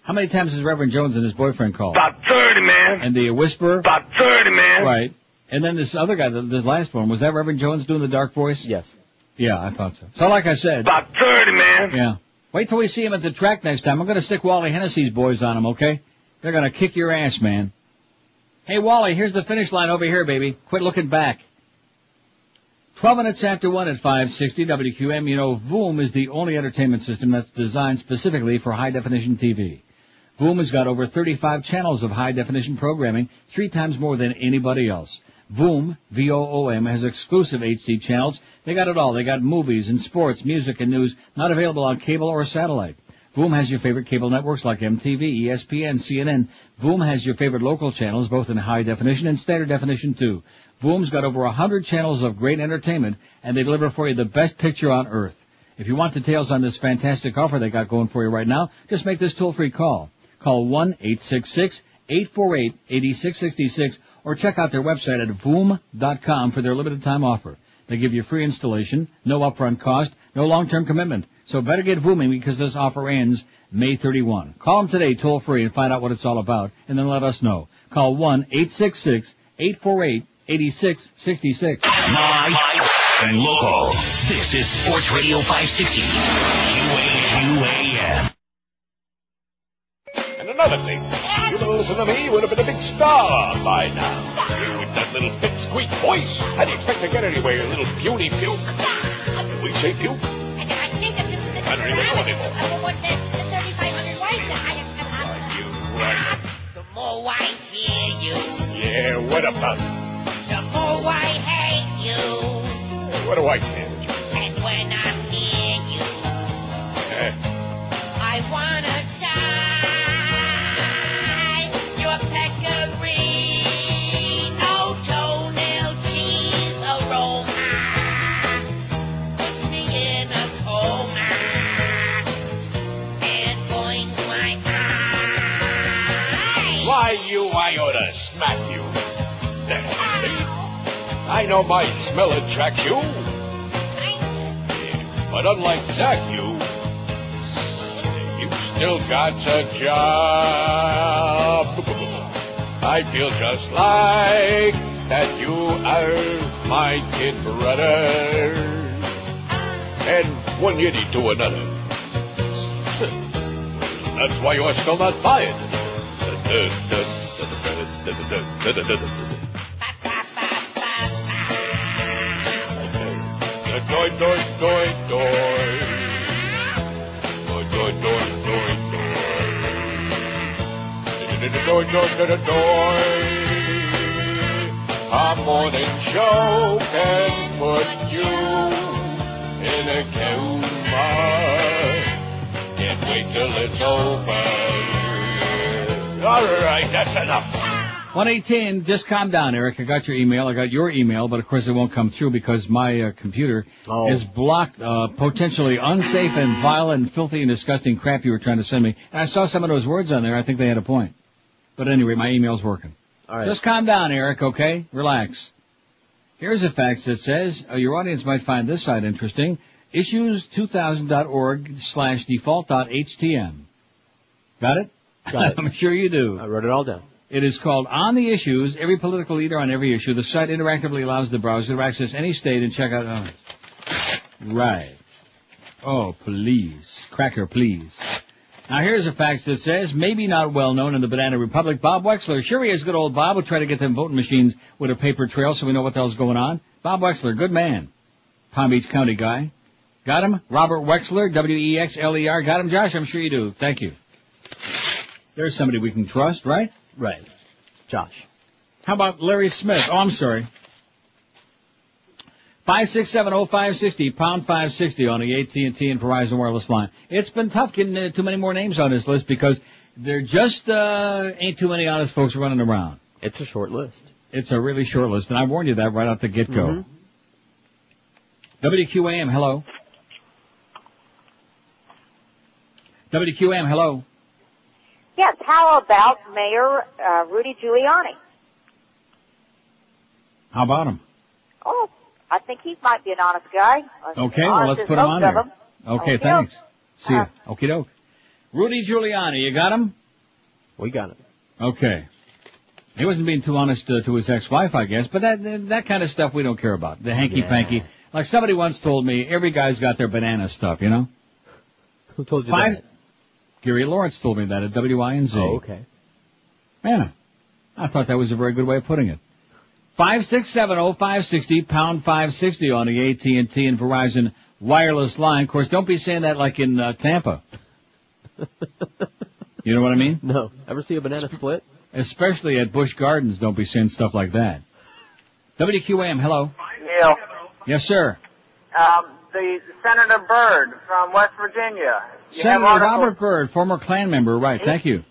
How many times has Reverend Jones and his boyfriend called? About 30, man. And the Whisperer? About 30, man. Right. And then this other guy, the last one, was that Reverend Jones doing the dark voice? Yes. Yeah, I thought so. So like I said. About 30, man. Yeah. Wait till we see him at the track next time. I'm going to stick Wally Hennessy's boys on him, okay? They're going to kick your ass, man. Hey, Wally, here's the finish line over here, baby. Quit looking back. 12 minutes after 1 at 560 WQM. You know, Voom is the only entertainment system that's designed specifically for high-definition TV. Voom has got over 35 channels of high-definition programming, 3 times more than anybody else. Voom, V-O-O-M, has exclusive HD channels. They got it all. They got movies and sports, music and news, not available on cable or satellite. Voom has your favorite cable networks like MTV, ESPN, CNN. Voom has your favorite local channels, both in high definition and standard definition, too. Voom's got over 100 channels of great entertainment, and they deliver for you the best picture on earth. If you want details on this fantastic offer they got going for you right now, just make this toll-free call. Call 1-866-848-8666 or check out their website at voom.com for their limited-time offer. They give you free installation, no upfront cost, no long-term commitment. So better get Vooming because this offer ends May 31. Call them today toll-free and find out what it's all about, and then let us know. Call 1-866-848-8666. Live and local. This is Sports Radio 560. QAM. And another thing. You don't listen to me, you would have been a big star by now. You with that little thick, squeak voice. How do you expect to get anywhere, you little puny puke? We say puke? I don't even know anymore. What's that? The 3,500 white guy. The more I hear you. Yeah, what about it? The more I hate you. What do I care? And when I'm near you, I wanna die. Your pecorino, toenail cheese aroma puts me in a coma and points my eye. Why, I ought to smack you. There, see? I know my smell attracts you. But unlike Zach, you still got a job. I feel just like that you are my kid brother. And one yiddy to another. That's why you're still not fired. Doi, doi, doi, doi. Doi, doi, doi, doi, doi. Doi, doi, doi, doi. Our morning show can put you in a coma. Can't wait till it's over. All right, that's enough. 118, just calm down, Eric. I got your email. I got your email, but of course it won't come through because my computer is blocked potentially unsafe and vile and filthy and disgusting crap you were trying to send me. And I saw some of those words on there. I think they had a point. But anyway, my email's working. All right. Just calm down, Eric, okay? Relax. Here's a fax that says, your audience might find this site interesting. Issues2000.org/default.htm. Got it? Got it. I'm sure you do. I wrote it all down. It is called On the Issues, every political leader on every issue. The site interactively allows the browser to access any state and check out... right. Oh, please. Cracker, please. Now, here's a fax that says, maybe not well known in the Banana Republic, Bob Wexler. Sure he is, good old Bob. We'll try to get them voting machines with a paper trail so we know what the hell's going on. Bob Wexler, good man. Palm Beach County guy. Got him? Robert Wexler, W-E-X-L-E-R. Got him, Josh? I'm sure you do. Thank you. There's somebody we can trust, right? Right. Josh. How about Larry Smith? Oh, I'm sorry. 5670560, pound 560 on the AT&T and Verizon wireless line. It's been tough getting too many more names on this list because there just ain't too many honest folks running around. It's a short list. It's a really short list, and I warned you that right out the get-go. Mm-hmm. WQAM, hello. WQAM, hello. Yes, how about Mayor Rudy Giuliani? How about him? Oh, I think he might be an honest guy. Okay, well, let's put him on there. Okay, thanks. See ya. Okie doke. Rudy Giuliani, you got him? We got him. Okay. He wasn't being too honest to his ex-wife, I guess, but that kind of stuff we don't care about. The hanky-panky. Like somebody once told me, every guy's got their banana stuff, you know? Who told you that? Gary Lawrence told me that at WINZ. Oh, okay. Yeah. I thought that was a very good way of putting it. 5670560, pound 560 on the AT&T and Verizon wireless line. Of course, don't be saying that like in Tampa. You know what I mean? No. Ever see a banana split? Especially at Busch Gardens, don't be saying stuff like that. WQAM, hello. Neil. Yes, sir. The Senator Byrd from West Virginia. Senator Robert Byrd, former Klan member, right, thank you.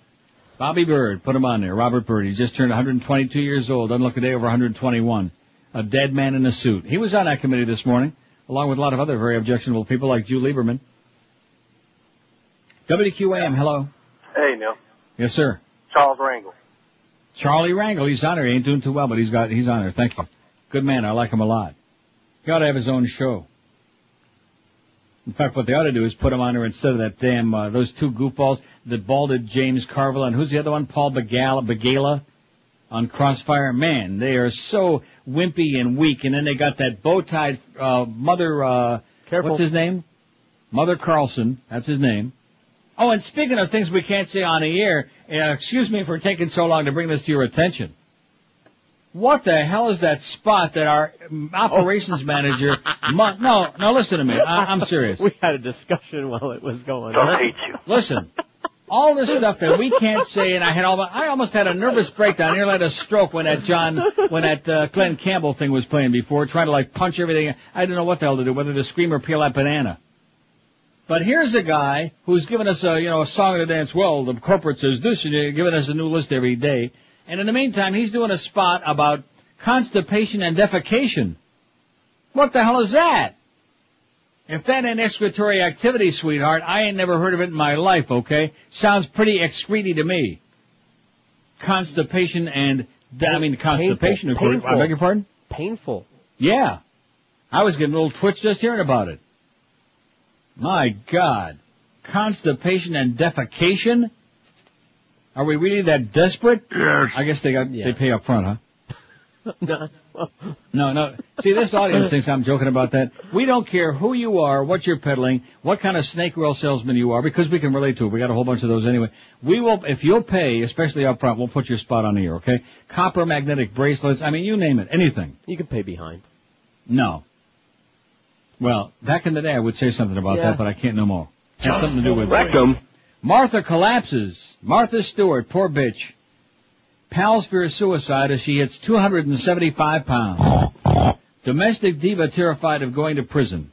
Bobby Byrd, put him on there. Robert Byrd, he just turned 122 years old, doesn't look a day over 121. A dead man in a suit. He was on that committee this morning, along with a lot of other very objectionable people like Jew Lieberman. WQAM, hello. Hey, Neil. Yes, sir. Charles Rangel. Charlie Rangel, he's on there. He ain't doing too well, but he's on there. Thank you. Good man, I like him a lot. He ought to have his own show. In fact, what they ought to do is put him on there instead of that damn, those two goofballs that balded James Carville, and who's the other one? Paul Begala on Crossfire. Man, they are so wimpy and weak, and then they got that bow-tied, Mother, Careful. What's his name? Mother Carlson, that's his name. Oh, and speaking of things we can't say on the air, excuse me for taking so long to bring this to your attention. What the hell is that spot that our operations manager... No, listen to me. I'm serious. We had a discussion while it was going Don't on. hate you. Listen, all this stuff that we can't say, and I almost had a nervous breakdown. Nearly had a stroke when that Glen Campbell thing was playing before, trying to like punch everything. I didn't know what the hell to do, whether to scream or peel that banana. But here's a guy who's giving us a song to dance. Well, the corporate says this, and you're giving us a new list every day. And in the meantime, he's doing a spot about constipation and defecation. What the hell is that? If that ain't excretory activity, sweetheart, I ain't never heard of it in my life, okay? Sounds pretty excrety to me. Constipation and, constipation, painful. I beg your pardon? Painful. Yeah. I was getting a little twitch just hearing about it. My God. Constipation and defecation? Are we really that desperate? Yes. I guess they pay up front, huh? No. See, this audience thinks I'm joking about that. We don't care who you are, what you're peddling, what kind of snake oil salesman you are, because we can relate to it. We got a whole bunch of those anyway. We will, if you'll pay, especially up front, we'll put your spot on the air, okay? Copper magnetic bracelets, you name it, anything. You can pay behind. No. Well, back in the day I would say something about that, but I can't no more. Has something to do with Rectum. Martha collapses. Martha Stewart, poor bitch. Pals fear suicide as she hits 275 pounds. Domestic diva terrified of going to prison.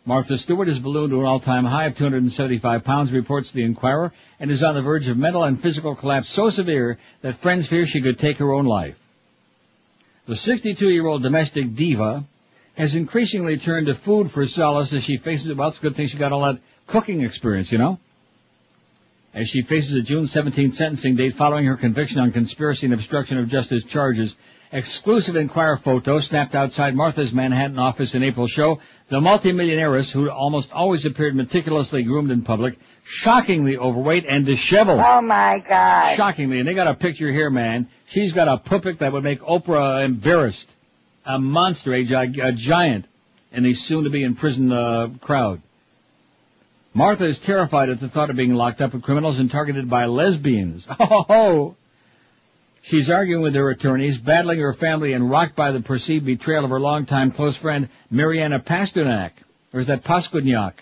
Martha Stewart is ballooned to an all-time high of 275 pounds, reports the Inquirer, and is on the verge of mental and physical collapse so severe that friends fear she could take her own life. The 62-year-old domestic diva has increasingly turned to food for solace as she faces, well, it's a good thing she got all that cooking experience, as she faces a June 17th sentencing date following her conviction on conspiracy and obstruction of justice charges. Exclusive Inquirer photos snapped outside Martha's Manhattan office in April show the multimillionairess, who almost always appeared meticulously groomed in public, shockingly overweight and disheveled. Oh, my God. Shockingly. And they got a picture here, man. She's got a puppic that would make Oprah embarrassed. A monster, a giant in the soon-to-be-in-prison crowd. Martha is terrified at the thought of being locked up with criminals and targeted by lesbians. Oh! She's arguing with her attorneys, battling her family, and rocked by the perceived betrayal of her longtime close friend, Mariana Pasternak. Or is that Paskudnyak?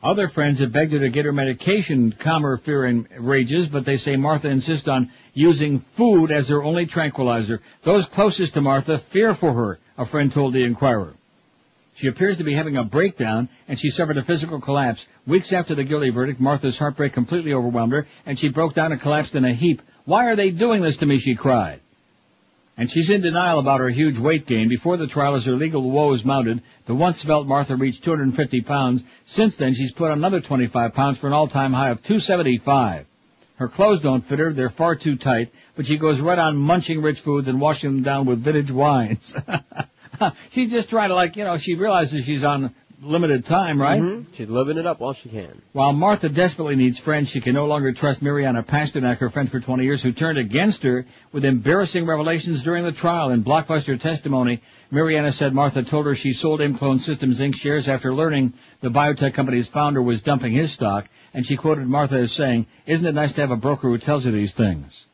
Other friends have begged her to get her medication, calm her fear and rages, but they say Martha insists on using food as her only tranquilizer. Those closest to Martha fear for her, a friend told the Inquirer. She appears to be having a breakdown, and she suffered a physical collapse. Weeks after the guilty verdict, Martha's heartbreak completely overwhelmed her, and she broke down and collapsed in a heap. Why are they doing this to me, she cried. And she's in denial about her huge weight gain. Before the trial, as her legal woes mounted, the once svelte Martha reached 250 pounds. Since then, she's put on another 25 pounds for an all-time high of 275. Her clothes don't fit her, they're far too tight, but she goes right on munching rich foods and washing them down with vintage wines. She's just trying to, she realizes she's on limited time, right? Mm-hmm. She's living it up while she can. While Martha desperately needs friends, she can no longer trust Mariana Pasternak, her friend for 20 years, who turned against her with embarrassing revelations during the trial. In blockbuster testimony, Mariana said Martha told her she sold Imclone Systems Inc. shares after learning the biotech company's founder was dumping his stock, and she quoted Martha as saying, "Isn't it nice to have a broker who tells you these things?"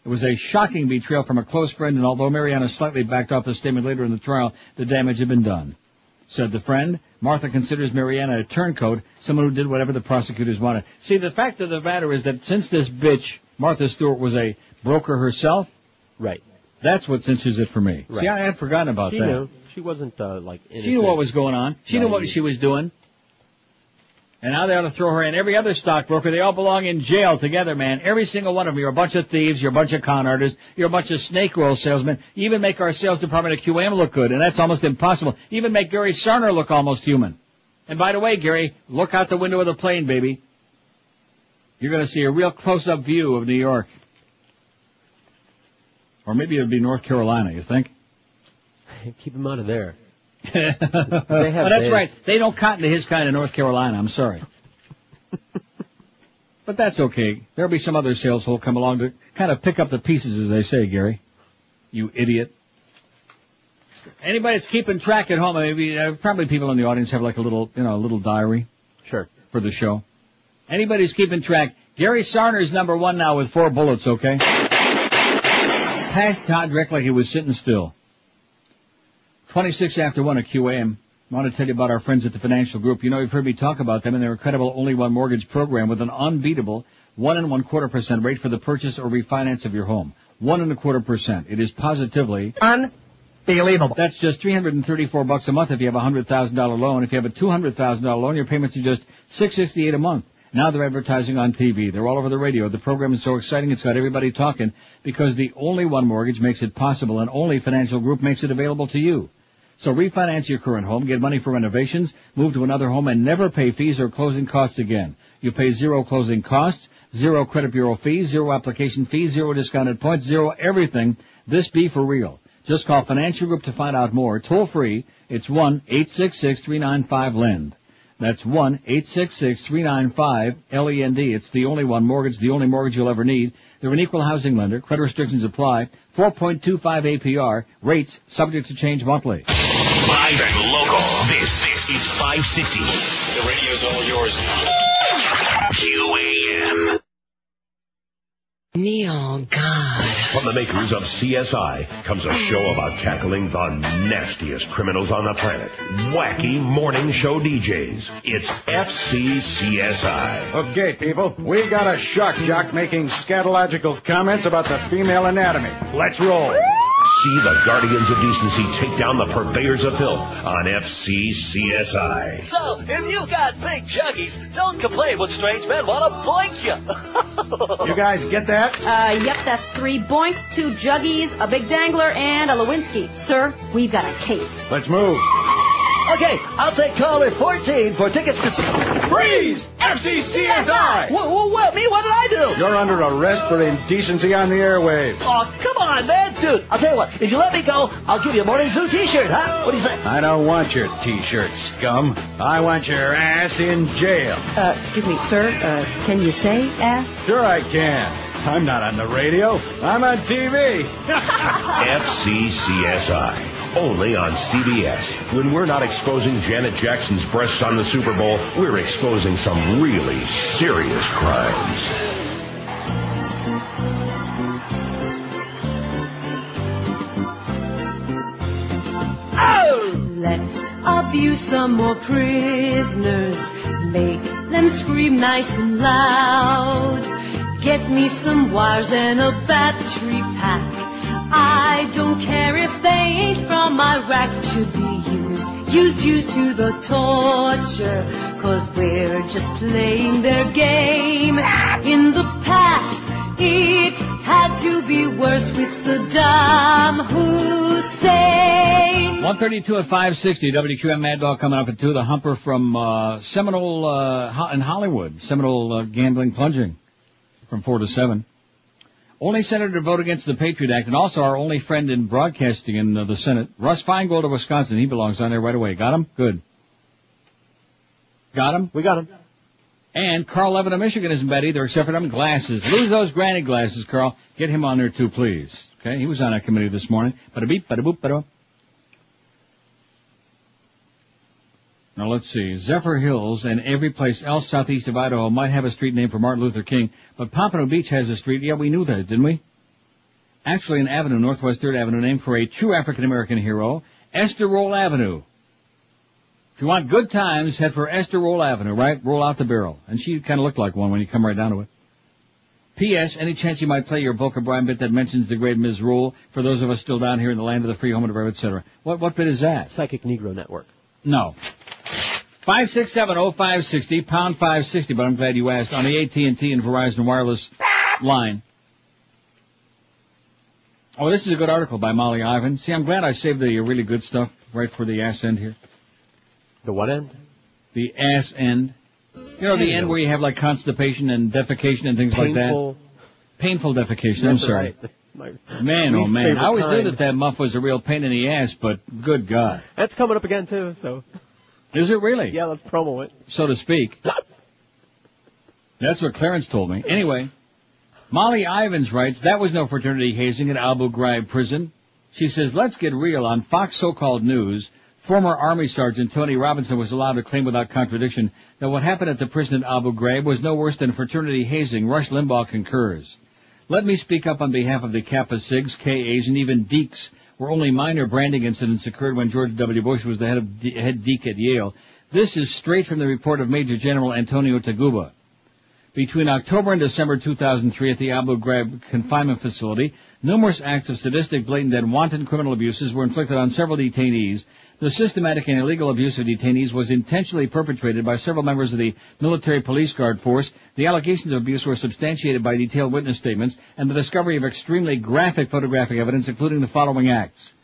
It was a shocking betrayal from a close friend, and although Mariana slightly backed off the statement later in the trial, the damage had been done. Said the friend, Martha considers Mariana a turncoat, someone who did whatever the prosecutors wanted. See, the fact of the matter is that since this bitch, Martha Stewart, was a broker herself, right, that's what cinches it for me. Right. See, I had forgotten about that. She knew. She wasn't, innocent. She knew what was going on. She knew what she was doing. And now they ought to throw her in. Every other stockbroker, they all belong in jail together, man. Every single one of them. You're a bunch of thieves. You're a bunch of con artists. You're a bunch of snake oil salesmen. You even make our sales department at QM look good, and that's almost impossible. You even make Gary Sarner look almost human. And by the way, Gary, look out the window of the plane, baby. You're going to see a real close-up view of New York. Or maybe it would be North Carolina, you think? Keep him out of there. That's right. They don't cotton to his kind of North Carolina. I'm sorry. But that's okay. There'll be some other sales who'll come along to kind of pick up the pieces, as they say, Gary. You idiot. Anybody that's keeping track at home, maybe probably people in the audience have like a little diary. Sure. For the show. Anybody's keeping track, Gary Sarner's number 1 now with 4 bullets, okay? Passed Todd Dreck like he was sitting still. 26 after 1 at QAM. I want to tell you about our friends at the Financial Group. You know, you've heard me talk about them and their incredible Only One Mortgage program with an unbeatable 1.25% rate for the purchase or refinance of your home. 1.25%. It is positively unbelievable. That's just $334 a month if you have a $100,000 loan. If you have a $200,000 loan, your payments are just $668 a month. Now they're advertising on TV. They're all over the radio. The program is so exciting it's got everybody talking because the Only One Mortgage makes it possible and only Financial Group makes it available to you. So refinance your current home, get money for renovations, move to another home, and never pay fees or closing costs again. You pay 0 closing costs, 0 credit bureau fees, 0 application fees, 0 discounted points, 0 everything. This be for real. Just call Financial Group to find out more. Toll free. It's 1-866-395-LEND. That's 1-866-395-LEND. It's the Only One Mortgage, the only mortgage you'll ever need. They're an equal housing lender. Credit restrictions apply. 4.25 APR. Rates subject to change monthly. Live and local. This is 560. The radio's all yours. QAM. Neon God. From the makers of CSI comes a show about tackling the nastiest criminals on the planet. Wacky morning show DJs. It's FCCSI. Okay, people, we got a shock jock making scatological comments about the female anatomy. Let's roll. See the guardians of decency take down the purveyors of filth on FCCSI. So, if you got big juggies, don't complain when strange men want to boink you. You guys get that? Yep, that's 3 boinks, 2 juggies, a big dangler, and a Lewinsky. Sir, we've got a case. Let's move. Okay, I'll take caller 14 for tickets to... Freeze! FCCSI! What? Me? What did I do? You're under arrest for indecency on the airwaves. Oh, come on, man. Dude, I'll tell you what. If you let me go, I'll give you a Morning Zoo t-shirt, huh? What do you say? I don't want your t-shirt, scum. I want your ass in jail. Excuse me, sir. Can you say ass? Sure I can. I'm not on the radio. I'm on TV. FCCSI. Only on CBS. When we're not exposing Janet Jackson's breasts on the Super Bowl, we're exposing some really serious crimes. Oh! Let's abuse some more prisoners. Make them scream nice and loud. Get me some wires and a battery pack. I don't care if they ain't from Iraq. Should be used to the torture. 'Cause we're just playing their game. In the past, it had to be worse with Saddam Hussein. 132 at 560. WQM Mad Dog coming up at 2. The Humper from Seminole in Hollywood. Seminole gambling plunging from 4 to 7. Only senator to vote against the Patriot Act, and also our only friend in broadcasting in the Senate, Russ Feingold of Wisconsin. He belongs on there right away. Got him? Good. Got him? We got him. And Carl Levin of Michigan isn't bad either, except for them glasses. Lose those granny glasses, Carl. Get him on there too, please. Okay? He was on that committee this morning. Bada-beep, bada-boop, bada. Now let's see. Zephyr Hills and every place else southeast of Idaho might have a street named for Martin Luther King, but Pompano Beach has a street. Yeah, we knew that, didn't we? Actually, an avenue, Northwest 3rd Avenue, named for a true African-American hero, Esther Roll Avenue. If you want good times, head for Esther Roll Avenue, right? Roll out the barrel. And she kind of looked like one when you come right down to it. P.S. Any chance you might play your Boca Brian bit that mentions the great Ms. Rule for those of us still down here in the land of the free, home of the brave, etc.? What bit is that? Psychic Negro Network. No. 567-0560, pound 560, but I'm glad you asked, on the AT&T and Verizon wireless line. Oh, this is a good article by Molly Ivan. See, I'm glad I saved the really good stuff right for the ass end here. The what end? The ass end. You know, the end where you have like constipation and defecation and things like that? Painful defecation, I'm sorry. Right. Man, oh man, I always knew that muff was a real pain in the ass, but good God. That's coming up again too, so... Is it really? Yeah, let's promo it. So to speak. That's what Clarence told me. Anyway, Molly Ivins writes, that was no fraternity hazing at Abu Ghraib prison. She says, let's get real. On Fox so-called news, Former Army Sergeant Tony Robinson was allowed to claim without contradiction that what happened at the prison at Abu Ghraib was no worse than fraternity hazing. Rush Limbaugh concurs. Let me speak up on behalf of the Kappa Sigs, KAs, and even Deeks, where only minor branding incidents occurred when George W. Bush was the head Deek at Yale. This is straight from the report of Major General Antonio Taguba. Between October and December 2003 at the Abu Ghraib confinement facility, numerous acts of sadistic, blatant, and wanton criminal abuses were inflicted on several detainees. The systematic and illegal abuse of detainees was intentionally perpetrated by several members of the military police guard force. The allegations of abuse were substantiated by detailed witness statements and the discovery of extremely graphic photographic evidence, including the following acts: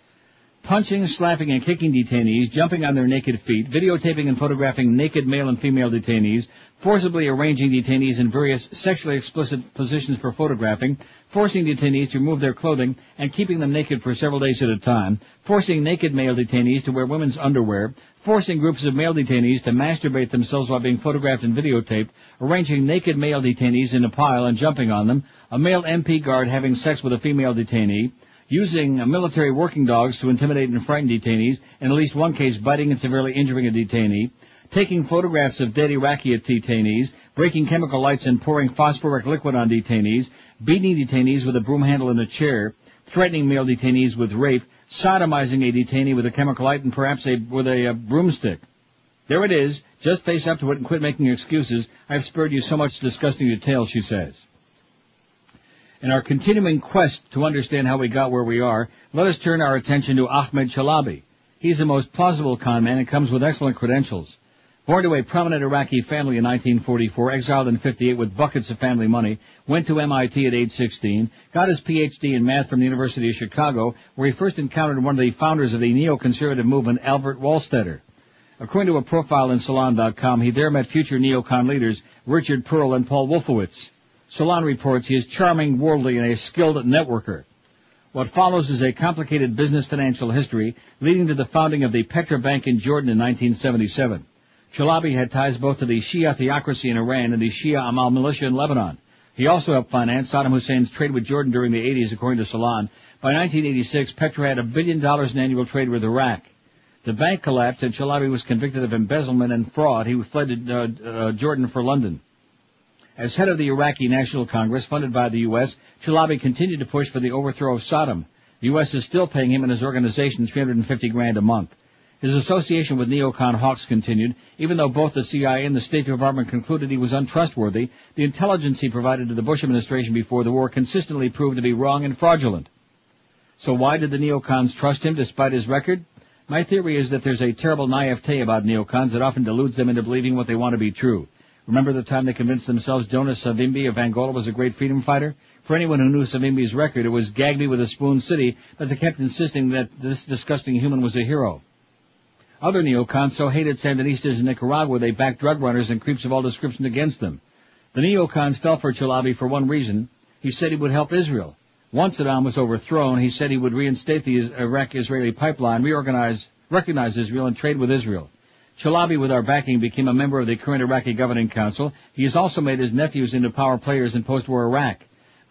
punching, slapping, and kicking detainees, jumping on their naked feet, videotaping and photographing naked male and female detainees, forcibly arranging detainees in various sexually explicit positions for photographing, forcing detainees to remove their clothing and keeping them naked for several days at a time, forcing naked male detainees to wear women's underwear, forcing groups of male detainees to masturbate themselves while being photographed and videotaped, arranging naked male detainees in a pile and jumping on them, a male MP guard having sex with a female detainee, using military working dogs to intimidate and frighten detainees, in at least one case biting and severely injuring a detainee, taking photographs of dead Iraqi detainees, breaking chemical lights and pouring phosphoric liquid on detainees, beating detainees with a broom handle and a chair, threatening male detainees with rape, sodomizing a detainee with a chemical light and perhaps with a broomstick. There it is. Just face up to it and quit making excuses. I've spared you so much disgusting detail, she says. In our continuing quest to understand how we got where we are, let us turn our attention to Ahmed Chalabi. He's the most plausible con man and comes with excellent credentials. Born to a prominent Iraqi family in 1944, exiled in 58 with buckets of family money, went to MIT at age 16, got his Ph.D. in math from the University of Chicago, where he first encountered one of the founders of the neoconservative movement, Albert Wohlstetter. According to a profile in Salon.com, he there met future neocon leaders Richard Pearl and Paul Wolfowitz. Salon reports he is charming, worldly, and a skilled networker. What follows is a complicated business financial history leading to the founding of the Petra Bank in Jordan in 1977. Chalabi had ties both to the Shia theocracy in Iran and the Shia Amal militia in Lebanon. He also helped finance Saddam Hussein's trade with Jordan during the 80s, according to Salon. By 1986, Petra had $1 billion in annual trade with Iraq. The bank collapsed and Chalabi was convicted of embezzlement and fraud. He fled to Jordan for London. As head of the Iraqi National Congress, funded by the U.S., Chalabi continued to push for the overthrow of Saddam. The U.S. is still paying him and his organization $350,000 a month. His association with neocon hawks continued. Even though both the CIA and the State Department concluded he was untrustworthy, the intelligence he provided to the Bush administration before the war consistently proved to be wrong and fraudulent. So why did the neocons trust him despite his record? My theory is that there's a terrible naivete about neocons that often deludes them into believing what they want to be true. Remember the time they convinced themselves Jonas Savimbi of Angola was a great freedom fighter? For anyone who knew Savimbi's record, it was gag me with a spoon city, but they kept insisting that this disgusting human was a hero. Other neocons so hated Sandinistas in Nicaragua they backed drug runners and creeps of all descriptions against them. The neocons fell for Chalabi for one reason. He said he would help Israel. Once Saddam was overthrown, he said he would reinstate the Iraq-Israeli pipeline, recognize Israel, and trade with Israel. Chalabi, with our backing, became a member of the current Iraqi Governing Council. He has also made his nephews into power players in post-war Iraq.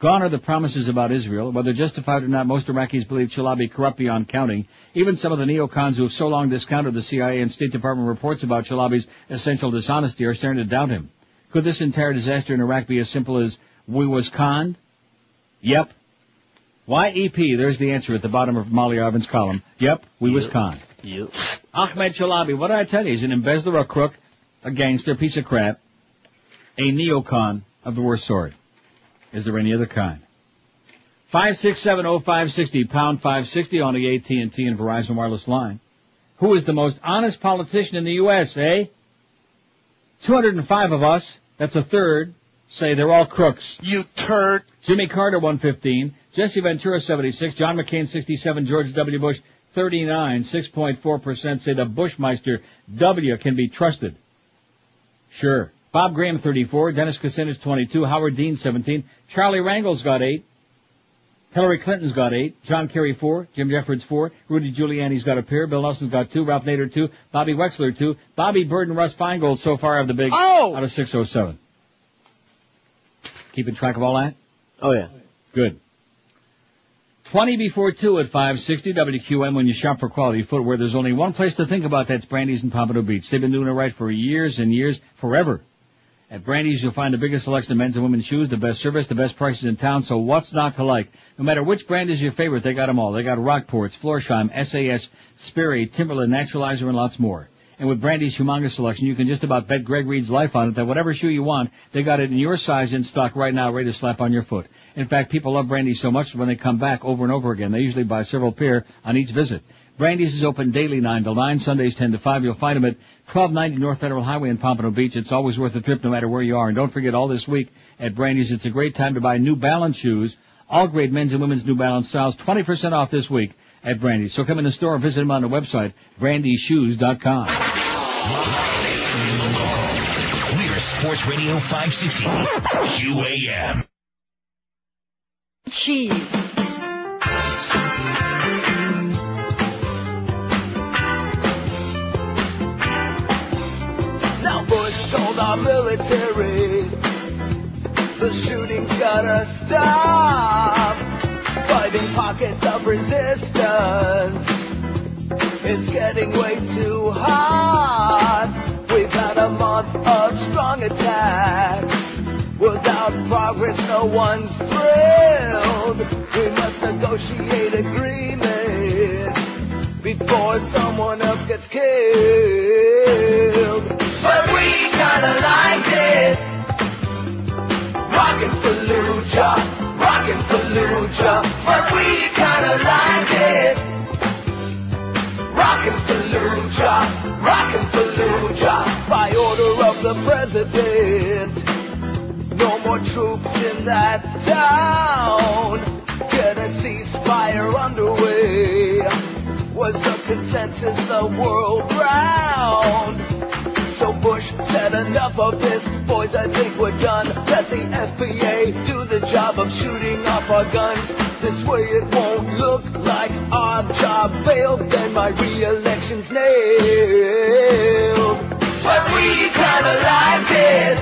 Gone are the promises about Israel. Whether justified or not, most Iraqis believe Chalabi corrupt beyond counting. Even some of the neocons who have so long discounted the CIA and State Department reports about Chalabi's essential dishonesty are starting to doubt him. Could this entire disaster in Iraq be as simple as, we was conned? Yep. YEP, there's the answer at the bottom of Molly Arvin's column. Yep, we was conned. Yep. Ahmed Chalabi, what did I tell you? He's an embezzler, a crook, a gangster, a piece of crap, a neocon of the worst sort. Is there any other kind? 5670560, pound 560 on the AT&T and Verizon wireless line. Who is the most honest politician in the U.S., eh? 205 of us, that's a third, say they're all crooks. You turd. Jimmy Carter, 115. Jesse Ventura, 76. John McCain, 67. George W. Bush, 39. 6.4% say the Bushmeister W can be trusted. Sure. Bob Graham, 34. Dennis Kucinich, 22. Howard Dean, 17. Charlie Rangel's got 8. Hillary Clinton's got 8. John Kerry, 4. Jim Jeffords, 4. Rudy Giuliani's got a pair. Bill Nelson's got 2. Ralph Nader, 2. Bobby Wexler, 2. Bobby Bird and Russ Feingold so far have the big out of 607. Keeping track of all that? Oh, yeah. Good. 20 before 2 at 560 WQM. When you shop for quality footwear, there's only one place to think about. That's Brandy's in Pompano Beach. They've been doing it right for years and years, forever. At Brandy's, you'll find the biggest selection of men's and women's shoes, the best service, the best prices in town, so what's not to like? No matter which brand is your favorite, they got them all. They got Rockports, Florsheim, SAS, Sperry, Timberland, Naturalizer, and lots more. And with Brandy's humongous selection, you can just about bet Greg Reed's life on it that whatever shoe you want, they got it in your size in stock right now, ready to slap on your foot. In fact, people love Brandy's so much when they come back over and over again. They usually buy several pair on each visit. Brandy's is open daily 9 till 9, Sundays 10 to 5. You'll find them at 1290 North Federal Highway in Pompano Beach. It's always worth the trip no matter where you are. And don't forget, all this week at Brandy's, it's a great time to buy New Balance shoes. All great men's and women's New Balance styles, 20% off this week at Brandy's. So come in the store or visit them on the website, brandyshoes.com. We're Sports Radio 560 QAM. Cheese. Now Bush told our military the shooting's gotta stop. Fighting pockets of resistance, it's getting way too hot. We've had a month of strong attacks. Without progress, no one's thrilled. We must negotiate agreement before someone else gets killed. But we kinda like it. Rockin' Fallujah, rockin' Fallujah. But we kinda like it. Rockin' Fallujah, rockin' Fallujah. By order of the president, no more troops in that town. Get a ceasefire underway was the consensus the world round. So Bush said enough of this, boys, I think we're done. Let the FBA do the job of shooting off our guns. This way it won't look like our job failed, then my re-election's nailed. But we kinda like it.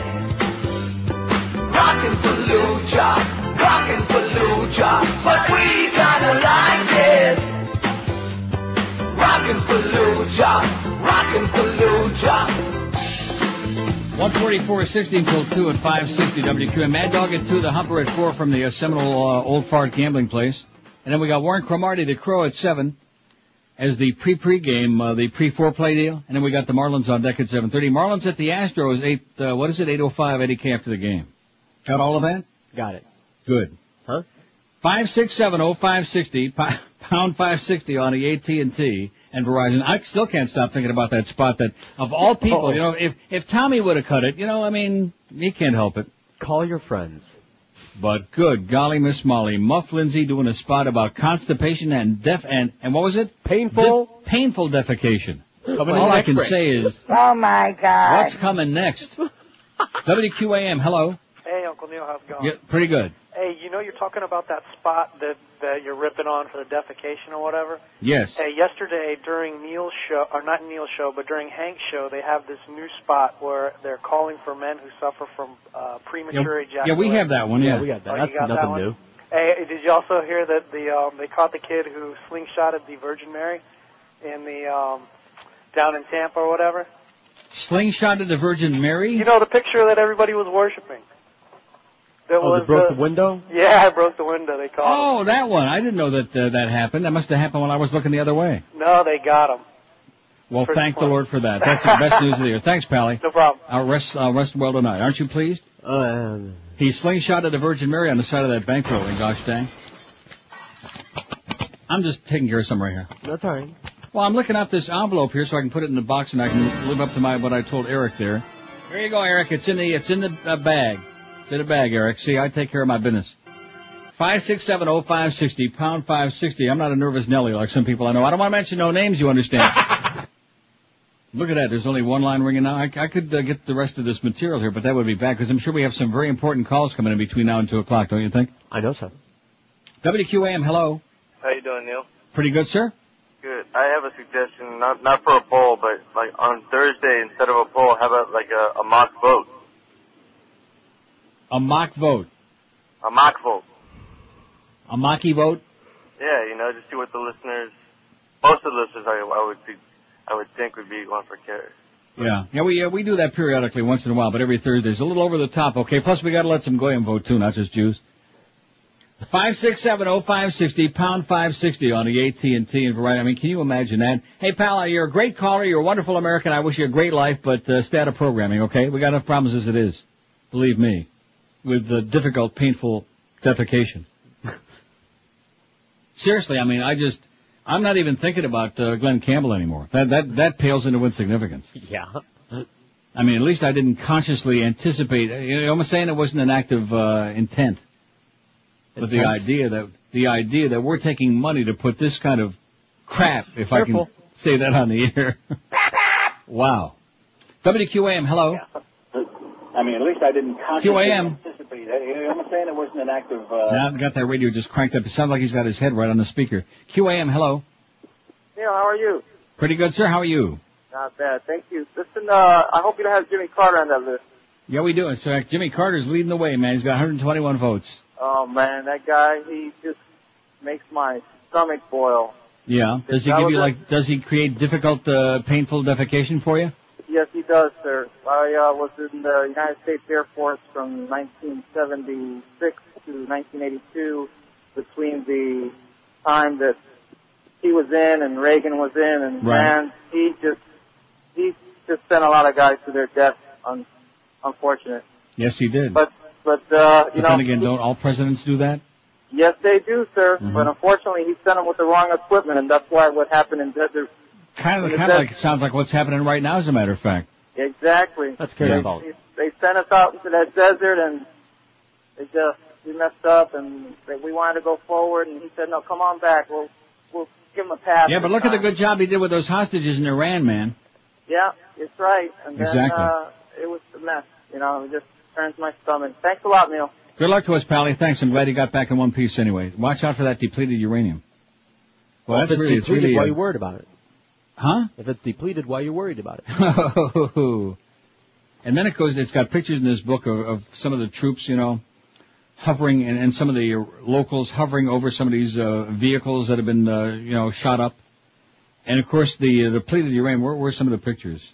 Rockin' Fallujah, rockin' Fallujah. But we kinda like it. Rockin' Fallujah, rockin' Fallujah. 144.60 until 2 at 560 WQM. Mad Dog at 2, the Humper at 4 from the Seminole Old Fart gambling place. And then we got Warren Cromartie, the Crow at 7 as the pre-game, the pre-foreplay deal. And then we got the Marlins on deck at 7:30. Marlins at the Astros, 8:05, Eddie K after the game. Got all of that? Got it. Good. Huh? 5670560, pound 560 on the AT&T and Verizon. I still can't stop thinking about that spot that, of all people, you know, if Tommy would have cut it, you know, I mean, he can't help it. Call your friends. But good golly, Miss Molly, Muff Lindsay doing a spot about constipation and and what was it? Painful defecation. All I can say is, oh my God, what's coming next? WQAM, hello. Hey, Uncle Neil, how's it going? Yeah, pretty good. Hey, you know you're talking about that spot that you're ripping on for the defecation or whatever? Yes. Hey, yesterday during Neil's show, or not Neil's show, but during Hank's show, they have this new spot where they're calling for men who suffer from premature ejaculation. Yeah, we have that one, yeah. We got that. Oh, That's nothing that new. Hey, did you also hear that they caught the kid who slingshotted the Virgin Mary in the down in Tampa or whatever? Slingshotted the Virgin Mary? You know, the picture that everybody was worshiping. They broke the window? Yeah, I broke the window. They caught him. Oh, that one. I didn't know that that happened. That must have happened when I was looking the other way. No, they got him. Well, thank the Lord for that. That's the best news of the year. Thanks, Pally. No problem. I'll rest well tonight. Aren't you pleased? He slingshotted the Virgin Mary on the side of that bank building, gosh dang. I'm just taking care of something right here. That's all right. Well, I'm looking up this envelope here so I can put it in the box and I can live up to what I told Eric there. There you go, Eric. It's in the bag. It's in the bag, Eric. See, I take care of my business. 5670560, pound 560. I'm not a nervous Nelly like some people I know. I don't want to mention no names, you understand. Look at that. There's only one line ringing now. I could get the rest of this material here, but that would be bad because I'm sure we have some very important calls coming in between now and 2 o'clock, don't you think? I know so. WQAM, hello. How you doing, Neil? Pretty good, sir. Good. I have a suggestion, not for a poll, but like on Thursday, instead of a poll, how about like a mock vote? A mock vote. A mock vote. A mocky vote? Yeah, you know, just see what the listeners, most of the listeners I would think would be going for Kerry. Yeah, we do that periodically once in a while, but every Thursday is a little over the top, okay? Plus we gotta let some goyim vote too, not just Jews. 5670560, pound 560 on the AT&T and Verizon. I mean, can you imagine that? Hey, pal, you're a great caller, you're a wonderful American, I wish you a great life, but stay out of programming, okay? We got enough problems as it is. Believe me. With the difficult, painful defecation. Seriously, I mean, I'm not even thinking about Glen Campbell anymore. That pales into insignificance. Yeah. I mean, at least I didn't consciously anticipate. You know, I'm saying it wasn't an act of intent. But the idea that we're taking money to put this kind of crap, if Careful. I can say that on the air. Wow. WQAM, hello. Yeah. I mean, at least I didn't consciously anticipate that. I'm saying it wasn't an act of... Now I've got that radio just cranked up. It sounds like he's got his head right on the speaker. QAM, hello. Neil, how are you? Pretty good, sir. How are you? Not bad, thank you. Listen, I hope you don't have Jimmy Carter on that list. Yeah, we do. In fact, Jimmy Carter's leading the way, man. He's got 121 votes. Oh, man, that guy, he just makes my stomach boil. Yeah. Does he give you, does he create difficult, painful defecation for you? Yes, he does, sir. I was in the United States Air Force from 1976 to 1982, between the time that he was in and Reagan was in, and man, he just sent a lot of guys to their death. Unfortunate. Yes, he did. But then again, don't all presidents do that? Yes, they do, sir. Mm-hmm. But unfortunately, he sent them with the wrong equipment, and that's why what happened in desert. Kind of sounds like what's happening right now, as a matter of fact. Exactly. That's Kerry's fault. They sent us out into that desert, and we messed up, and we wanted to go forward, and he said, "No, come on back. We'll give him a pass." Yeah, but look at the good job he did with those hostages in Iran, man. Yeah, it's right. And then, it was a mess. You know, it just turns my stomach. Thanks a lot, Neil. Good luck to us, Pally. Thanks. I'm glad you got back in one piece anyway. Watch out for that depleted uranium. Well, that's really, depleted, why are you worried about it? Huh? If it's depleted, why are you worried about it? And then it's got pictures in this book of some of the troops, you know, hovering, and some of the locals hovering over some of these vehicles that have been, shot up. And of course, the depleted uranium, where's some of the pictures?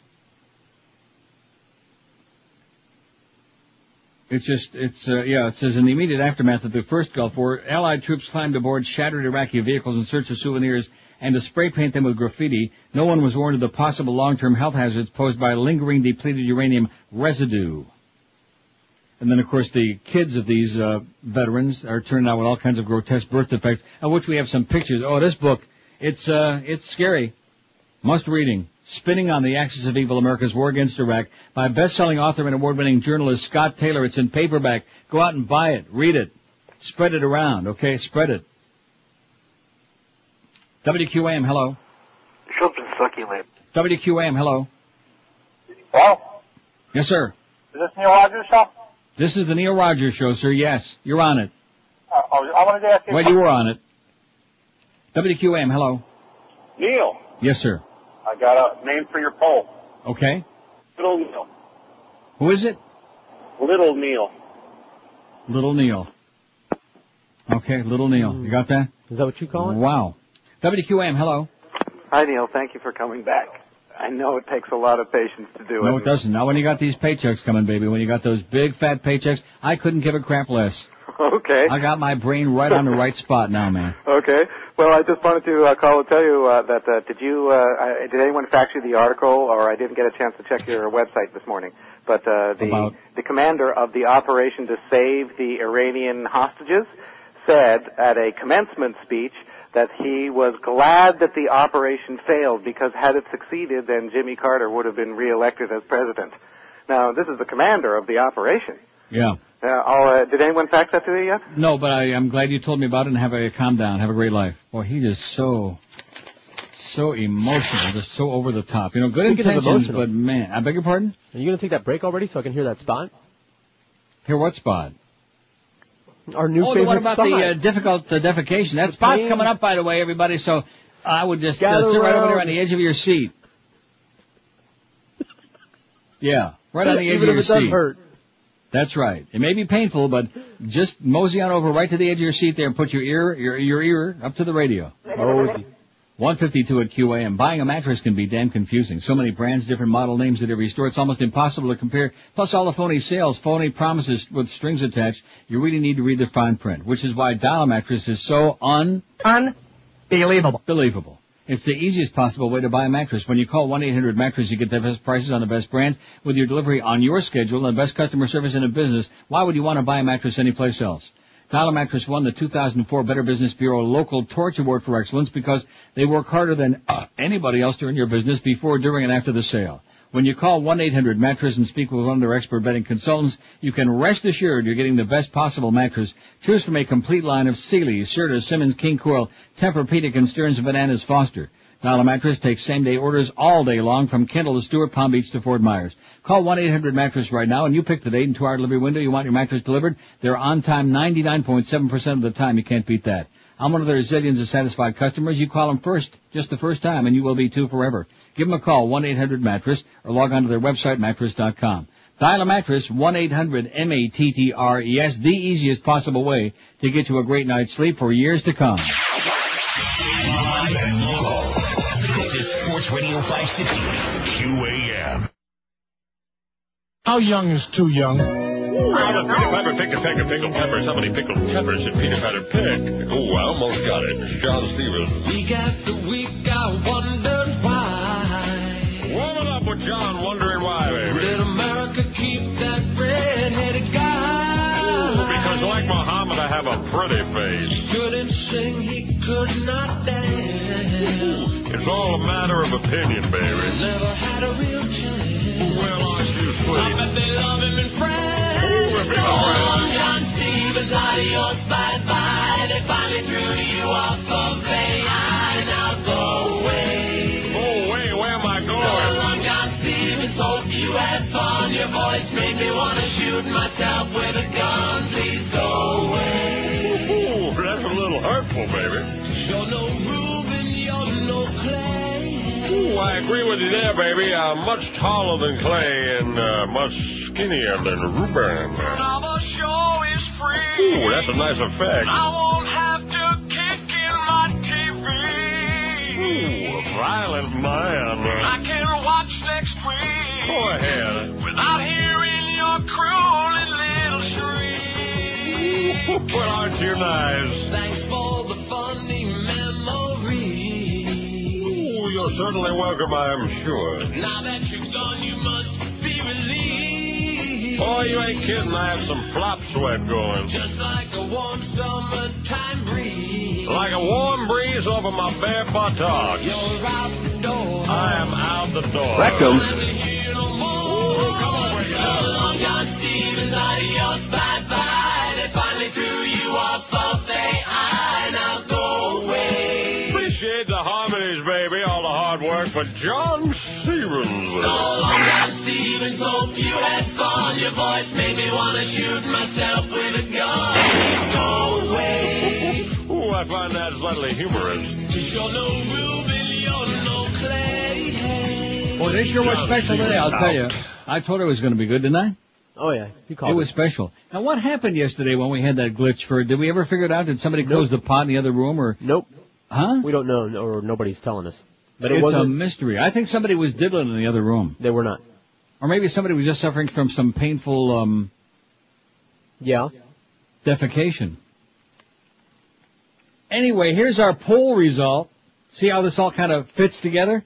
It says in the immediate aftermath of the first Gulf War, Allied troops climbed aboard shattered Iraqi vehicles in search of souvenirs and to spray paint them with graffiti. No one was warned of the possible long-term health hazards posed by lingering depleted uranium residue. And then, of course, the kids of these veterans are turning out with all kinds of grotesque birth defects, of which we have some pictures. Oh, this book, it's scary. Must reading. Spinning on the Axis of Evil, America's War Against Iraq, by best-selling author and award-winning journalist Scott Taylor. It's in paperback. Go out and buy it. Read it. Spread it around, okay? Spread it. WQAM, hello. Children succulent. WQAM, hello. Well? Yes, sir. Is this Neil Rogers show? This is the Neil Rogers show, sir. Yes, you're on it. I wanted to ask you... Well, you were on it. WQAM, hello. Neil. Yes, sir. I got a name for your poll. Okay. Little Neil. Who is it? Little Neil. Little Neil. Okay, Little Neil. You got that? Is that what you call it? Wow. WQAM, hello. Hi, Neil. Thank you for coming back. I know it takes a lot of patience to do it. No, it doesn't. Not when you got these paychecks coming, baby. When you got those big, fat paychecks, I couldn't give a crap less. Okay. I got my brain right on the right spot now, man. Okay. Well, I just wanted to call and tell you that did anyone fax you the article, or I didn't get a chance to check your website this morning, but the commander of the operation to save the Iranian hostages said at a commencement speech that he was glad that the operation failed because had it succeeded, then Jimmy Carter would have been reelected as president. Now, this is the commander of the operation. Yeah. Did anyone fax that to you yet? No, but I'm glad you told me about it, and calm down. Have a great life. Boy, he is so emotional, just so over the top. You know, good intentions, but man, I beg your pardon? Are you going to take that break already so I can hear that spot? Hear what spot? Our new favorite the one about spot. the difficult defecation. That spot's coming up, by the way, everybody, so I would just sit right over there on the edge of your seat. Yeah, right on the edge of your seat. Even if it does hurt. That's right. It may be painful, but just mosey on over right to the edge of your seat there and put your ear up to the radio. Mosey. 152 at QAM. Buying a mattress can be damn confusing. So many brands, different model names at every store. It's almost impossible to compare. Plus all the phony sales, phony promises with strings attached. You really need to read the fine print, which is why Dial Mattress is so unbelievable. It's the easiest possible way to buy a mattress. When you call 1-800-MATTRESS, you get the best prices on the best brands with your delivery on your schedule and the best customer service in the business. Why would you want to buy a mattress anyplace else? Dial Mattress won the 2004 Better Business Bureau Local Torch Award for Excellence because they work harder than anybody else during your business before, during, and after the sale. When you call 1-800-MATTRESS and speak with one of their expert bedding consultants, you can rest assured you're getting the best possible mattress. Choose from a complete line of Sealy, Serta, Simmons, King Coil, Tempur-Pedic, and Stearns & Bananas Foster. Dial Mattress takes same-day orders all day long from Kendall to Stewart, Palm Beach to Fort Myers. Call 1-800-MATTRESS right now, and you pick the date and 2-hour delivery window you want your mattress delivered. They're on time 99.7% of the time. You can't beat that. I'm one of their zillions of satisfied customers. You call them first, just the first time, and you will be too forever. Give them a call, 1-800-MATTRESS, or log on to their website, mattress.com. Dial a mattress, 1-800-MATTRES, the easiest possible way to get you a great night's sleep for years to come. This is Sports Radio 560, QAM. How young is too young? How does Peter Piper pick a peck of pickled peppers? How many pickled peppers did Peter Piper pick? Oh, I almost got it. John Stevens. Week after week, I wondered why. Warm it up with John wondering why, baby. Did America keep that red-headed guy? Ooh, because like Muhammad, I have a pretty face. He couldn't sing, he could not dance. Ooh, it's all a matter of opinion, baby. Never had a real chance. Well, aren't you sweet? I bet they love him in France. So long, John Stevens, adios, bye-bye. They finally threw you off of AI. Now go away. Go away? Where am I going? So long, John Stevens, hope you had fun. Your voice made me want to shoot myself with a gun. Please go away. Ooh, that's a little hurtful, baby. You're no Reuben, you're no Clay. Ooh, I agree with you there, baby. I'm much taller than Clay and much skinnier than Reuben. Now the show is free. Ooh, that's a nice effect. I won't have to kick in my TV. Ooh, a violent man. I can watch next week. Go ahead. Without hearing your cruel little shriek. Well, aren't you nice? Thanks for the funny memory. Ooh, you're certainly welcome, I'm sure. Now that you're gone, you must be relieved. Oh, you ain't kidding. I have some flop sweat going. Just like a warm summertime breeze. Like a warm breeze over my bare buttocks. You're out the door. I am out the door. Rectum. So long, John Stevens, adios, bye-bye. They finally threw you off of their eye. Now go away. Appreciate the harmonies, baby, all the hard work, but John Stevens. So long, John Stevens, hope you had fun. Your voice made me want to shoot myself with a gun. Please go away. Ooh, I find that slightly humorous. You're no Reuben, you're no Clay. Well, this sure was special today, I'll tell you. I told her it was going to be good, didn't I? Oh, yeah. You called it. Was special. Now, what happened yesterday when we had that glitch did we ever figure it out? Did somebody close the pot in the other room, or? Nope. Huh? We don't know, or nobody's telling us. But it's a mystery. I think somebody was diddling in the other room. They were not. Or maybe somebody was just suffering from some painful, defecation. Anyway, here's our poll result. See how this all kind of fits together?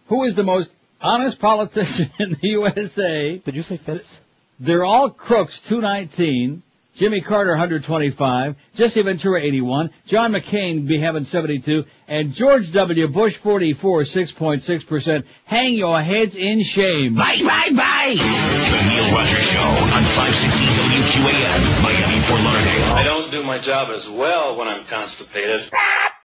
Who is the most honest politician in the USA? Did you say Fitz? They're all crooks, 219. Jimmy Carter, 125. Jesse Ventura, 81. John McCain, be having 72. And George W. Bush, 44, 6.6%. Hang your heads in shame. Bye, bye, bye. The Neil Rogers Show on 560 WQAM, Miami, Fort Lauderdale. I don't do my job as well when I'm constipated.